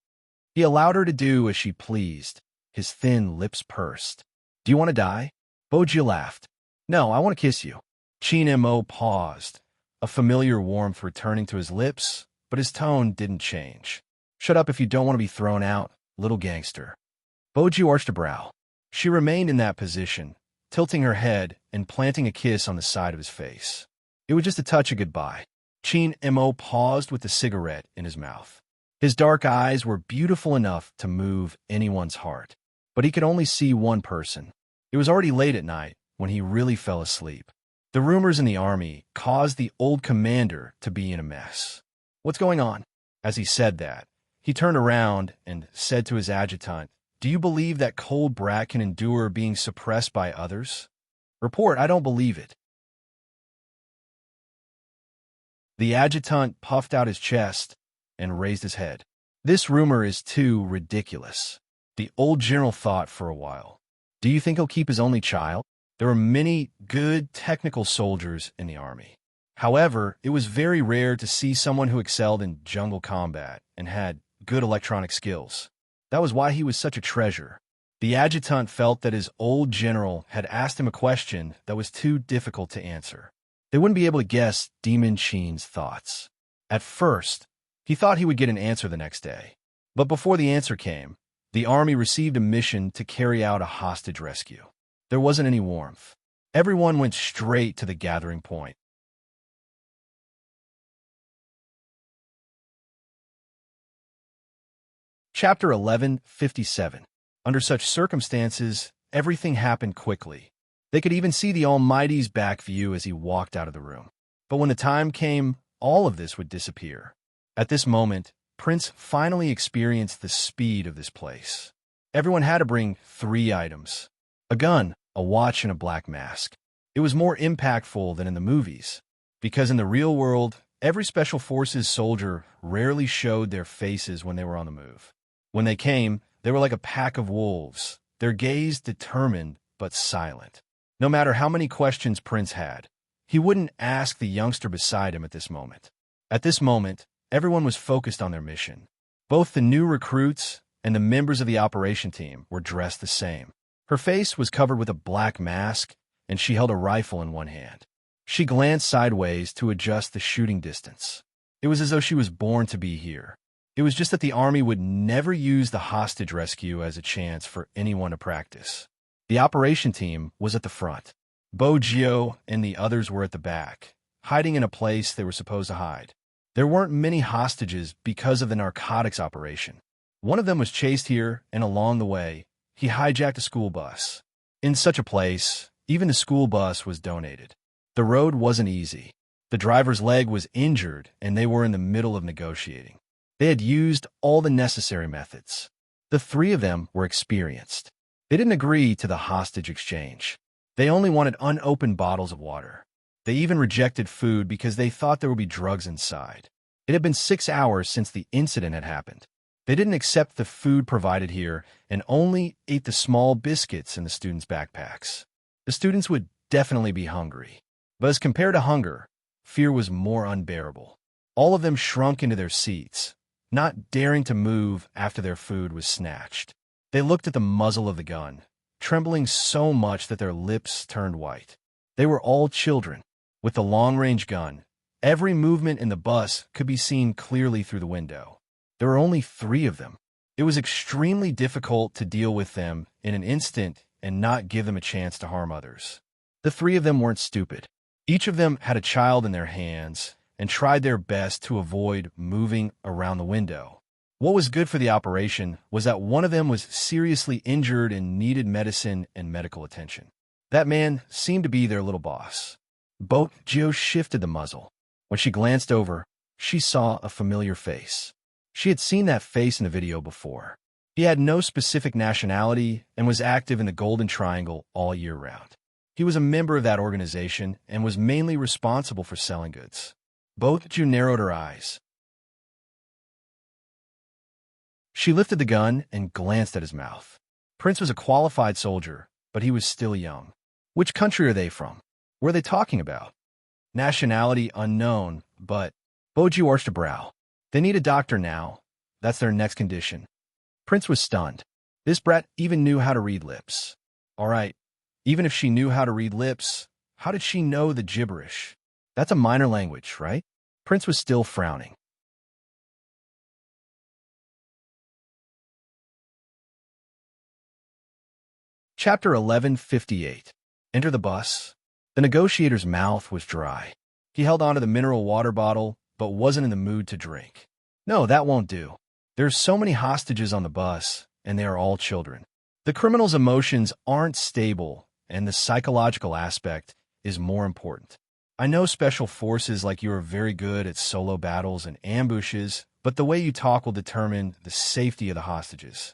He allowed her to do as she pleased. His thin lips pursed. "Do you want to die?" Bojio laughed. "No, I want to kiss you." Qin Mo paused, a familiar warmth returning to his lips, but his tone didn't change. "Shut up if you don't want to be thrown out, little gangster." Bojio arched a brow. She remained in that position, tilting her head and planting a kiss on the side of his face. It was just a touch of goodbye. Qin Mo paused with the cigarette in his mouth. His dark eyes were beautiful enough to move anyone's heart, but he could only see one person. It was already late at night when he really fell asleep. The rumors in the army caused the old commander to be in a mess. "What's going on?" As he said that, he turned around and said to his adjutant, "Do you believe that cold brat can endure being suppressed by others?" "Report, I don't believe it." The adjutant puffed out his chest and raised his head. "This rumor is too ridiculous." The old general thought for a while. "Do you think he'll keep his only child?" There were many good technical soldiers in the army. However, it was very rare to see someone who excelled in jungle combat and had good electronic skills. That was why he was such a treasure. The adjutant felt that his old general had asked him a question that was too difficult to answer. They wouldn't be able to guess Demon Sheen's thoughts. At first, he thought he would get an answer the next day. But before the answer came, the army received a mission to carry out a hostage rescue. There wasn't any warmth. Everyone went straight to the gathering point. Chapter 11:57. Under such circumstances, everything happened quickly. They could even see the Almighty's back view as he walked out of the room. But when the time came, all of this would disappear. At this moment, Prince finally experienced the speed of this place. Everyone had to bring 3 items. A gun, a watch, and a black mask. It was more impactful than in the movies, because in the real world, every Special Forces soldier rarely showed their faces when they were on the move. When they came, they were like a pack of wolves, their gaze determined but silent. No matter how many questions Prince had, he wouldn't ask the youngster beside him at this moment. At this moment, everyone was focused on their mission. Both the new recruits and the members of the operation team were dressed the same. Her face was covered with a black mask, and she held a rifle in one hand. She glanced sideways to adjust the shooting distance. It was as though she was born to be here. It was just that the army would never use the hostage rescue as a chance for anyone to practice. The operation team was at the front. Boggio and the others were at the back, hiding in a place they were supposed to hide. There weren't many hostages because of the narcotics operation. One of them was chased here, and along the way, he hijacked a school bus. In such a place, even the school bus was donated. The road wasn't easy. The driver's leg was injured, and they were in the middle of negotiating. They had used all the necessary methods. The three of them were experienced. They didn't agree to the hostage exchange. They only wanted unopened bottles of water. They even rejected food because they thought there would be drugs inside. It had been 6 hours since the incident had happened. They didn't accept the food provided here and only ate the small biscuits in the students' backpacks. The students would definitely be hungry. But as compared to hunger, fear was more unbearable. All of them shrunk into their seats, not daring to move after their food was snatched. They looked at the muzzle of the gun, trembling so much that their lips turned white. They were all children. With the long-range gun, every movement in the bus could be seen clearly through the window. There were only 3 of them. It was extremely difficult to deal with them in an instant and not give them a chance to harm others. The 3 of them weren't stupid. Each of them had a child in their hands and tried their best to avoid moving around the window. What was good for the operation was that one of them was seriously injured and needed medicine and medical attention. That man seemed to be their little boss. Boggio shifted the muzzle. When she glanced over, she saw a familiar face. She had seen that face in the video before. He had no specific nationality and was active in the Golden Triangle all year round. He was a member of that organization and was mainly responsible for selling goods. Boggio narrowed her eyes. She lifted the gun and glanced at his mouth. Prince was a qualified soldier, but he was still young. Which country are they from? What are they talking about? Nationality unknown, but Boggio arched a brow. They need a doctor now. That's their next condition. Prince was stunned. This brat even knew how to read lips. All right, even if she knew how to read lips, how did she know the gibberish? That's a minor language, right? Prince was still frowning. Chapter 1158. Enter the bus. The negotiator's mouth was dry. He held onto the mineral water bottle, but wasn't in the mood to drink. No, that won't do. There's so many hostages on the bus, and they are all children. The criminal's emotions aren't stable, and the psychological aspect is more important. I know special forces like you are very good at solo battles and ambushes, but the way you talk will determine the safety of the hostages.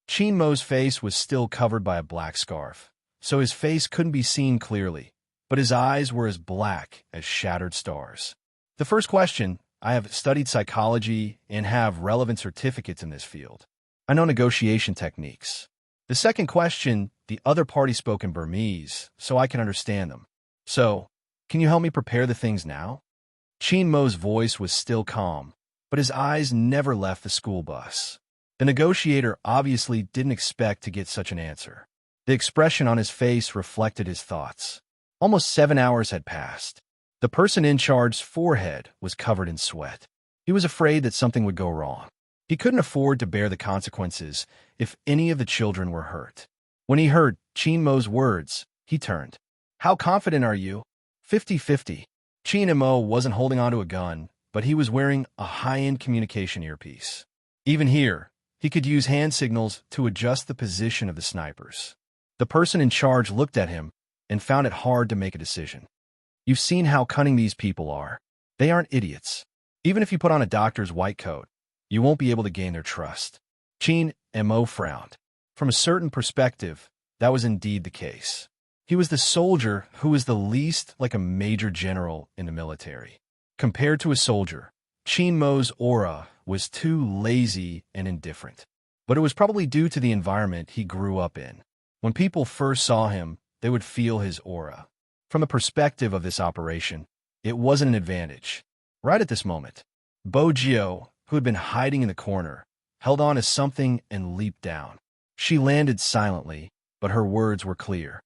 Chin Mo's face was still covered by a black scarf, so his face couldn't be seen clearly, but his eyes were as black as shattered stars. The first question, I have studied psychology and have relevant certificates in this field. I know negotiation techniques. The second question, the other party spoke in Burmese, so I can understand them. So, can you help me prepare the things now? Chin Mo's voice was still calm, but his eyes never left the school bus. The negotiator obviously didn't expect to get such an answer. The expression on his face reflected his thoughts. Almost 7 hours had passed. The person in charge's forehead was covered in sweat. He was afraid that something would go wrong. He couldn't afford to bear the consequences if any of the children were hurt. When he heard Chin Mo's words, he turned. How confident are you? 50-50. Chin Mo wasn't holding onto a gun, but he was wearing a high-end communication earpiece. Even here, he could use hand signals to adjust the position of the snipers. The person in charge looked at him and found it hard to make a decision. You've seen how cunning these people are. They aren't idiots. Even if you put on a doctor's white coat, you won't be able to gain their trust. Chin Mo frowned. From a certain perspective, that was indeed the case. He was the soldier who was the least like a major general in the military. Compared to a soldier, Qin Mo's aura was too lazy and indifferent. But it was probably due to the environment he grew up in. When people first saw him, they would feel his aura. From the perspective of this operation, it wasn't an advantage. Right at this moment, Bo Jio, who had been hiding in the corner, held on to something and leaped down. She landed silently, but her words were clear.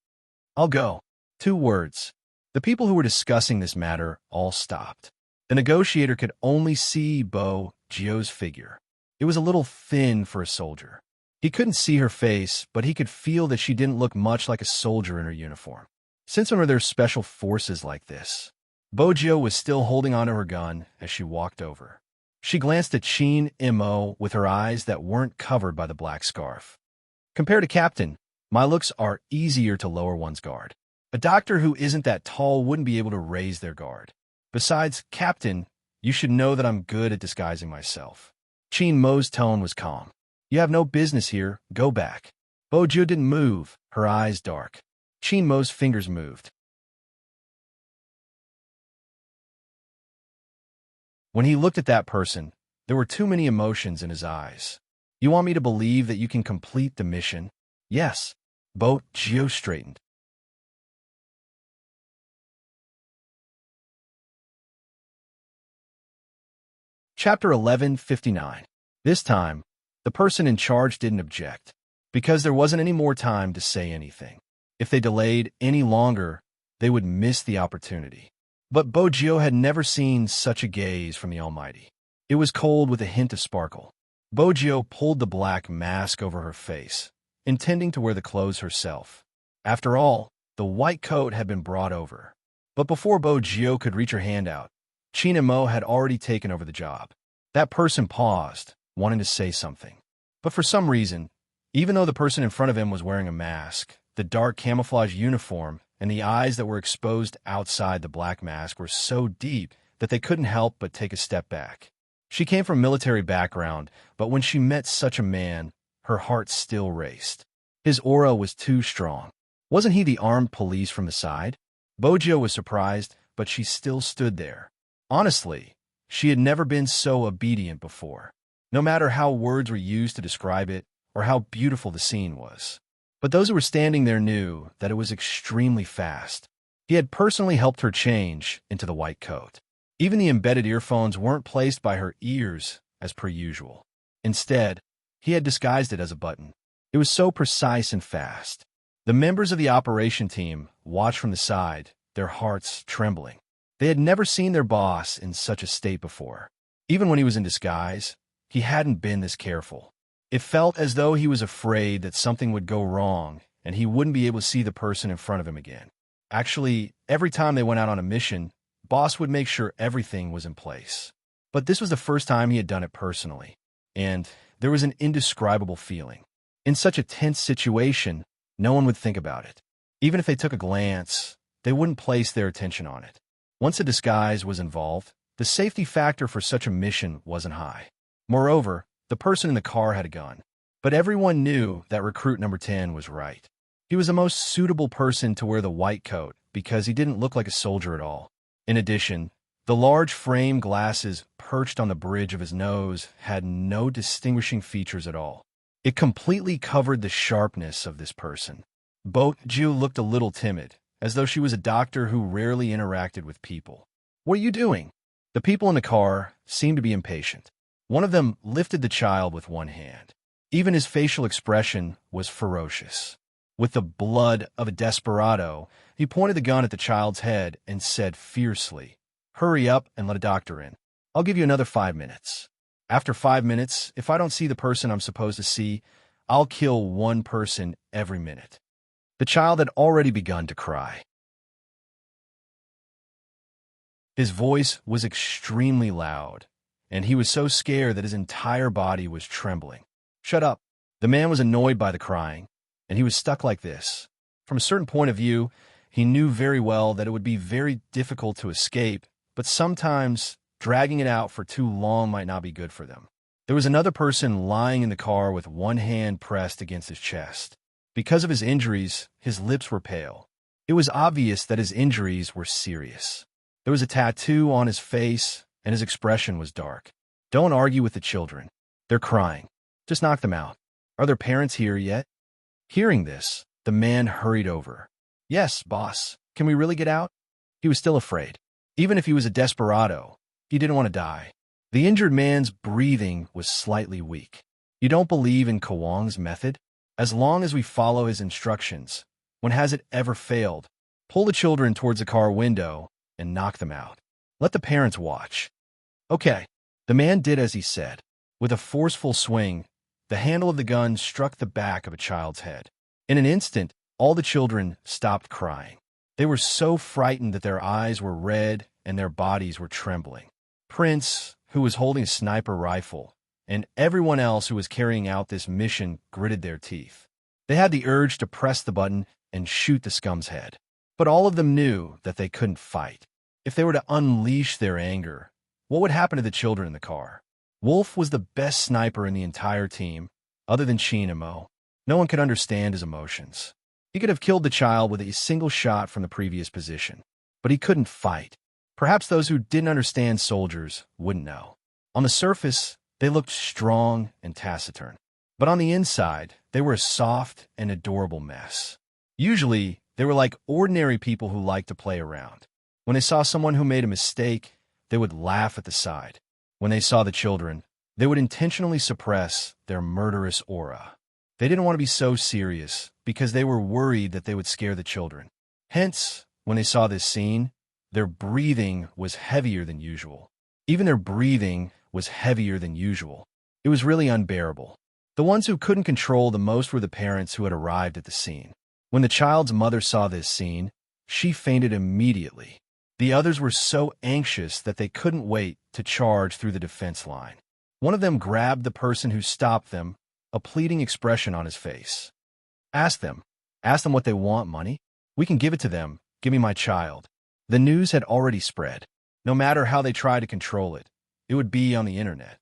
"I'll go." 2 words. The people who were discussing this matter all stopped. The negotiator could only see Bo Jio's figure. It was a little thin for a soldier. He couldn't see her face, but he could feel that she didn't look much like a soldier in her uniform. Since when were there special forces like this? Bo Jio was still holding onto her gun as she walked over. She glanced at Qin Mo with her eyes that weren't covered by the black scarf. "Compared to Captain, my looks are easier to lower one's guard. A doctor who isn't that tall wouldn't be able to raise their guard. Besides, Captain, you should know that I'm good at disguising myself." Qin Mo's tone was calm. "You have no business here. Go back." Bo Jio didn't move, her eyes dark. Qin Mo's fingers moved. When he looked at that person, there were too many emotions in his eyes. "You want me to believe that you can complete the mission?" "Yes." Bo Jio straightened. Chapter 1159. This time, the person in charge didn't object, because there wasn't any more time to say anything. If they delayed any longer, they would miss the opportunity. But Bo Jio had never seen such a gaze from the Almighty. It was cold with a hint of sparkle. Bo Jio pulled the black mask over her face, intending to wear the clothes herself. After all, the white coat had been brought over. But before Bo Jio could reach her hand out, Qin Mo had already taken over the job. That person paused, wanting to say something. But for some reason, even though the person in front of him was wearing a mask, the dark camouflage uniform and the eyes that were exposed outside the black mask were so deep that they couldn't help but take a step back. She came from a military background, but when she met such a man, her heart still raced. His aura was too strong. Wasn't he the armed police from the side? Bo Jio was surprised, but she still stood there. Honestly, she had never been so obedient before, no matter how words were used to describe it or how beautiful the scene was. But those who were standing there knew that it was extremely fast. He had personally helped her change into the white coat. Even the embedded earphones weren't placed by her ears as per usual. Instead, he had disguised it as a button. It was so precise and fast. The members of the operation team watched from the side, their hearts trembling. They had never seen their boss in such a state before. Even when he was in disguise, he hadn't been this careful. It felt as though he was afraid that something would go wrong and he wouldn't be able to see the person in front of him again. Actually, every time they went out on a mission, Boss would make sure everything was in place. But this was the first time he had done it personally, and there was an indescribable feeling. In such a tense situation, no one would think about it. Even if they took a glance, they wouldn't place their attention on it. Once a disguise was involved, the safety factor for such a mission wasn't high. Moreover, the person in the car had a gun. But everyone knew that recruit number 10 was right. He was the most suitable person to wear the white coat because he didn't look like a soldier at all. In addition, the large frame glasses perched on the bridge of his nose had no distinguishing features at all. It completely covered the sharpness of this person. Bo Jio looked a little timid, as though she was a doctor who rarely interacted with people. "What are you doing?" The people in the car seemed to be impatient. One of them lifted the child with one hand. Even his facial expression was ferocious. With the blood of a desperado, he pointed the gun at the child's head and said fiercely, "Hurry up and let a doctor in. I'll give you another 5 minutes. After 5 minutes, if I don't see the person I'm supposed to see, I'll kill one person every minute." The child had already begun to cry. His voice was extremely loud, and he was so scared that his entire body was trembling. "Shut up." The man was annoyed by the crying, and he was stuck like this. From a certain point of view, he knew very well that it would be very difficult to escape, but sometimes dragging it out for too long might not be good for them. There was another person lying in the car with one hand pressed against his chest. Because of his injuries, his lips were pale. It was obvious that his injuries were serious. There was a tattoo on his face, and his expression was dark. Don't argue with the children. They're crying. Just knock them out. Are their parents here yet? Hearing this, the man hurried over. Yes, boss. Can we really get out? He was still afraid. Even if he was a desperado, he didn't want to die. The injured man's breathing was slightly weak. You don't believe in Kawang's method? As long as we follow his instructions, when has it ever failed? Pull the children towards the car window and knock them out. Let the parents watch. Okay. The man did as he said. With a forceful swing, the handle of the gun struck the back of a child's head. In an instant, all the children stopped crying. They were so frightened that their eyes were red and their bodies were trembling. Prince, who was holding a sniper rifle, and everyone else who was carrying out this mission gritted their teeth. They had the urge to press the button and shoot the scum's head. But all of them knew that they couldn't fight. If they were to unleash their anger, what would happen to the children in the car? Wolf was the best sniper in the entire team, other than Sheen and Mo. No one could understand his emotions. He could have killed the child with a single shot from the previous position, but he couldn't fight. Perhaps those who didn't understand soldiers wouldn't know. On the surface, they looked strong and taciturn, but on the inside, they were a soft and adorable mess. Usually, they were like ordinary people who liked to play around. When they saw someone who made a mistake, they would laugh at the side. When they saw the children, they would intentionally suppress their murderous aura. They didn't want to be so serious because they were worried that they would scare the children. Hence, when they saw this scene, their breathing was heavier than usual. Even their breathing was heavier than usual. It was really unbearable. The ones who couldn't control the most were the parents who had arrived at the scene. When the child's mother saw this scene, she fainted immediately. The others were so anxious that they couldn't wait to charge through the defense line. One of them grabbed the person who stopped them, a pleading expression on his face. Ask them what they want, money? We can give it to them. Give me my child. The news had already spread. No matter how they tried to control it, it would be on the internet.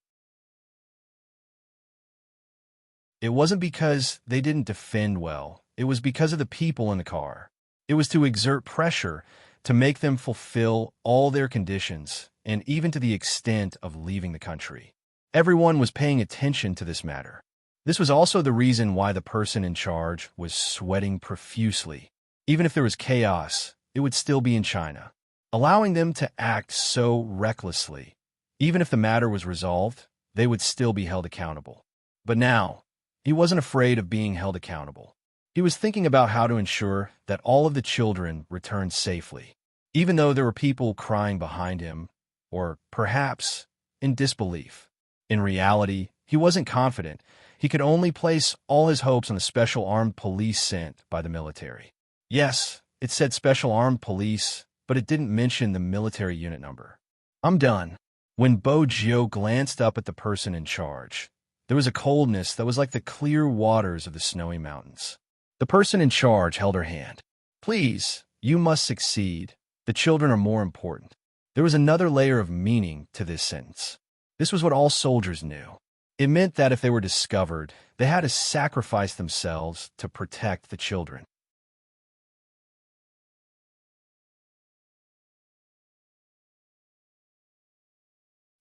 It wasn't because they didn't defend well. It was because of the people in the car. It was to exert pressure to make them fulfill all their conditions, and even to the extent of leaving the country. Everyone was paying attention to this matter. This was also the reason why the person in charge was sweating profusely. Even if there was chaos, it would still be in China. Allowing them to act so recklessly, even if the matter was resolved, they would still be held accountable. But now, he wasn't afraid of being held accountable. He was thinking about how to ensure that all of the children returned safely, even though there were people crying behind him, or perhaps in disbelief. In reality, he wasn't confident. He could only place all his hopes on the special armed police sent by the military. Yes, it said special armed police, but it didn't mention the military unit number. I'm done. When Bo Jio glanced up at the person in charge, there was a coldness that was like the clear waters of the snowy mountains. The person in charge held her hand. Please, you must succeed. The children are more important. There was another layer of meaning to this sentence. This was what all soldiers knew. It meant that if they were discovered, they had to sacrifice themselves to protect the children.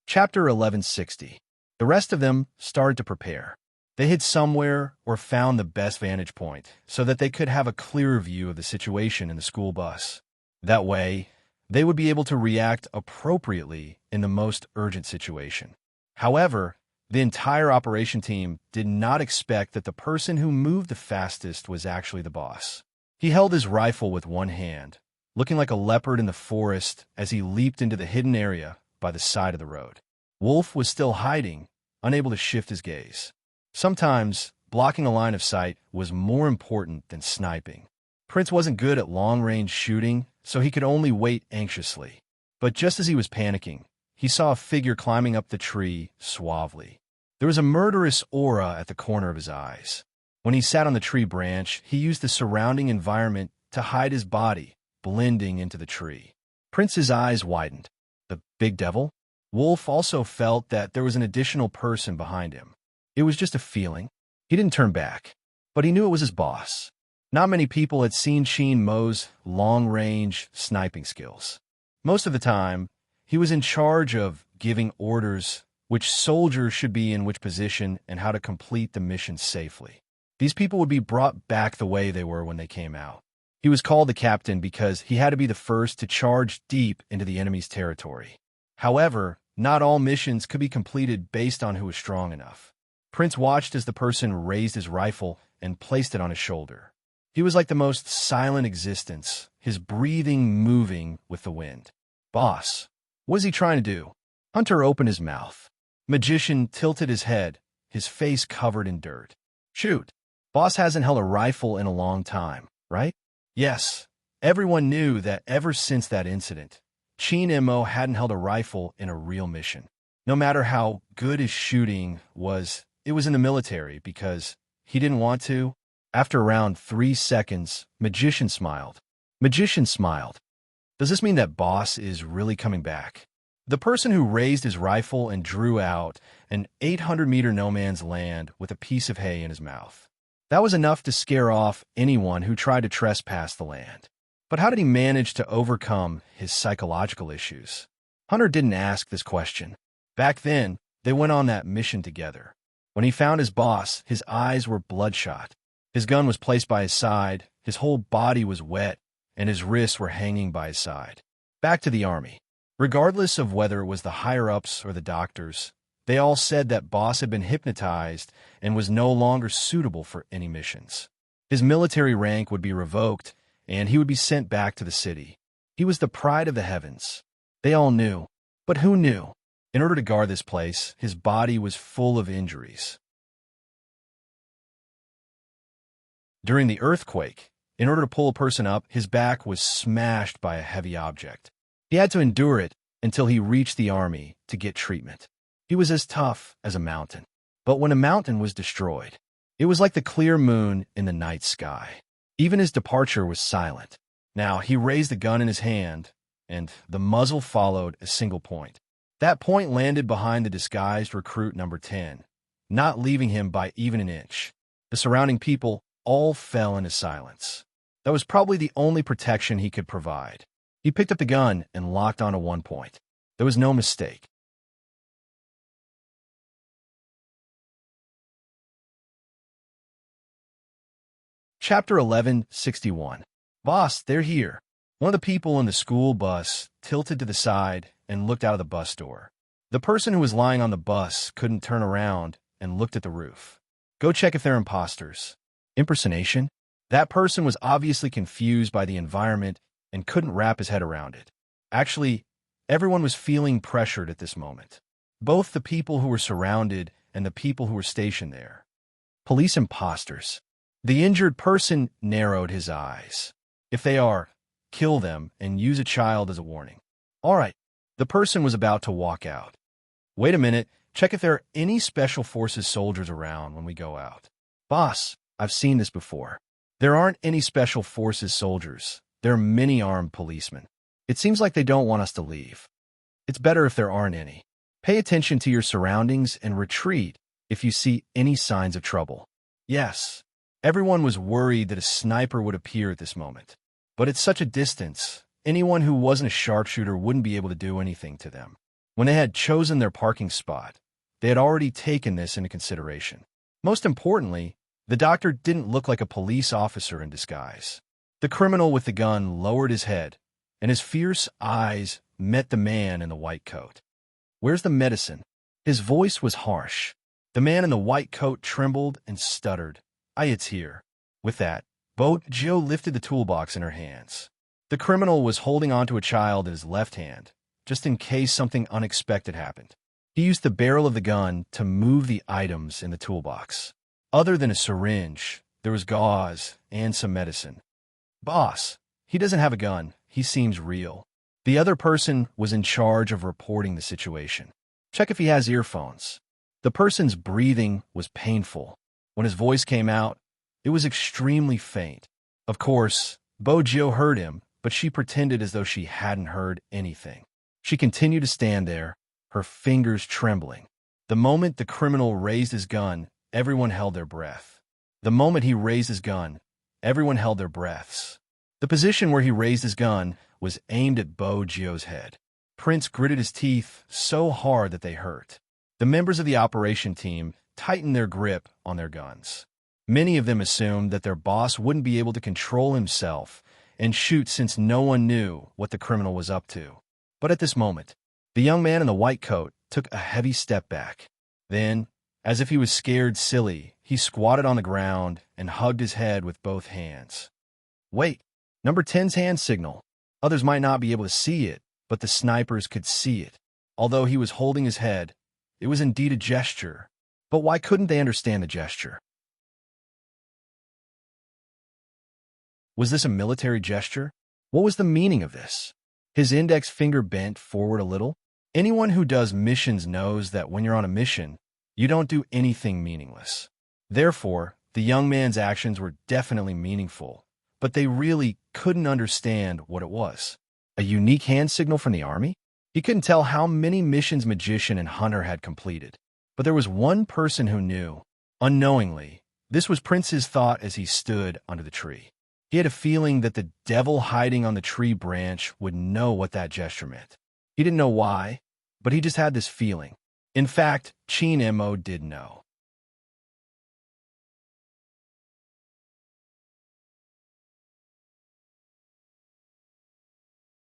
Chapter 1160. The rest of them started to prepare. They hid somewhere or found the best vantage point so that they could have a clearer view of the situation in the school bus. That way, they would be able to react appropriately in the most urgent situation. However, the entire operation team did not expect that the person who moved the fastest was actually the boss. He held his rifle with one hand, looking like a leopard in the forest as he leaped into the hidden area by the side of the road. Wolf was still hiding, unable to shift his gaze. Sometimes, blocking a line of sight was more important than sniping. Prince wasn't good at long-range shooting, so he could only wait anxiously. But just as he was panicking, he saw a figure climbing up the tree suavely. There was a murderous aura at the corner of his eyes. When he sat on the tree branch, he used the surrounding environment to hide his body, blending into the tree. Prince's eyes widened. The big devil? Wolf also felt that there was an additional person behind him. It was just a feeling. He didn't turn back. but he knew it was his boss. Not many people had seen Sheen Mo's long-range sniping skills. Most of the time, he was in charge of giving orders which soldiers should be in which position and how to complete the mission safely. These people would be brought back the way they were when they came out. He was called the captain because he had to be the first to charge deep into the enemy's territory. However, not all missions could be completed based on who was strong enough. Prince watched as the person raised his rifle and placed it on his shoulder. He was like the most silent existence, his breathing moving with the wind. Boss, what is he trying to do? Hunter opened his mouth. Magician tilted his head, his face covered in dirt. Shoot. Boss hasn't held a rifle in a long time, right? Yes. Everyone knew that ever since that incident, Sheen Mo hadn't held a rifle in a real mission. No matter how good his shooting was, it was in the military because he didn't want to. After around 3 seconds, Magician smiled. Magician smiled. Does this mean that Boss is really coming back? The person who raised his rifle and drew out an 800-meter no-man's land with a piece of hay in his mouth. That was enough to scare off anyone who tried to trespass the land. But how did he manage to overcome his psychological issues? Hunter didn't ask this question. Back then, they went on that mission together. When he found his boss, his eyes were bloodshot. His gun was placed by his side, his whole body was wet, and his wrists were hanging by his side. Back to the army. Regardless of whether it was the higher-ups or the doctors, they all said that Boss had been hypnotized and was no longer suitable for any missions. His military rank would be revoked, and he would be sent back to the city. He was the pride of the heavens. They all knew. But who knew? In order to guard this place, his body was full of injuries. During the earthquake, in order to pull a person up, his back was smashed by a heavy object. He had to endure it until he reached the army to get treatment. He was as tough as a mountain. But when a mountain was destroyed, it was like the clear moon in the night sky. Even his departure was silent. Now he raised the gun in his hand, and the muzzle followed a single point. That point landed behind the disguised recruit number 10, not leaving him by even an inch. The surrounding people all fell into silence. That was probably the only protection he could provide. He picked up the gun and locked onto one point. There was no mistake. Chapter 1161. Boss, they're here. One of the people in the school bus tilted to the side and looked out of the bus door. The person who was lying on the bus couldn't turn around and looked at the roof. Go check if they're imposters. Impersonation? That person was obviously confused by the environment and couldn't wrap his head around it. Actually, everyone was feeling pressured at this moment. Both the people who were surrounded and the people who were stationed there. Police imposters. The injured person narrowed his eyes. If they are, kill them and use a child as a warning. All right. The person was about to walk out. Wait a minute. Check if there are any special forces soldiers around when we go out. Boss, I've seen this before. There aren't any special forces soldiers. There are many armed policemen. It seems like they don't want us to leave. It's better if there aren't any. Pay attention to your surroundings and retreat if you see any signs of trouble. Yes. Everyone was worried that a sniper would appear at this moment. But at such a distance, anyone who wasn't a sharpshooter wouldn't be able to do anything to them. When they had chosen their parking spot, they had already taken this into consideration. Most importantly, the doctor didn't look like a police officer in disguise. The criminal with the gun lowered his head, and his fierce eyes met the man in the white coat. Where's the medicine? His voice was harsh. The man in the white coat trembled and stuttered. It's here. With that, Joe lifted the toolbox in her hands. The criminal was holding onto a child in his left hand, just in case something unexpected happened. He used the barrel of the gun to move the items in the toolbox. Other than a syringe, there was gauze and some medicine. Boss, he doesn't have a gun. He seems real. The other person was in charge of reporting the situation. Check if he has earphones. The person's breathing was painful. When his voice came out, it was extremely faint. Of course, Joe heard him, but she pretended as though she hadn't heard anything. She continued to stand there, her fingers trembling. The moment the criminal raised his gun, everyone held their breath. The moment he raised his gun, everyone held their breaths. The position where he raised his gun was aimed at Bojio's head. Prince gritted his teeth so hard that they hurt. The members of the operation team tightened their grip on their guns. Many of them assumed that their boss wouldn't be able to control himself and shoot since no one knew what the criminal was up to. But at this moment, the young man in the white coat took a heavy step back. Then, as if he was scared silly, he squatted on the ground and hugged his head with both hands. Wait, number 10's hand signal. Others might not be able to see it, but the snipers could see it. Although he was holding his head, it was indeed a gesture. But why couldn't they understand the gesture? Was this a military gesture? What was the meaning of this? His index finger bent forward a little. Anyone who does missions knows that when you're on a mission, you don't do anything meaningless. Therefore, the young man's actions were definitely meaningful, but they really couldn't understand what it was. A unique hand signal from the army? He couldn't tell how many missions Magician and Hunter had completed. But there was one person who knew. Unknowingly, this was Prince's thought as he stood under the tree. He had a feeling that the devil hiding on the tree branch would know what that gesture meant. He didn't know why, but he just had this feeling. In fact, Chin Mo did know.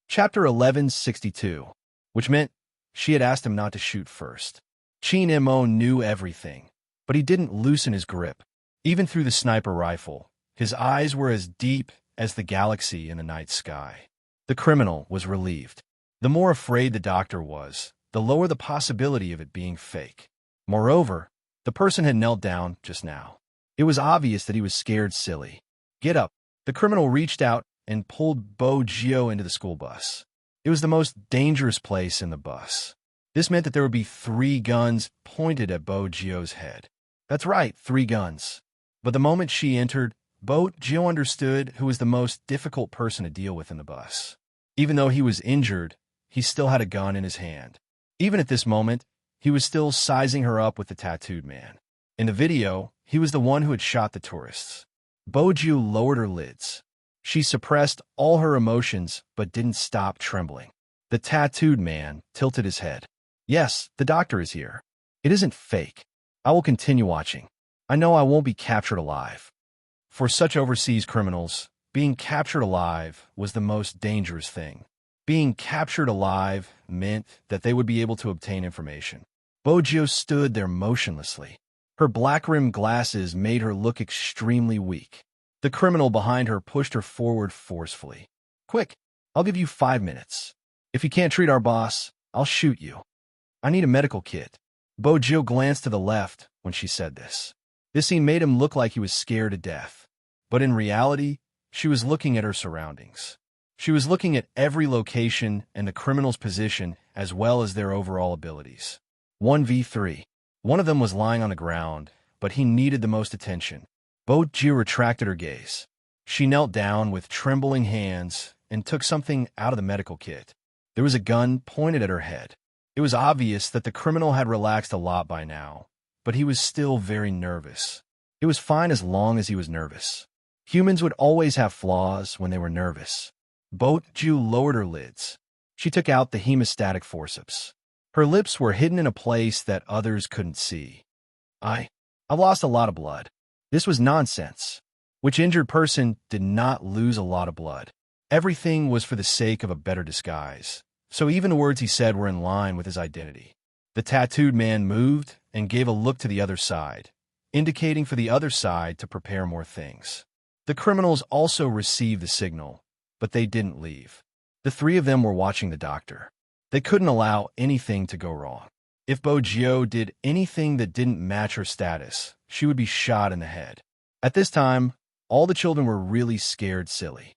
Chapter 1162, which meant she had asked him not to shoot first. Chin Mo knew everything, but he didn't loosen his grip. Even through the sniper rifle, his eyes were as deep as the galaxy in the night sky. The criminal was relieved. The more afraid the doctor was, the lower the possibility of it being fake. Moreover, the person had knelt down just now. It was obvious that he was scared silly. Get up. The criminal reached out and pulled Bojio into the school bus. It was the most dangerous place in the bus. This meant that there would be 3 guns pointed at Bojio's head. That's right, 3 guns. But the moment she entered, Bojio understood who was the most difficult person to deal with in the bus. Even though he was injured, he still had a gun in his hand. Even at this moment, he was still sizing her up with the tattooed man. In the video, he was the one who had shot the tourists. Bojio lowered her lids. She suppressed all her emotions but didn't stop trembling. The tattooed man tilted his head. Yes, the doctor is here. It isn't fake. I will continue watching. I know I won't be captured alive. For such overseas criminals, being captured alive was the most dangerous thing. Being captured alive meant that they would be able to obtain information. Bojio stood there motionlessly. Her black-rimmed glasses made her look extremely weak. The criminal behind her pushed her forward forcefully. Quick, I'll give you 5 minutes. If you can't treat our boss, I'll shoot you. I need a medical kit. Bojio glanced to the left when she said this. This scene made him look like he was scared to death. But in reality, she was looking at her surroundings. She was looking at every location and the criminal's position as well as their overall abilities. 1v3. One of them was lying on the ground, but he needed the most attention. Bojio retracted her gaze. She knelt down with trembling hands and took something out of the medical kit. There was a gun pointed at her head. It was obvious that the criminal had relaxed a lot by now, but he was still very nervous. It was fine as long as he was nervous. Humans would always have flaws when they were nervous. Bojio lowered her lids. She took out the hemostatic forceps. Her lips were hidden in a place that others couldn't see. I've lost a lot of blood. This was nonsense. Which injured person did not lose a lot of blood? Everything was for the sake of a better disguise. So even the words he said were in line with his identity. The tattooed man moved and gave a look to the other side, indicating for the other side to prepare more things. The criminals also received the signal, but they didn't leave. The 3 of them were watching the doctor. They couldn't allow anything to go wrong. If Bojio did anything that didn't match her status, she would be shot in the head. At this time, all the children were really scared silly.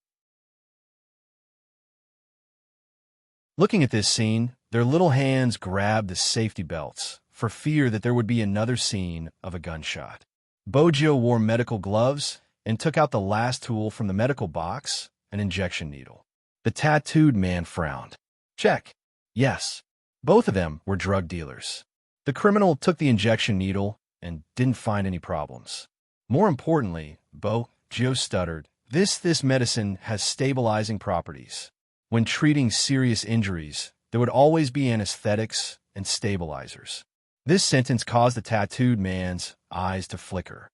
Looking at this scene, their little hands grabbed the safety belts for fear that there would be another scene of a gunshot. Bojio wore medical gloves and took out the last tool from the medical box, an injection needle. The tattooed man frowned. Check. Yes. Both of them were drug dealers. The criminal took the injection needle and didn't find any problems. More importantly, Joe stuttered, this medicine has stabilizing properties. When treating serious injuries, there would always be anesthetics and stabilizers. This sentence caused the tattooed man's eyes to flicker.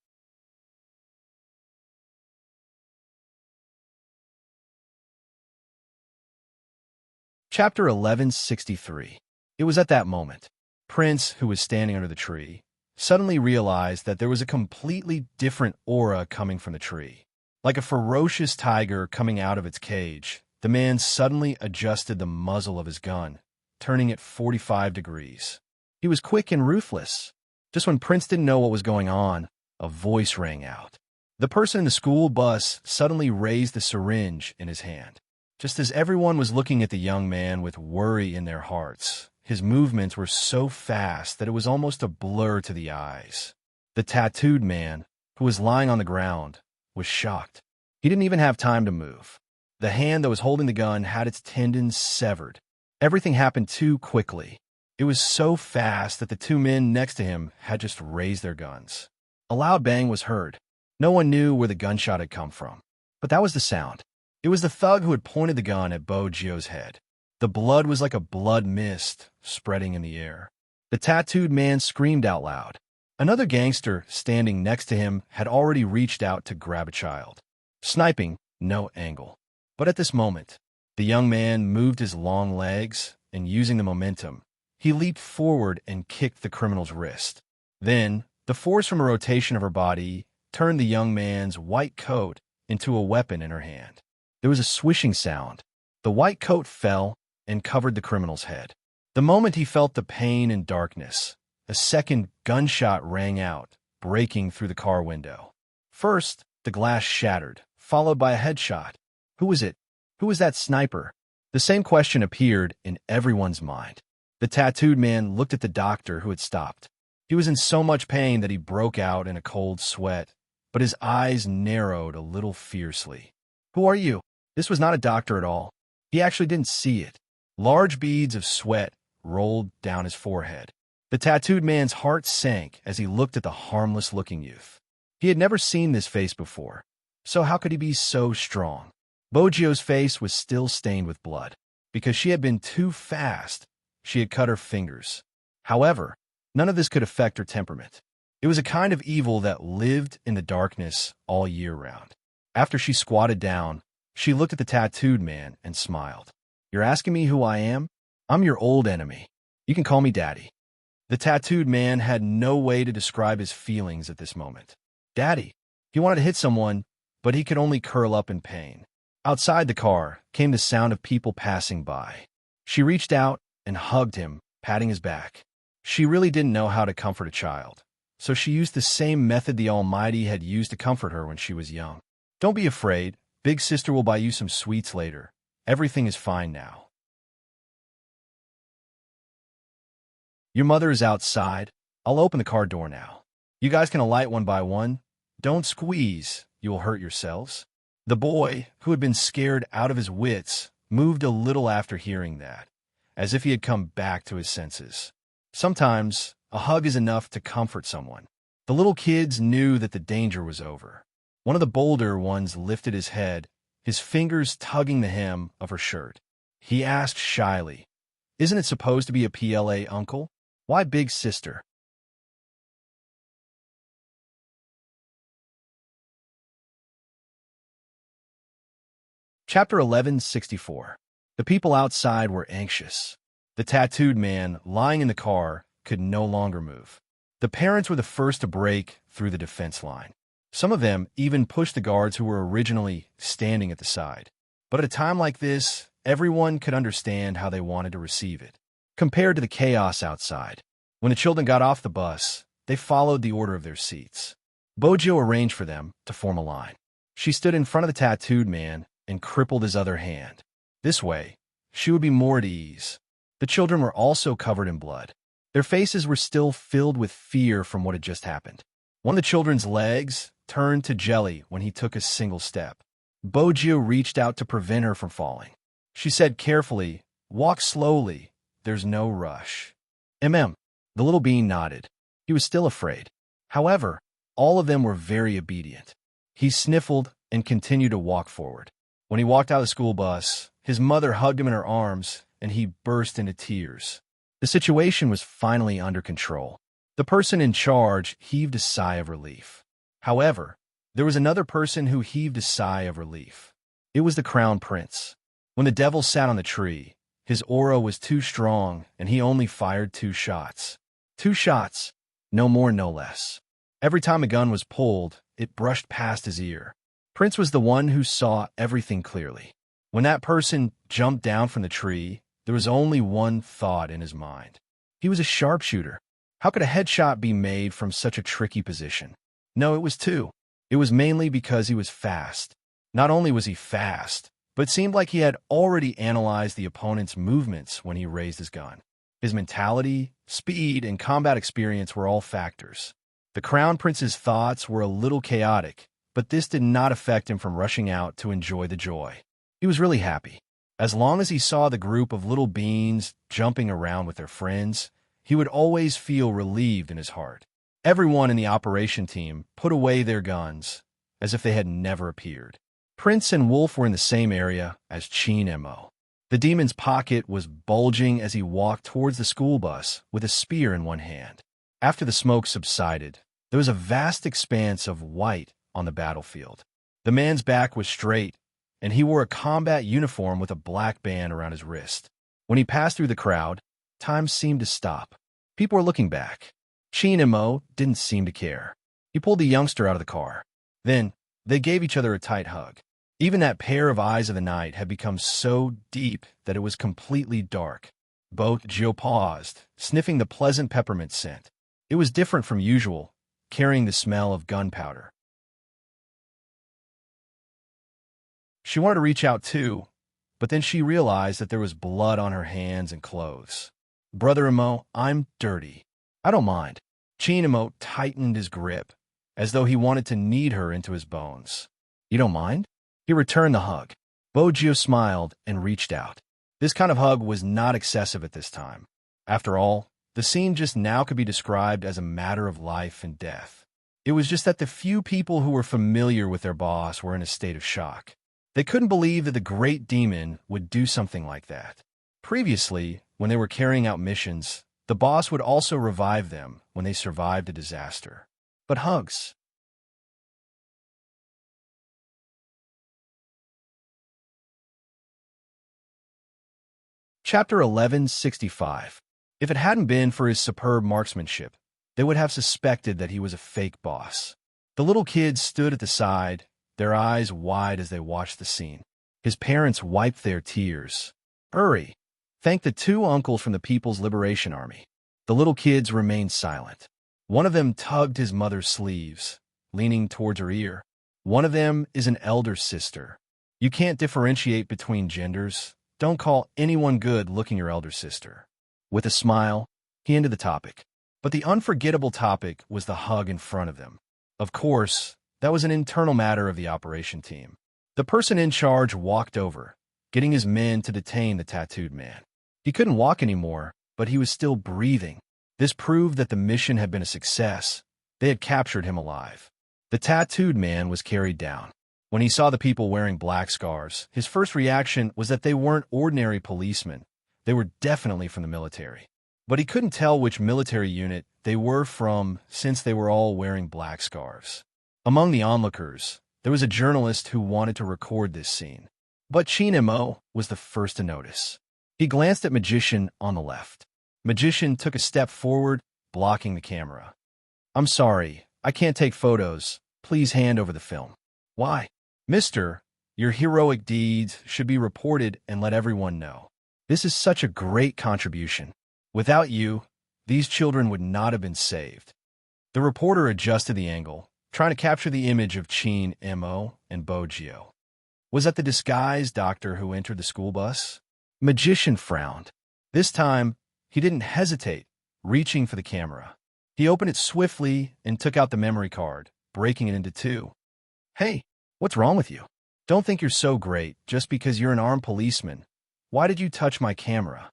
Chapter 1163. It was at that moment. Prince, who was standing under the tree, suddenly realized that there was a completely different aura coming from the tree. Like a ferocious tiger coming out of its cage, the man suddenly adjusted the muzzle of his gun, turning it 45 degrees. He was quick and ruthless. Just when Prince didn't know what was going on, a voice rang out. The person in the school bus suddenly raised the syringe in his hand. Just as everyone was looking at the young man with worry in their hearts, his movements were so fast that it was almost a blur to the eyes. The tattooed man, who was lying on the ground, was shocked. He didn't even have time to move. The hand that was holding the gun had its tendons severed. Everything happened too quickly. It was so fast that the two men next to him had just raised their guns. A loud bang was heard. No one knew where the gunshot had come from. But that was the sound. It was the thug who had pointed the gun at Joe's head. The blood was like a blood mist spreading in the air. The tattooed man screamed out loud. Another gangster standing next to him had already reached out to grab a child. Sniping, no angle. But at this moment, the young man moved his long legs, and using the momentum, he leaped forward and kicked the criminal's wrist. Then, the force from a rotation of her body turned the young man's white coat into a weapon in her hand. There was a swishing sound. The white coat fell and covered the criminal's head. The moment he felt the pain and darkness, a second gunshot rang out, breaking through the car window. First, the glass shattered, followed by a headshot. Who was it? Who was that sniper? The same question appeared in everyone's mind. The tattooed man looked at the doctor who had stopped. He was in so much pain that he broke out in a cold sweat, but his eyes narrowed a little fiercely. Who are you? This was not a doctor at all. He actually didn't see it. Large beads of sweat rolled down his forehead. The tattooed man's heart sank as he looked at the harmless-looking youth. He had never seen this face before, so how could he be so strong? Joe's face was still stained with blood. Because she had been too fast, she had cut her fingers. However, none of this could affect her temperament. It was a kind of evil that lived in the darkness all year round. After she squatted down, she looked at the tattooed man and smiled. You're asking me who I am? I'm your old enemy. You can call me Daddy. The tattooed man had no way to describe his feelings at this moment. Daddy. He wanted to hit someone, but he could only curl up in pain. Outside the car came the sound of people passing by. She reached out and hugged him, patting his back. She really didn't know how to comfort a child, so she used the same method the Almighty had used to comfort her when she was young. Don't be afraid. Big sister will buy you some sweets later. Everything is fine now. Your mother is outside. I'll open the car door now. You guys can alight one by one. Don't squeeze. You will hurt yourselves. The boy, who had been scared out of his wits, moved a little after hearing that, as if he had come back to his senses. Sometimes, a hug is enough to comfort someone. The little kids knew that the danger was over. One of the bolder ones lifted his head, his fingers tugging the hem of her shirt. He asked shyly, Isn't it supposed to be a PLA, uncle? Why big sister? Chapter 1164. The people outside were anxious. The tattooed man, lying in the car, could no longer move. The parents were the first to break through the defense line. Some of them even pushed the guards who were originally standing at the side. But at a time like this, everyone could understand how they wanted to receive it. Compared to the chaos outside, when the children got off the bus, they followed the order of their seats. Bojo arranged for them to form a line. She stood in front of the tattooed man and crippled his other hand. This way, she would be more at ease. The children were also covered in blood. Their faces were still filled with fear from what had just happened. One of the children's legs turned to jelly when he took a single step. Bojo reached out to prevent her from falling. She said carefully, Walk slowly. There's no rush. The little bean nodded. He was still afraid. However, All of them were very obedient. He sniffled and continued to walk forward. When he walked out of the school bus, his mother hugged him in her arms, and he burst into tears. The situation was finally under control. The person in charge heaved a sigh of relief. However, there was another person who heaved a sigh of relief. It was the crown prince. When the devil sat on the tree, his aura was too strong, and he only fired 2 shots. 2 shots, no more, no less. Every time a gun was pulled, it brushed past his ear. Prince was the one who saw everything clearly. When that person jumped down from the tree, there was only one thought in his mind. He was a sharpshooter. How could a headshot be made from such a tricky position? No, it was 2. It was mainly because he was fast. Not only was he fast, but it seemed like he had already analyzed the opponent's movements when he raised his gun. His mentality, speed, and combat experience were all factors. The Crown Prince's thoughts were a little chaotic, but this did not affect him from rushing out to enjoy the joy. He was really happy. As long as he saw the group of little beans jumping around with their friends, he would always feel relieved in his heart. Everyone in the operation team put away their guns, as if they had never appeared. Prince and Wolf were in the same area as Chin Mo. The demon's pocket was bulging as he walked towards the school bus with a spear in one hand. After the smoke subsided, there was a vast expanse of white on the battlefield. The man's back was straight, and he wore a combat uniform with a black band around his wrist. When he passed through the crowd, time seemed to stop. People were looking back. Chin Mo didn't seem to care. He pulled the youngster out of the car. Then, they gave each other a tight hug. Even that pair of eyes of the night had become so deep that it was completely dark. Both Gio paused, sniffing the pleasant peppermint scent. It was different from usual, carrying the smell of gunpowder. She wanted to reach out too, but then she realized that there was blood on her hands and clothes. Brother Imo, I'm dirty. I don't mind. Chin Imo tightened his grip, as though he wanted to knead her into his bones. You don't mind? He returned the hug. Bojio smiled and reached out. This kind of hug was not excessive at this time. After all, the scene just now could be described as a matter of life and death. It was just that the few people who were familiar with their boss were in a state of shock. They couldn't believe that the great demon would do something like that. Previously, when they were carrying out missions, the boss would also revive them when they survived a disaster. But hugs. Chapter 1165. If it hadn't been for his superb marksmanship, they would have suspected that he was a fake boss. The little kids stood at the side, their eyes wide as they watched the scene. His parents wiped their tears. Uri thanked the 2 uncles from the People's Liberation Army. The little kids remained silent. One of them tugged his mother's sleeves, leaning towards her ear. One of them is an elder sister. You can't differentiate between genders. Don't call anyone good looking your elder sister. With a smile, he ended the topic. But the unforgettable topic was the hug in front of them. Of course, that was an internal matter of the operation team. The person in charge walked over, getting his men to detain the tattooed man. He couldn't walk anymore, but he was still breathing. This proved that the mission had been a success. They had captured him alive. The tattooed man was carried down. When he saw the people wearing black scarves, his first reaction was that they weren't ordinary policemen. They were definitely from the military. But he couldn't tell which military unit they were from since they were all wearing black scarves. Among the onlookers, there was a journalist who wanted to record this scene. But Chin Mo was the first to notice. He glanced at Magician on the left. Magician took a step forward, blocking the camera. I'm sorry, I can't take photos. Please hand over the film. Why? Mister, your heroic deeds should be reported and let everyone know. This is such a great contribution. Without you, these children would not have been saved. The reporter adjusted the angle, trying to capture the image of Chin Mo and Bojio. Was that the disguised doctor who entered the school bus? Magician frowned. This time, he didn't hesitate, reaching for the camera. He opened it swiftly and took out the memory card, breaking it into 2. Hey, what's wrong with you? Don't think you're so great just because you're an armed policeman. Why did you touch my camera?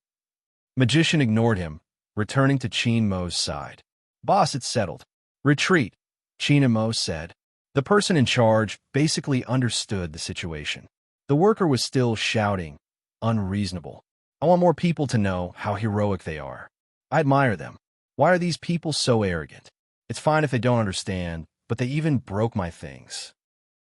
Magician ignored him, returning to Chin Mo's side. Boss, it's settled. Retreat. Chinamo said. The person in charge basically understood the situation. The worker was still shouting, unreasonable. I want more people to know how heroic they are. I admire them. Why are these people so arrogant? It's fine if they don't understand, but they even broke my things.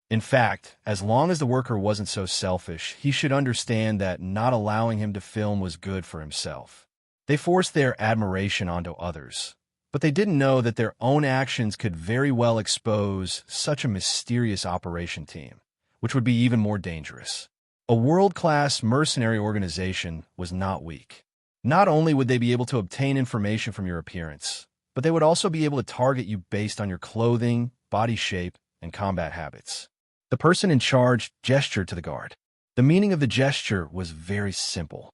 In fact, as long as the worker wasn't so selfish, he should understand that not allowing him to film was good for himself. They forced their admiration onto others, but they didn't know that their own actions could very well expose such a mysterious operation team, which would be even more dangerous. A world-class mercenary organization was not weak. Not only would they be able to obtain information from your appearance, but they would also be able to target you based on your clothing, body shape, and combat habits. The person in charge gestured to the guard. The meaning of the gesture was very simple.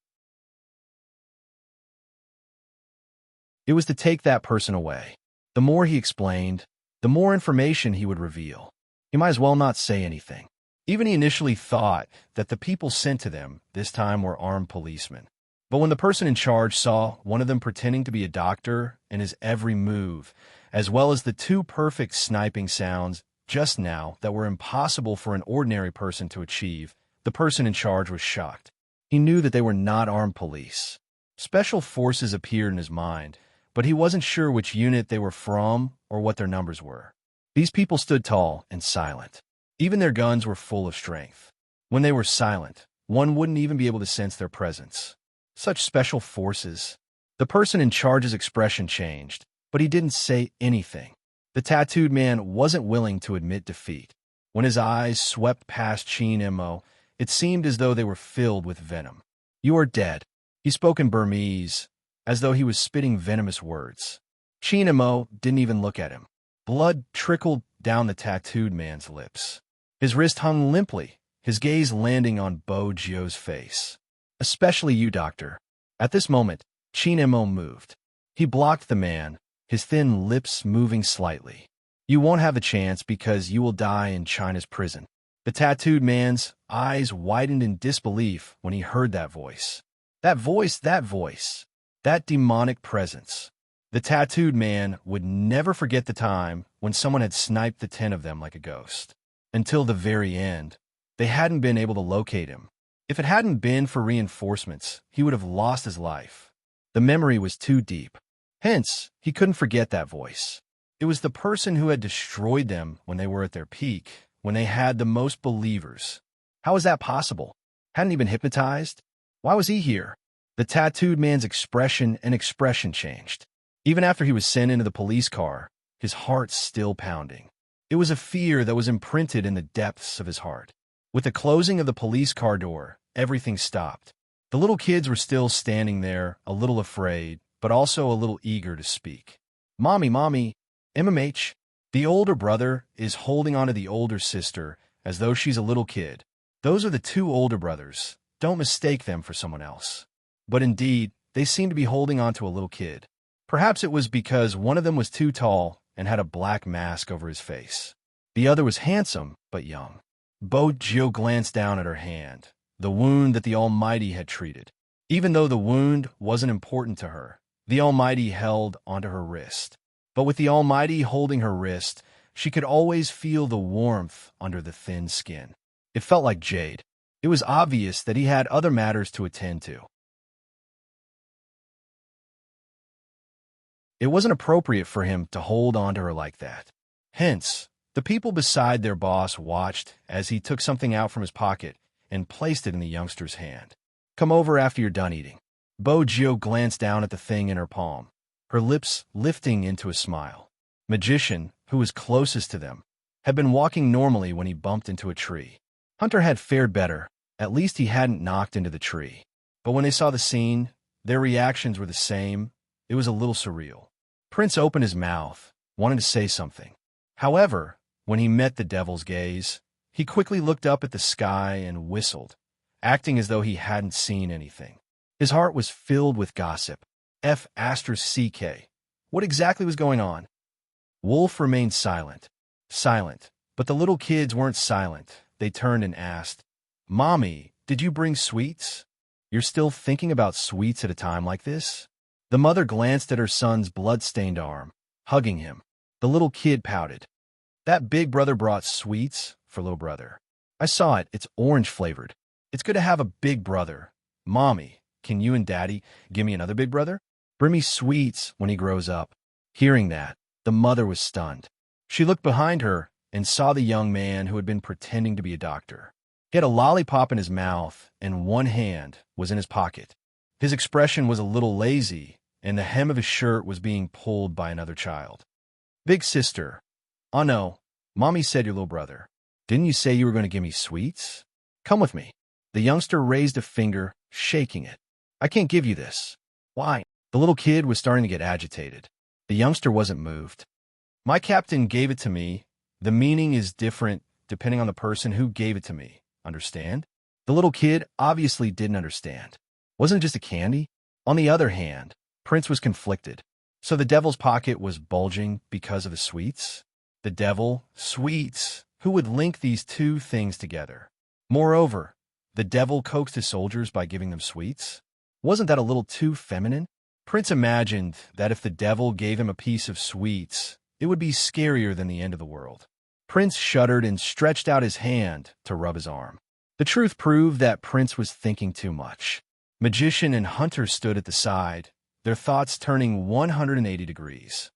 It was to take that person away. The more he explained, the more information he would reveal. He might as well not say anything. Even he initially thought that the people sent to them this time were armed policemen. But when the person in charge saw one of them pretending to be a doctor and his every move, as well as the two perfect sniping sounds just now that were impossible for an ordinary person to achieve, the person in charge was shocked. He knew that they were not armed police. Special forces appeared in his mind, but he wasn't sure which unit they were from or what their numbers were. These people stood tall and silent. Even their guns were full of strength. When they were silent, one wouldn't even be able to sense their presence. Such special forces. The person in charge's expression changed, but he didn't say anything. The tattooed man wasn't willing to admit defeat. When his eyes swept past Chinamo, it seemed as though they were filled with venom. You are dead. He spoke in Burmese, as though he was spitting venomous words. Chinamo didn't even look at him. Blood trickled down the tattooed man's lips. His wrist hung limply, his gaze landing on Bo Jio's face. Especially you, doctor. At this moment, Chinamo moved. He blocked the man, his thin lips moving slightly. You won't have a chance because you will die in China's prison. The tattooed man's eyes widened in disbelief when he heard that voice. That voice, that demonic presence. The tattooed man would never forget the time when someone had sniped the 10 of them like a ghost. Until the very end, they hadn't been able to locate him. If it hadn't been for reinforcements, he would have lost his life. The memory was too deep. Hence, he couldn't forget that voice. It was the person who had destroyed them when they were at their peak, when they had the most believers. How was that possible? Hadn't he been hypnotized? Why was he here? The tattooed man's expression changed. Even after he was sent into the police car, his heart still pounding. It was a fear that was imprinted in the depths of his heart. With the closing of the police car door, everything stopped. The little kids were still standing there, a little afraid, but also a little eager to speak. Mommy, MMH. The older brother is holding onto the older sister as though she's a little kid. Those are the two older brothers. Don't mistake them for someone else. But indeed, they seem to be holding onto a little kid. Perhaps it was because one of them was too tall and had a black mask over his face. The other was handsome, but young. Bo Jio glanced down at her hand, the wound that the Almighty had treated. Even though the wound wasn't important to her, the Almighty held onto her wrist. But with the Almighty holding her wrist, she could always feel the warmth under the thin skin. It felt like jade. It was obvious that he had other matters to attend to. It wasn't appropriate for him to hold on to her like that. Hence, the people beside their boss watched as he took something out from his pocket and placed it in the youngster's hand. Come over after you're done eating. Bo Jio glanced down at the thing in her palm, her lips lifting into a smile. Magician, who was closest to them, had been walking normally when he bumped into a tree. Hunter had fared better. At least he hadn't knocked into the tree. But when they saw the scene, their reactions were the same. It was a little surreal. Prince opened his mouth, wanting to say something. However, when he met the devil's gaze, he quickly looked up at the sky and whistled, acting as though he hadn't seen anything. His heart was filled with gossip. F***. What exactly was going on? Wolf remained silent. But the little kids weren't silent. They turned and asked, Mommy, did you bring sweets? You're still thinking about sweets at a time like this? The mother glanced at her son's blood-stained arm, hugging him. The little kid pouted. That big brother brought sweets for little brother. I saw it. It's orange flavored. It's good to have a big brother. Mommy, can you and Daddy give me another big brother? Bring me sweets when he grows up. Hearing that, the mother was stunned. She looked behind her and saw the young man who had been pretending to be a doctor. He had a lollipop in his mouth and one hand was in his pocket. His expression was a little lazy, and the hem of his shirt was being pulled by another child. Big sister. Oh no, Mommy said your little brother. Didn't you say you were going to give me sweets? Come with me. The youngster raised a finger, shaking it. I can't give you this. Why? The little kid was starting to get agitated. The youngster wasn't moved. My captain gave it to me. The meaning is different depending on the person who gave it to me. Understand? The little kid obviously didn't understand. Wasn't it just a candy? On the other hand, Prince was conflicted. So the devil's pocket was bulging because of the sweets? The devil, sweets. Who would link these two things together? Moreover, the devil coaxed his soldiers by giving them sweets? Wasn't that a little too feminine? Prince imagined that if the devil gave him a piece of sweets, it would be scarier than the end of the world. Prince shuddered and stretched out his hand to rub his arm. The truth proved that Prince was thinking too much. Magician and Hunter stood at the side, their thoughts turning 180 degrees.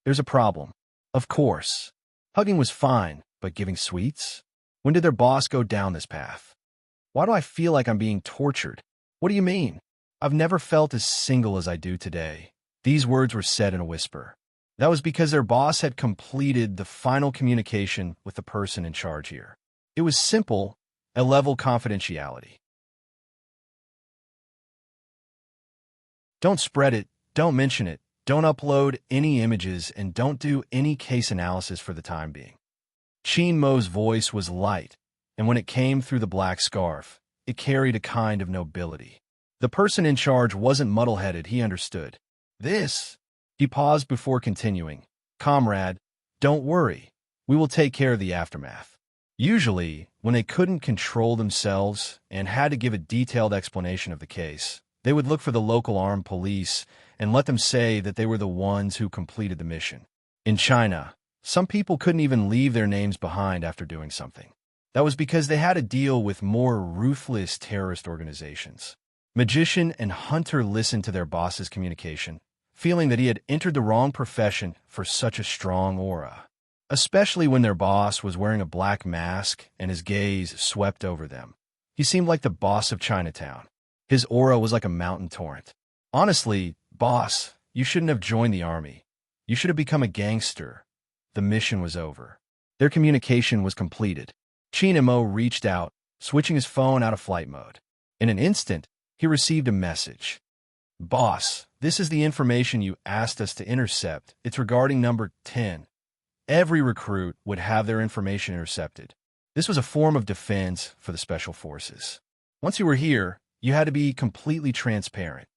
There's a problem. Of course. Hugging was fine, but giving sweets? When did their boss go down this path? Why do I feel like I'm being tortured? What do you mean? I've never felt as single as I do today. These words were said in a whisper. That was because their boss had completed the final communication with the person in charge here. It was simple, a level confidentiality. Don't spread it, don't mention it, don't upload any images, and don't do any case analysis for the time being. Qin Mo's voice was light, and when it came through the black scarf, it carried a kind of nobility. The person in charge wasn't muddle-headed, he understood. This. He paused before continuing. Comrade, don't worry. We will take care of the aftermath. Usually, when they couldn't control themselves and had to give a detailed explanation of the case, they would look for the local armed police and let them say that they were the ones who completed the mission. In China, some people couldn't even leave their names behind after doing something. That was because they had to deal with more ruthless terrorist organizations. Magician and Hunter listened to their boss's communication, feeling that he had entered the wrong profession for such a strong aura, especially when their boss was wearing a black mask and his gaze swept over them. He seemed like the boss of Chinatown. His aura was like a mountain torrent. Honestly, boss, you shouldn't have joined the army. You should have become a gangster. The mission was over. Their communication was completed. Qin Mo reached out, switching his phone out of flight mode. In an instant, he received a message. Boss, this is the information you asked us to intercept. It's regarding number 10. Every recruit would have their information intercepted. This was a form of defense for the special forces. Once you were here, you had to be completely transparent.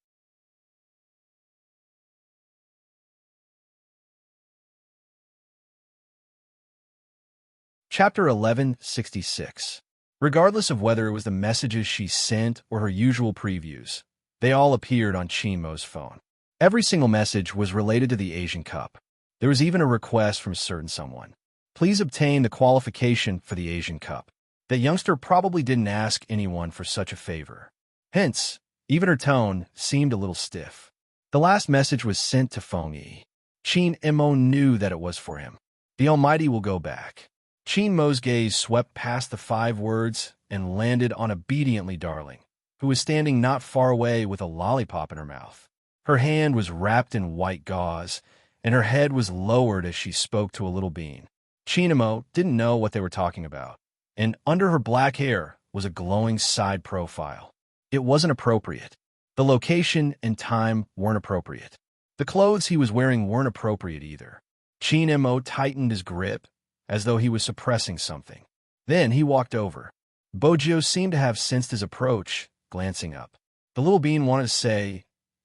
Chapter 1166. Regardless of whether it was the messages she sent or her usual previews, they all appeared on Qin Mo's phone. Every single message was related to the Asian Cup. There was even a request from a certain someone. Please obtain the qualification for the Asian Cup. The youngster probably didn't ask anyone for such a favor. Hence, even her tone seemed a little stiff. The last message was sent to Feng Yi. Qin Mo knew that it was for him. The Almighty will go back. Qin Mo's gaze swept past the 5 words and landed on obediently Darling, who was standing not far away with a lollipop in her mouth. Her hand was wrapped in white gauze, and her head was lowered as she spoke to a little being. Qin Mo didn't know what they were talking about, and under her black hair was a glowing side profile. It wasn't appropriate. The location and time weren't appropriate. The clothes he was wearing weren't appropriate either. Qin Mo tightened his grip, as though he was suppressing something. Then he walked over. Bojo seemed to have sensed his approach, glancing up. The little bean wanted to say,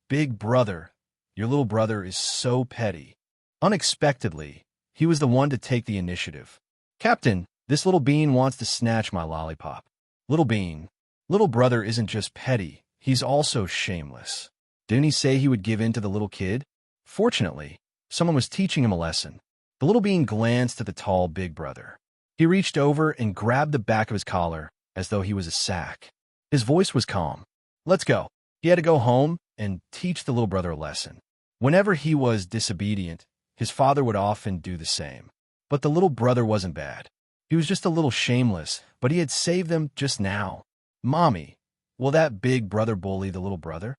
Big brother, your little brother is so petty. Unexpectedly, he was the one to take the initiative. Captain, this little bean wants to snatch my lollipop. Little bean, little brother isn't just petty, he's also shameless. Didn't he say he would give in to the little kid? Fortunately, someone was teaching him a lesson. The little being glanced at the tall big brother. He reached over and grabbed the back of his collar as though he was a sack. His voice was calm. Let's go. He had to go home and teach the little brother a lesson. Whenever he was disobedient, his father would often do the same. But the little brother wasn't bad. He was just a little shameless, but he had saved them just now. Mommy, will that big brother bully the little brother?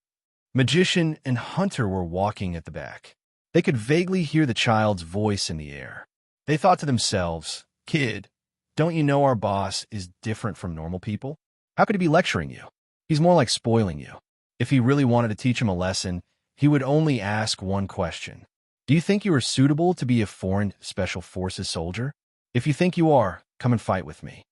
Magician and Hunter were walking at the back. They could vaguely hear the child's voice in the air. They thought to themselves, Kid, don't you know our boss is different from normal people? How could he be lecturing you? He's more like spoiling you. If he really wanted to teach him a lesson, he would only ask one question. Do you think you are suitable to be a foreign special forces soldier? If you think you are, come and fight with me.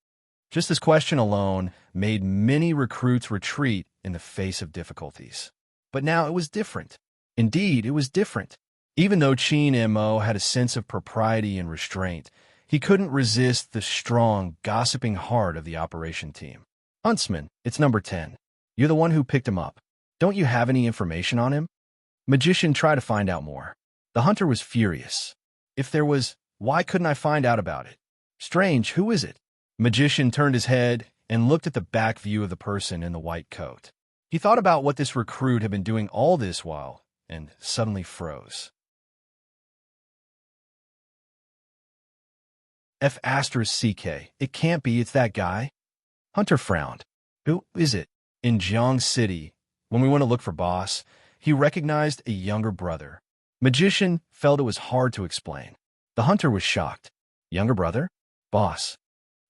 Just this question alone made many recruits retreat in the face of difficulties. But now it was different. Indeed, it was different. Even though Chin Mo had a sense of propriety and restraint, he couldn't resist the strong, gossiping heart of the operation team. Huntsman, it's number 10. You're the one who picked him up. Don't you have any information on him? Magician tried to find out more. The hunter was furious. If there was, why couldn't I find out about it? Strange, who is it? Magician turned his head and looked at the back view of the person in the white coat. He thought about what this recruit had been doing all this while and suddenly froze. F***CK. It can't be, it's that guy. Hunter frowned. Who is it? In Jiang City, when we went to look for Boss, he recognized a younger brother. Magician felt it was hard to explain. The hunter was shocked. Younger brother? Boss.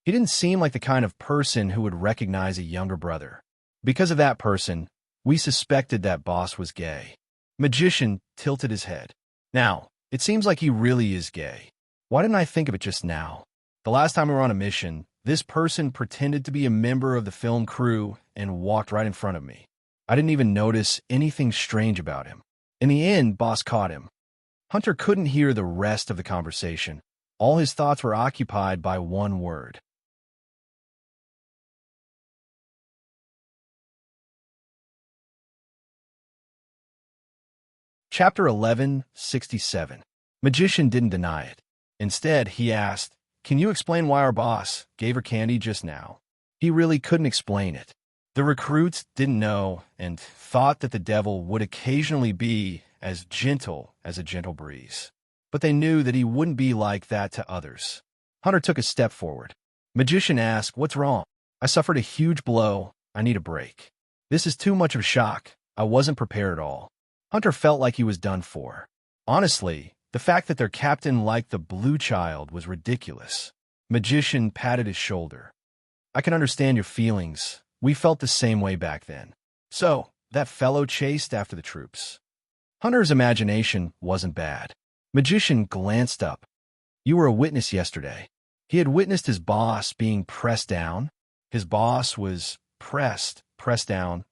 He didn't seem like the kind of person who would recognize a younger brother. Because of that person, we suspected that Boss was gay. Magician tilted his head. Now, it seems like he really is gay. Why didn't I think of it just now? The last time we were on a mission, this person pretended to be a member of the film crew and walked right in front of me. I didn't even notice anything strange about him. In the end, Boss caught him. Hunter couldn't hear the rest of the conversation. All his thoughts were occupied by one word. Chapter 1167. Magician didn't deny it. Instead, he asked, Can you explain why our boss gave her candy just now? He really couldn't explain it. The recruits didn't know and thought that the devil would occasionally be as gentle as a gentle breeze. But they knew that he wouldn't be like that to others. Hunter took a step forward. Magician asked, What's wrong? I suffered a huge blow. I need a break. This is too much of a shock. I wasn't prepared at all. Hunter felt like he was done for. Honestly, the fact that their captain liked the blue child was ridiculous. Magician patted his shoulder. I can understand your feelings. We felt the same way back then. So, that fellow chased after the troops. Hunter's imagination wasn't bad. Magician glanced up. You were a witness yesterday. He had witnessed his boss being pressed down. His boss was pressed down.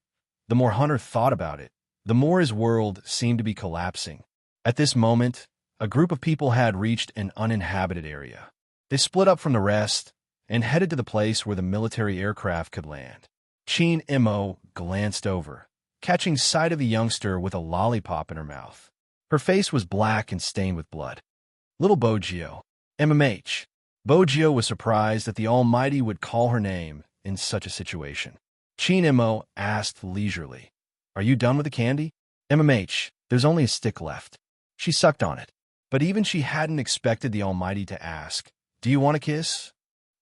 The more Hunter thought about it, the more his world seemed to be collapsing. At this moment, a group of people had reached an uninhabited area. They split up from the rest and headed to the place where the military aircraft could land. Chin Mo glanced over, catching sight of a youngster with a lollipop in her mouth. Her face was black and stained with blood. Little Bogio. MMH. Bogio was surprised that the Almighty would call her name in such a situation. Chin Mo asked leisurely, Are you done with the candy? MMH, there's only a stick left. She sucked on it. But even she hadn't expected the Almighty to ask, Do you want a kiss?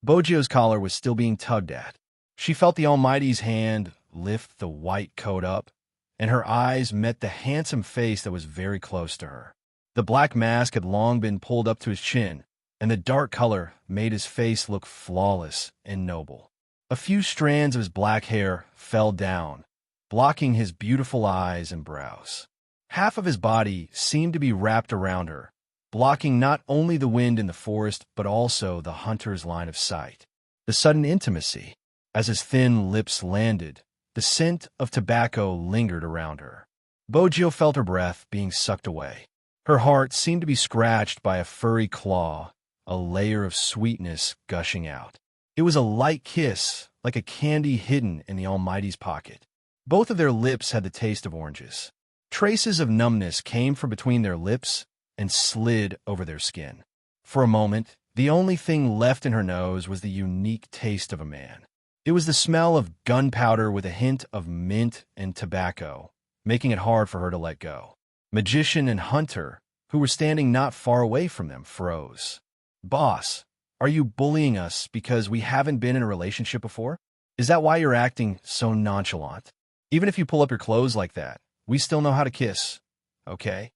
Bogio's collar was still being tugged at. She felt the Almighty's hand lift the white coat up, and her eyes met the handsome face that was very close to her. The black mask had long been pulled up to his chin, and the dark color made his face look flawless and noble. A few strands of his black hair fell down, blocking his beautiful eyes and brows. Half of his body seemed to be wrapped around her, blocking not only the wind in the forest but also the hunter's line of sight. The sudden intimacy. As his thin lips landed, the scent of tobacco lingered around her. Bogio felt her breath being sucked away. Her heart seemed to be scratched by a furry claw, a layer of sweetness gushing out. It was a light kiss, like a candy hidden in the Almighty's pocket. Both of their lips had the taste of oranges. Traces of numbness came from between their lips and slid over their skin. For a moment, the only thing left in her nose was the unique taste of a man. It was the smell of gunpowder with a hint of mint and tobacco, making it hard for her to let go. Magician and Hunter, who were standing not far away from them, froze. "Boss, are you bullying us because we haven't been in a relationship before? Is that why you're acting so nonchalant? Even if you pull up your clothes like that, we still know how to kiss, okay?"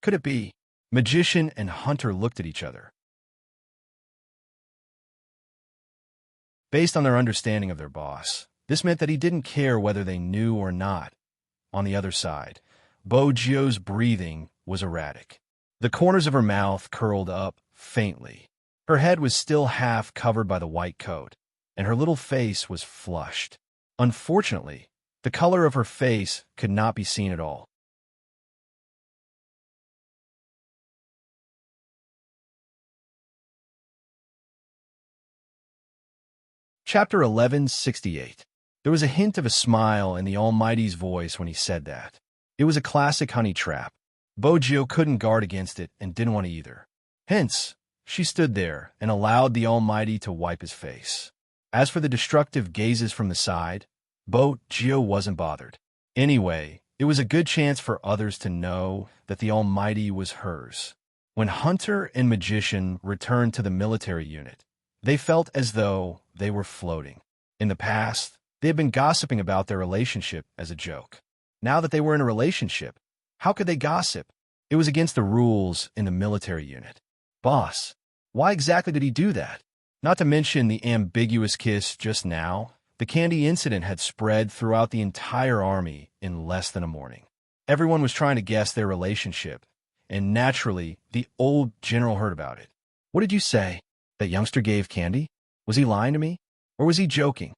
Could it be? Magician and Hunter looked at each other. Based on their understanding of their boss, this meant that he didn't care whether they knew or not. On the other side, Bojio's breathing was erratic. The corners of her mouth curled up faintly. Her head was still half covered by the white coat, and her little face was flushed. Unfortunately, the color of her face could not be seen at all. Chapter 1168. There was a hint of a smile in the Almighty's voice when he said that. It was a classic honey trap. Bojio couldn't guard against it and didn't want to either. Hence, she stood there and allowed the Almighty to wipe his face. As for the destructive gazes from the side, Bojio wasn't bothered. Anyway, it was a good chance for others to know that the Almighty was hers. When Hunter and Magician returned to the military unit, they felt as though they were floating. In the past, they had been gossiping about their relationship as a joke. Now that they were in a relationship, how could they gossip? It was against the rules in the military unit. Boss, why exactly did he do that? Not to mention the ambiguous kiss just now, the candy incident had spread throughout the entire army in less than a morning. Everyone was trying to guess their relationship, and naturally, the old general heard about it. What did you say? That youngster gave candy? Was he lying to me? Or was he joking?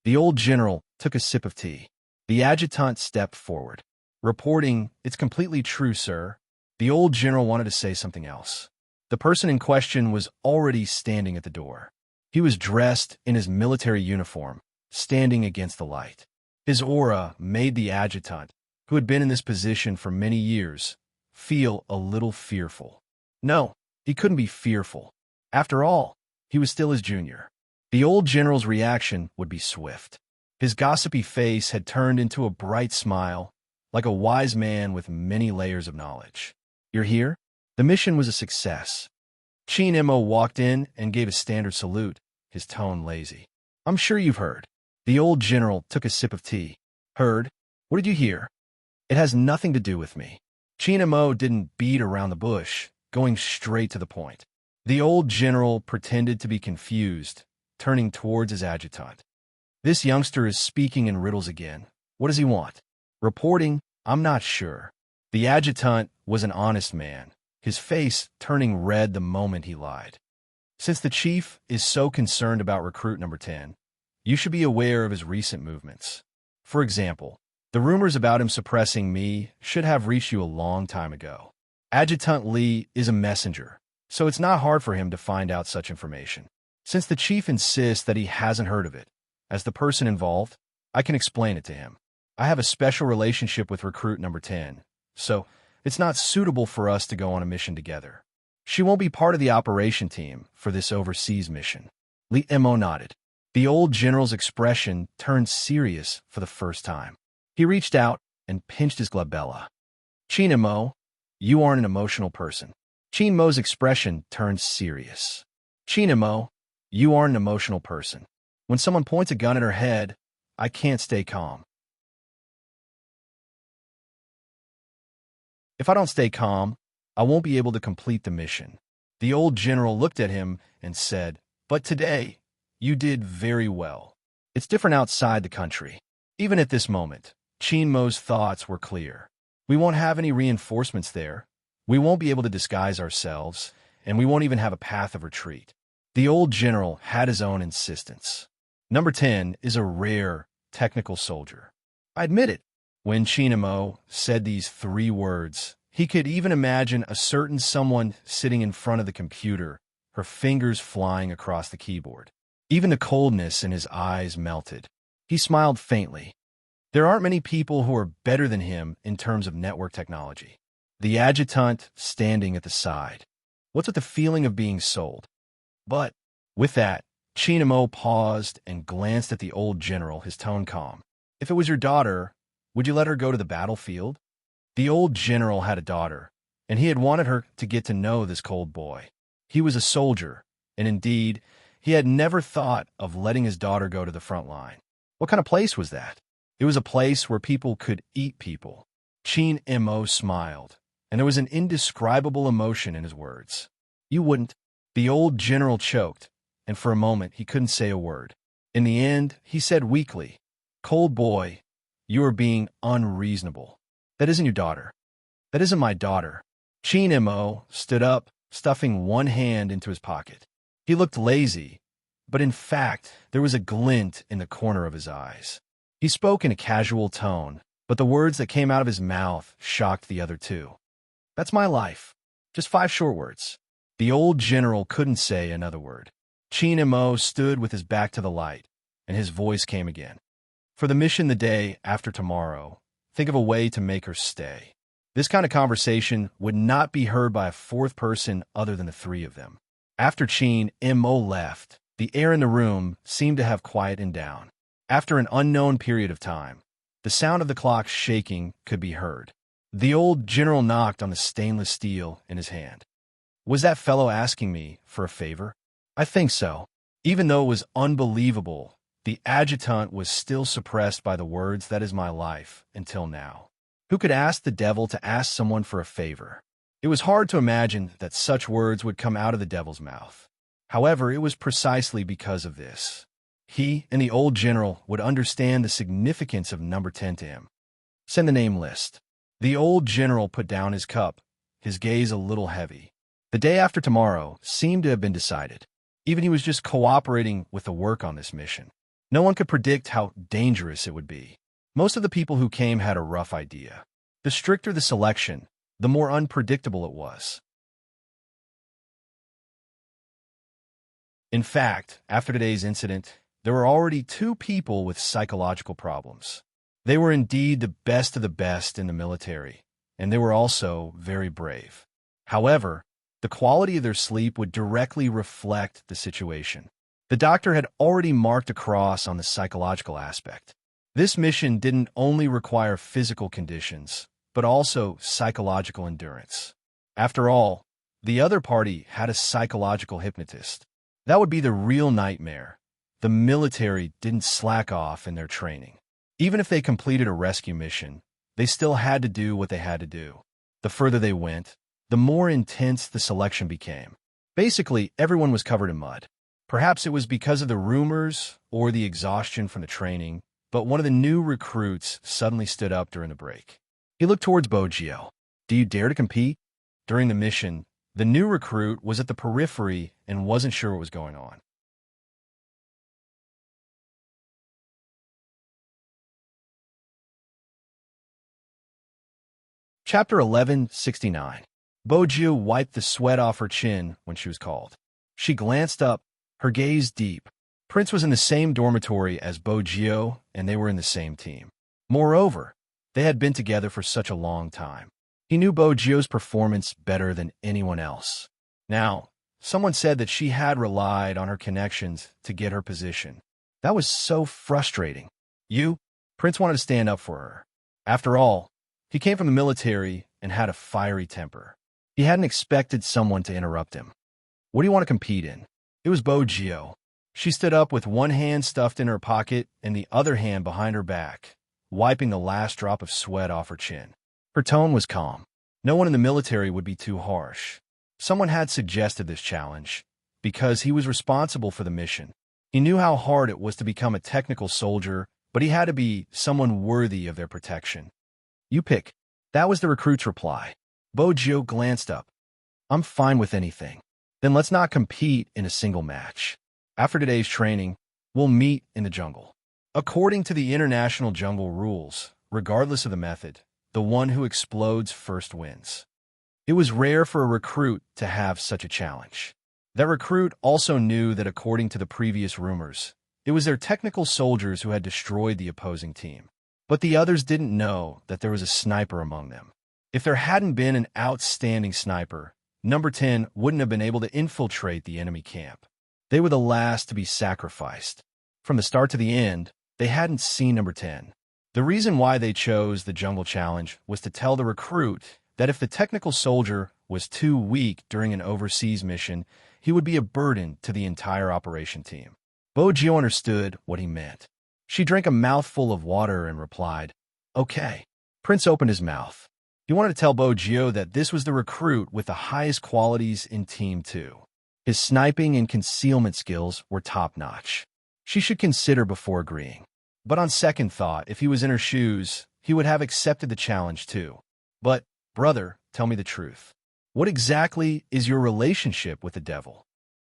The old general took a sip of tea. The adjutant stepped forward. Reporting, "It's completely true, sir." The old general wanted to say something else. The person in question was already standing at the door. He was dressed in his military uniform, standing against the light. His aura made the adjutant, who had been in this position for many years, feel a little fearful. No, he couldn't be fearful. After all, he was still his junior. The old general's reaction would be swift. His gossipy face had turned into a bright smile, like a wise man with many layers of knowledge. "You're here?" The mission was a success. Chin Imo walked in and gave a standard salute, his tone lazy. "I'm sure you've heard." The old general took a sip of tea. "Heard? What did you hear?" "It has nothing to do with me." Chin Imo didn't beat around the bush, going straight to the point. The old general pretended to be confused, turning towards his adjutant. "This youngster is speaking in riddles again. What does he want?" Reporting, "I'm not sure." The adjutant was an honest man, his face turning red the moment he lied. "Since the chief is so concerned about recruit number 10, you should be aware of his recent movements. For example, the rumors about him suppressing me should have reached you a long time ago. Adjutant Lee is a messenger, so it's not hard for him to find out such information. Since the chief insists that he hasn't heard of it, as the person involved, I can explain it to him. I have a special relationship with recruit number 10, so it's not suitable for us to go on a mission together. She won't be part of the operation team for this overseas mission." Lee Imo nodded. The old general's expression turned serious for the first time. He reached out and pinched his glabella. "Chin Imo, you aren't an emotional person." Chin Mo's expression turned serious. "Chin Imo, you aren't an emotional person. When someone points a gun at her head, I can't stay calm. If I don't stay calm, I won't be able to complete the mission." The old general looked at him and said, "But today, you did very well. It's different outside the country." Even at this moment, Chin Mo's thoughts were clear. "We won't have any reinforcements there. We won't be able to disguise ourselves, and we won't even have a path of retreat." The old general had his own insistence. Number 10 is a rare, technical soldier. I admit it. When Chin Imo said these 3 words, he could even imagine a certain someone sitting in front of the computer, her fingers flying across the keyboard. Even the coldness in his eyes melted. He smiled faintly. There aren't many people who are better than him in terms of network technology. The adjutant standing at the side. What's with the feeling of being sold? But with that, Chinamo paused and glanced at the old general, his tone calm. If it was your daughter, would you let her go to the battlefield? The old general had a daughter, and he had wanted her to get to know this cold boy. He was a soldier, and indeed, he had never thought of letting his daughter go to the front line. What kind of place was that? It was a place where people could eat people. Chin Mo smiled, and there was an indescribable emotion in his words. You wouldn't. The old general choked, and for a moment he couldn't say a word. In the end, he said weakly, Cold boy, you are being unreasonable. That isn't your daughter. That isn't my daughter. Chin Mo stood up, stuffing one hand into his pocket. He looked lazy, but in fact, there was a glint in the corner of his eyes. He spoke in a casual tone, but the words that came out of his mouth shocked the other two. That's my life. Just 5 short words. The old general couldn't say another word. Chin Mo stood with his back to the light, and his voice came again. For the mission the day after tomorrow, think of a way to make her stay. This kind of conversation would not be heard by a fourth person other than the 3 of them. After Chin Mo left, the air in the room seemed to have quietened down. After an unknown period of time, the sound of the clock shaking could be heard. The old general knocked on the stainless steel in his hand. Was that fellow asking me for a favor? I think so. Even though it was unbelievable, the adjutant was still suppressed by the words, that is my life, until now. Who could ask the devil to ask someone for a favor? It was hard to imagine that such words would come out of the devil's mouth. However, it was precisely because of this. He and the old general would understand the significance of number 10 to him. Send the name list. The old general put down his cup, his gaze a little heavy. The day after tomorrow seemed to have been decided. Even he was just cooperating with the work on this mission. No one could predict how dangerous it would be. Most of the people who came had a rough idea. The stricter the selection, the more unpredictable it was. In fact, after today's incident, there were already 2 people with psychological problems. They were indeed the best of the best in the military, and they were also very brave. However, the quality of their sleep would directly reflect the situation. The doctor had already marked a cross on the psychological aspect. This mission didn't only require physical conditions, but also psychological endurance. After all, the other party had a psychological hypnotist. That would be the real nightmare. The military didn't slack off in their training. Even if they completed a rescue mission, they still had to do what they had to do. The further they went, the more intense the selection became. Basically, everyone was covered in mud. Perhaps it was because of the rumors or the exhaustion from the training, but one of the new recruits suddenly stood up during the break. He looked towards Bogio. Do you dare to compete? During the mission, the new recruit was at the periphery and wasn't sure what was going on. Chapter 1169. Bogio wiped the sweat off her chin when she was called. She glanced up, her gaze deep. Prince was in the same dormitory as Bogio, and they were in the same team. Moreover, they had been together for such a long time. He knew Bogio's performance better than anyone else. Now, someone said that she had relied on her connections to get her position. That was so frustrating. Prince wanted to stand up for her. After all, he came from the military and had a fiery temper. He hadn't expected someone to interrupt him. What do you want to compete in? It was Bogio. She stood up with one hand stuffed in her pocket and the other hand behind her back, wiping the last drop of sweat off her chin. Her tone was calm. No one in the military would be too harsh. Someone had suggested this challenge because he was responsible for the mission. He knew how hard it was to become a technical soldier, but he had to be someone worthy of their protection. You pick. That was the recruit's reply. Bogio glanced up. I'm fine with anything. Then let's not compete in a single match. After today's training, we'll meet in the jungle. According to the international jungle rules, regardless of the method, the one who explodes first wins. It was rare for a recruit to have such a challenge. That recruit also knew that according to the previous rumors, it was their technical soldiers who had destroyed the opposing team. But the others didn't know that there was a sniper among them. If there hadn't been an outstanding sniper, Number 10 wouldn't have been able to infiltrate the enemy camp. They were the last to be sacrificed. From the start to the end, they hadn't seen Number 10. The reason why they chose the jungle challenge was to tell the recruit that if the technical soldier was too weak during an overseas mission, he would be a burden to the entire operation team. Bojo understood what he meant. She drank a mouthful of water and replied, "Okay." Prince opened his mouth. He wanted to tell Bojo that this was the recruit with the highest qualities in Team 2. His sniping and concealment skills were top-notch. She should consider before agreeing. But on second thought, if he was in her shoes, he would have accepted the challenge too. "But, brother, tell me the truth. What exactly is your relationship with the devil?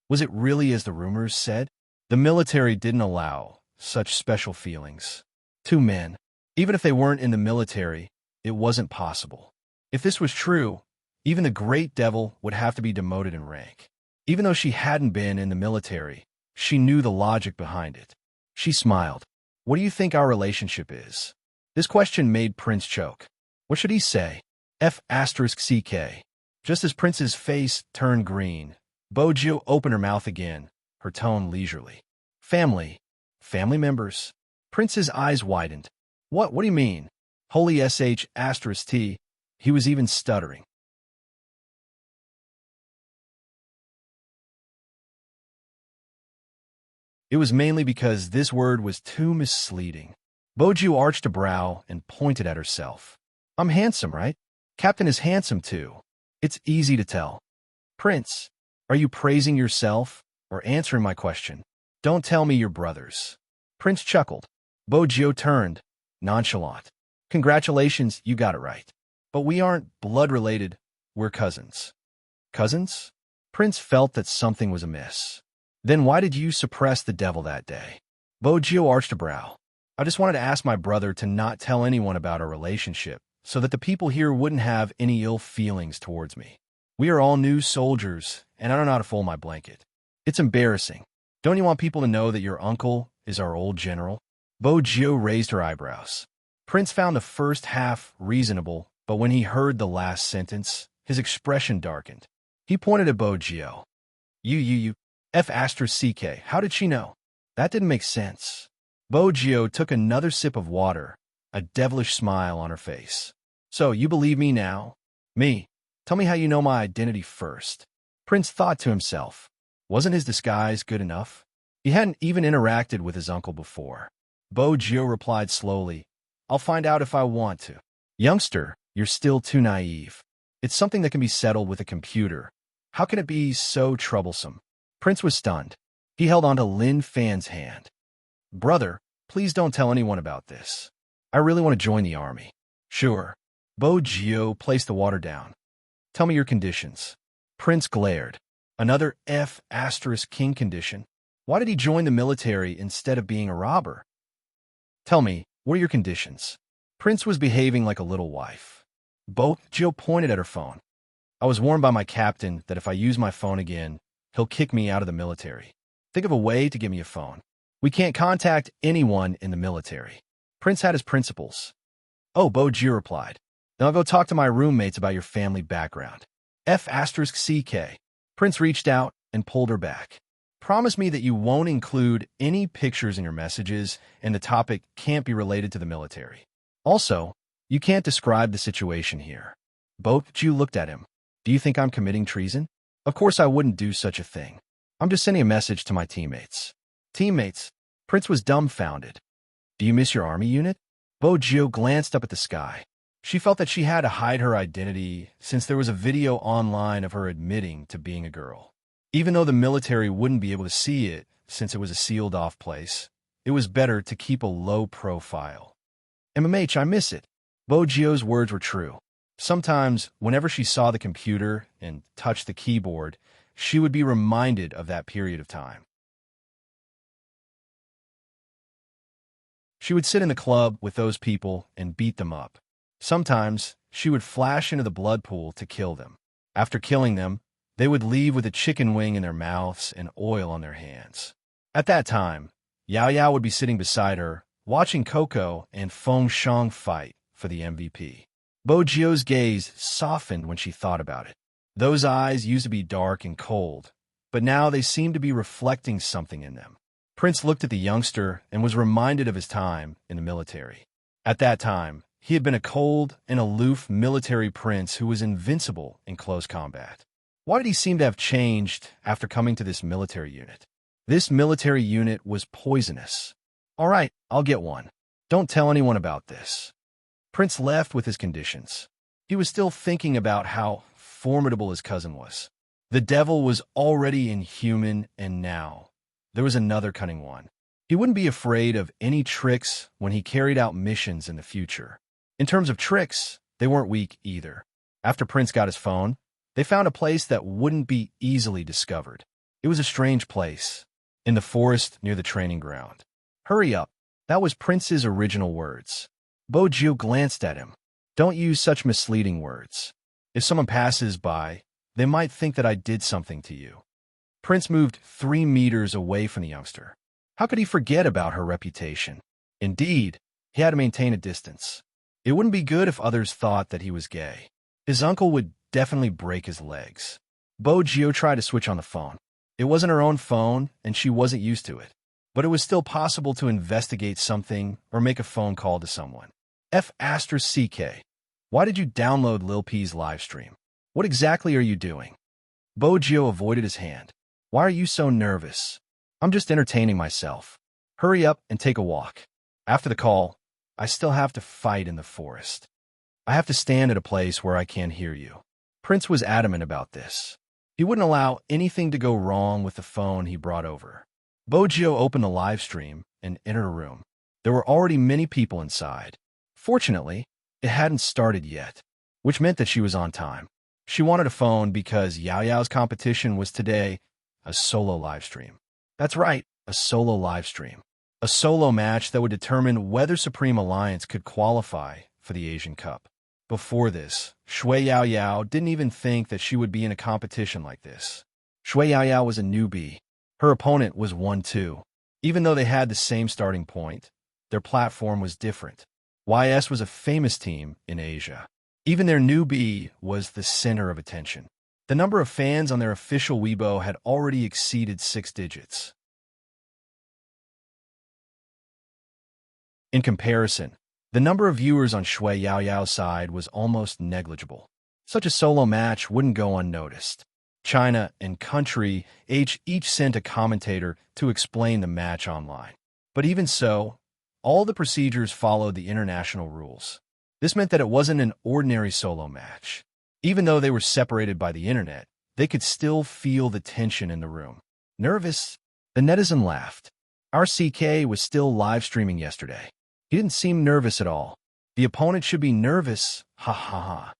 Was it really as the rumors said?" The military didn't allow such special feelings. Two men, even if they weren't in the military, it wasn't possible. If this was true, even the great devil would have to be demoted in rank. Even though she hadn't been in the military, she knew the logic behind it. She smiled. "What do you think our relationship is?" This question made Prince choke. What should he say? F***CK. Just as Prince's face turned green, Bojo opened her mouth again, her tone leisurely. Family members." Prince's eyes widened. What do you mean? Holy sh**t. He was even stuttering. It was mainly because this word was too misleading. Bojo arched a brow and pointed at herself. "I'm handsome, right? Captain is handsome too. It's easy to tell." "Prince, are you praising yourself or answering my question? Don't tell me you're brothers." Prince chuckled. Bojo turned, nonchalant. "Congratulations, you got it right. But we aren't blood-related, we're cousins." "Cousins?" Prince felt that something was amiss. "Then why did you suppress the devil that day?" Bojo arched a brow. "I just wanted to ask my brother to not tell anyone about our relationship, so that the people here wouldn't have any ill feelings towards me. We are all new soldiers, and I don't know how to fold my blanket. It's embarrassing. Don't you want people to know that your uncle is our old general?" Bojo raised her eyebrows. Prince found the first half reasonable, but when he heard the last sentence, his expression darkened. He pointed at Bojo. You, F***CK, how did she know? That didn't make sense." Bojo took another sip of water, a devilish smile on her face. "So, you believe me now?" "Me? Tell me how you know my identity first." Prince thought to himself. Wasn't his disguise good enough? He hadn't even interacted with his uncle before. Bojo replied slowly, "I'll find out if I want to." "Youngster, you're still too naive. It's something that can be settled with a computer. How can it be so troublesome?" Prince was stunned. He held onto Lin Fan's hand. "Brother, please don't tell anyone about this. I really want to join the army." "Sure." Bojo placed the water down. "Tell me your conditions." Prince glared. Another F***king condition? Why did he join the military instead of being a robber? "Tell me, what are your conditions?" Prince was behaving like a little wife. Bojo pointed at her phone. "I was warned by my captain that if I use my phone again, he'll kick me out of the military. Think of a way to give me a phone. We can't contact anyone in the military." Prince had his principles. "Oh," Bojo replied. "Then I'll go talk to my roommates about your family background." F***CK. Prince reached out and pulled her back. "Promise me that you won't include any pictures in your messages, and the topic can't be related to the military. Also, you can't describe the situation here." Bojo looked at him. "Do you think I'm committing treason?" "Of course I wouldn't do such a thing. I'm just sending a message to my teammates." "Teammates?" Prince was dumbfounded. "Do you miss your army unit?" Bojo glanced up at the sky. She felt that she had to hide her identity since there was a video online of her admitting to being a girl. Even though the military wouldn't be able to see it since it was a sealed-off place, it was better to keep a low profile. "MMH, I miss it." Bojo's words were true. Sometimes, whenever she saw the computer and touched the keyboard, she would be reminded of that period of time. She would sit in the club with those people and beat them up. Sometimes, she would flash into the blood pool to kill them. After killing them, they would leave with a chicken wing in their mouths and oil on their hands. At that time, Yao Yao would be sitting beside her, watching Coco and Feng Shang fight for the MVP. Bojo's gaze softened when she thought about it. Those eyes used to be dark and cold, but now they seemed to be reflecting something in them. Prince looked at the youngster and was reminded of his time in the military. At that time, he had been a cold and aloof military prince who was invincible in close combat. Why did he seem to have changed after coming to this military unit? This military unit was poisonous. All right, I'll get one. Don't tell anyone about this. Prince left with his conditions. He was still thinking about how formidable his cousin was. The devil was already inhuman, and now there was another cunning one. He wouldn't be afraid of any tricks when he carried out missions in the future. In terms of tricks, they weren't weak either. After Prince got his phone, they found a place that wouldn't be easily discovered. It was a strange place, in the forest near the training ground. Hurry up. That was Prince's original words. Bojiu glanced at him. Don't use such misleading words. If someone passes by, they might think that I did something to you. Prince moved 3 meters away from the youngster. How could he forget about her reputation? Indeed, he had to maintain a distance. It wouldn't be good if others thought that he was gay. His uncle would definitely break his legs. Bojiu tried to switch on the phone. It wasn't her own phone, and she wasn't used to it. But it was still possible to investigate something or make a phone call to someone. F***CK. Why did you download Lil P's livestream? What exactly are you doing? Bojiu avoided his hand. Why are you so nervous? I'm just entertaining myself. Hurry up and take a walk. After the call, I still have to fight in the forest. I have to stand at a place where I can't hear you. Prince was adamant about this. He wouldn't allow anything to go wrong with the phone he brought over. Bojiu opened the live stream and entered a room. There were already many people inside. Fortunately, it hadn't started yet, which meant that she was on time. She wanted a phone because Yao Yao's competition was today a solo live stream. That's right, a solo live stream. A solo match that would determine whether Supreme Alliance could qualify for the Asian Cup. Before this, Shui Yao Yao didn't even think that she would be in a competition like this. Shui Yao Yao was a newbie. Her opponent was 1-2. Even though they had the same starting point, their platform was different. YS was a famous team in Asia. Even their newbie was the center of attention. The number of fans on their official Weibo had already exceeded 6 digits. In comparison, the number of viewers on Shui Yao Yao's side was almost negligible. Such a solo match wouldn't go unnoticed. China and country each sent a commentator to explain the match online. But even so, all the procedures followed the international rules. This meant that it wasn't an ordinary solo match. Even though they were separated by the internet, they could still feel the tension in the room. Nervous? The netizen laughed. Our CK was still live streaming yesterday. He didn't seem nervous at all. The opponent should be nervous. Ha ha ha.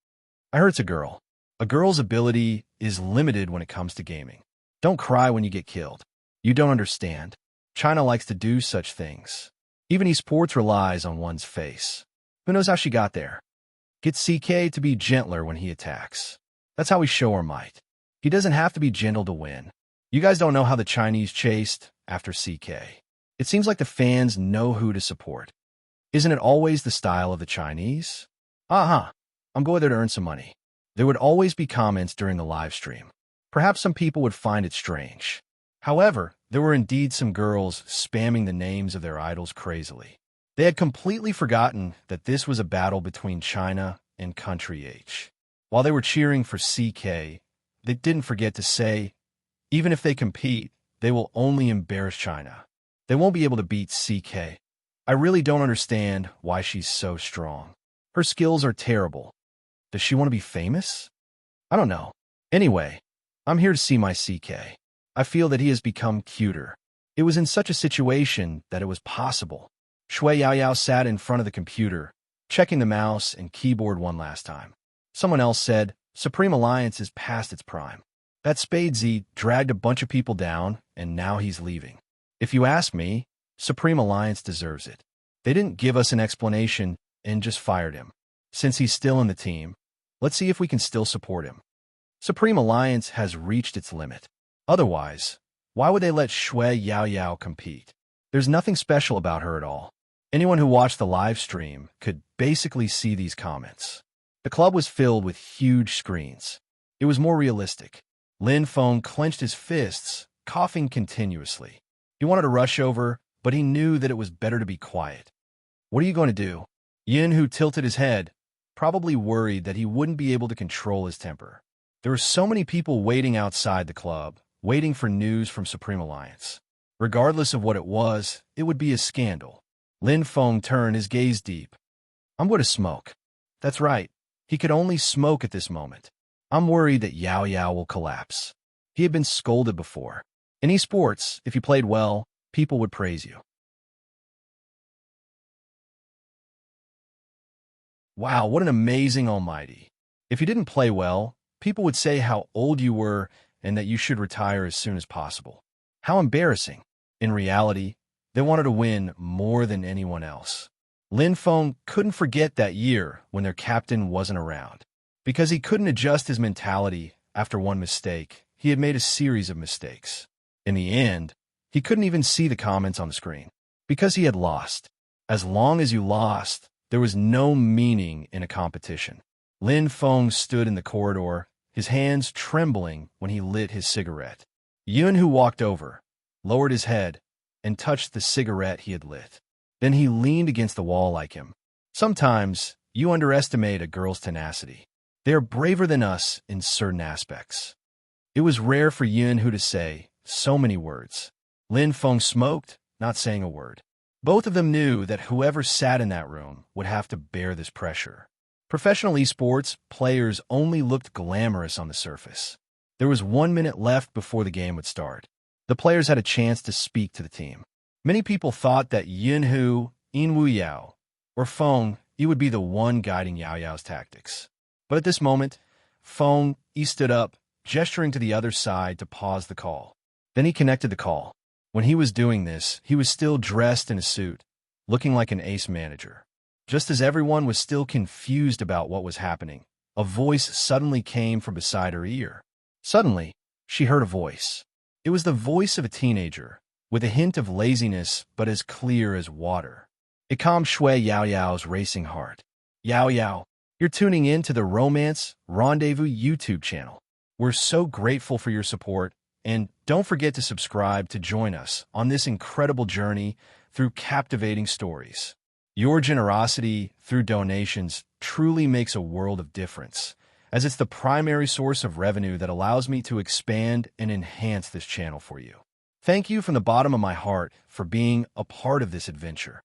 I heard it's a girl. A girl's ability is limited when it comes to gaming. Don't cry when you get killed. You don't understand. China likes to do such things. Even esports relies on one's face. Who knows how she got there? Get CK to be gentler when he attacks. That's how we show our might. He doesn't have to be gentle to win. You guys don't know how the Chinese chased after CK. It seems like the fans know who to support. Isn't it always the style of the Chinese? I'm going there to earn some money. There would always be comments during the live stream. Perhaps some people would find it strange. However, there were indeed some girls spamming the names of their idols crazily. They had completely forgotten that this was a battle between China and Country H. While they were cheering for CK, they didn't forget to say, even if they compete, they will only embarrass China. They won't be able to beat CK. I really don't understand why she's so strong. Her skills are terrible. Does she want to be famous? I don't know. Anyway, I'm here to see my CK. I feel that he has become cuter. It was in such a situation that it was possible. Shui Yao Yao sat in front of the computer, checking the mouse and keyboard one last time. Someone else said, Supreme Alliance is past its prime. That Spade Z dragged a bunch of people down, and now he's leaving. If you ask me, Supreme Alliance deserves it. They didn't give us an explanation and just fired him. Since he's still in the team, let's see if we can still support him. Supreme Alliance has reached its limit. Otherwise, why would they let Shui Yao Yao compete? There's nothing special about her at all. Anyone who watched the live stream could basically see these comments. The club was filled with huge screens. It was more realistic. Lin Feng clenched his fists, coughing continuously. He wanted to rush over, but he knew that it was better to be quiet. What are you going to do? Yin Hu tilted his head, probably worried that he wouldn't be able to control his temper. There were so many people waiting outside the club, waiting for news from Supreme Alliance. Regardless of what it was, it would be a scandal. Lin Feng turned his gaze deep. I'm going to smoke. That's right. He could only smoke at this moment. I'm worried that Yao Yao will collapse. He had been scolded before. In esports, if you played well, people would praise you. Wow, what an amazing almighty. If you didn't play well, people would say how old you were and that you should retire as soon as possible. How embarrassing. In reality, they wanted to win more than anyone else. Lin Feng couldn't forget that year when their captain wasn't around. Because he couldn't adjust his mentality after one mistake, he had made a series of mistakes. In the end, he couldn't even see the comments on the screen. Because he had lost. As long as you lost, there was no meaning in a competition. Lin Feng stood in the corridor, his hands trembling when he lit his cigarette. Yun Hu walked over, lowered his head, and touched the cigarette he had lit. Then he leaned against the wall like him. Sometimes, you underestimate a girl's tenacity. They are braver than us in certain aspects. It was rare for Yun Hu to say so many words. Lin Feng smoked, not saying a word. Both of them knew that whoever sat in that room would have to bear this pressure. Professional esports players only looked glamorous on the surface. There was 1 minute left before the game would start. The players had a chance to speak to the team. Many people thought that Yun Hu, Wu Yao, or Feng, he would be the one guiding Yao Yao's tactics. But at this moment, Feng, he stood up, gesturing to the other side to pause the call. Then he connected the call. When he was doing this, he was still dressed in a suit, looking like an ace manager. Just as everyone was still confused about what was happening, a voice suddenly came from beside her ear. Suddenly, she heard a voice. It was the voice of a teenager, with a hint of laziness but as clear as water. It calmed Shui Yao Yao's racing heart. Yao Yao, you're tuning in to the Romance Rendezvous YouTube channel. We're so grateful for your support, and don't forget to subscribe to join us on this incredible journey through captivating stories. Your generosity through donations truly makes a world of difference, as it's the primary source of revenue that allows me to expand and enhance this channel for you. Thank you from the bottom of my heart for being a part of this adventure.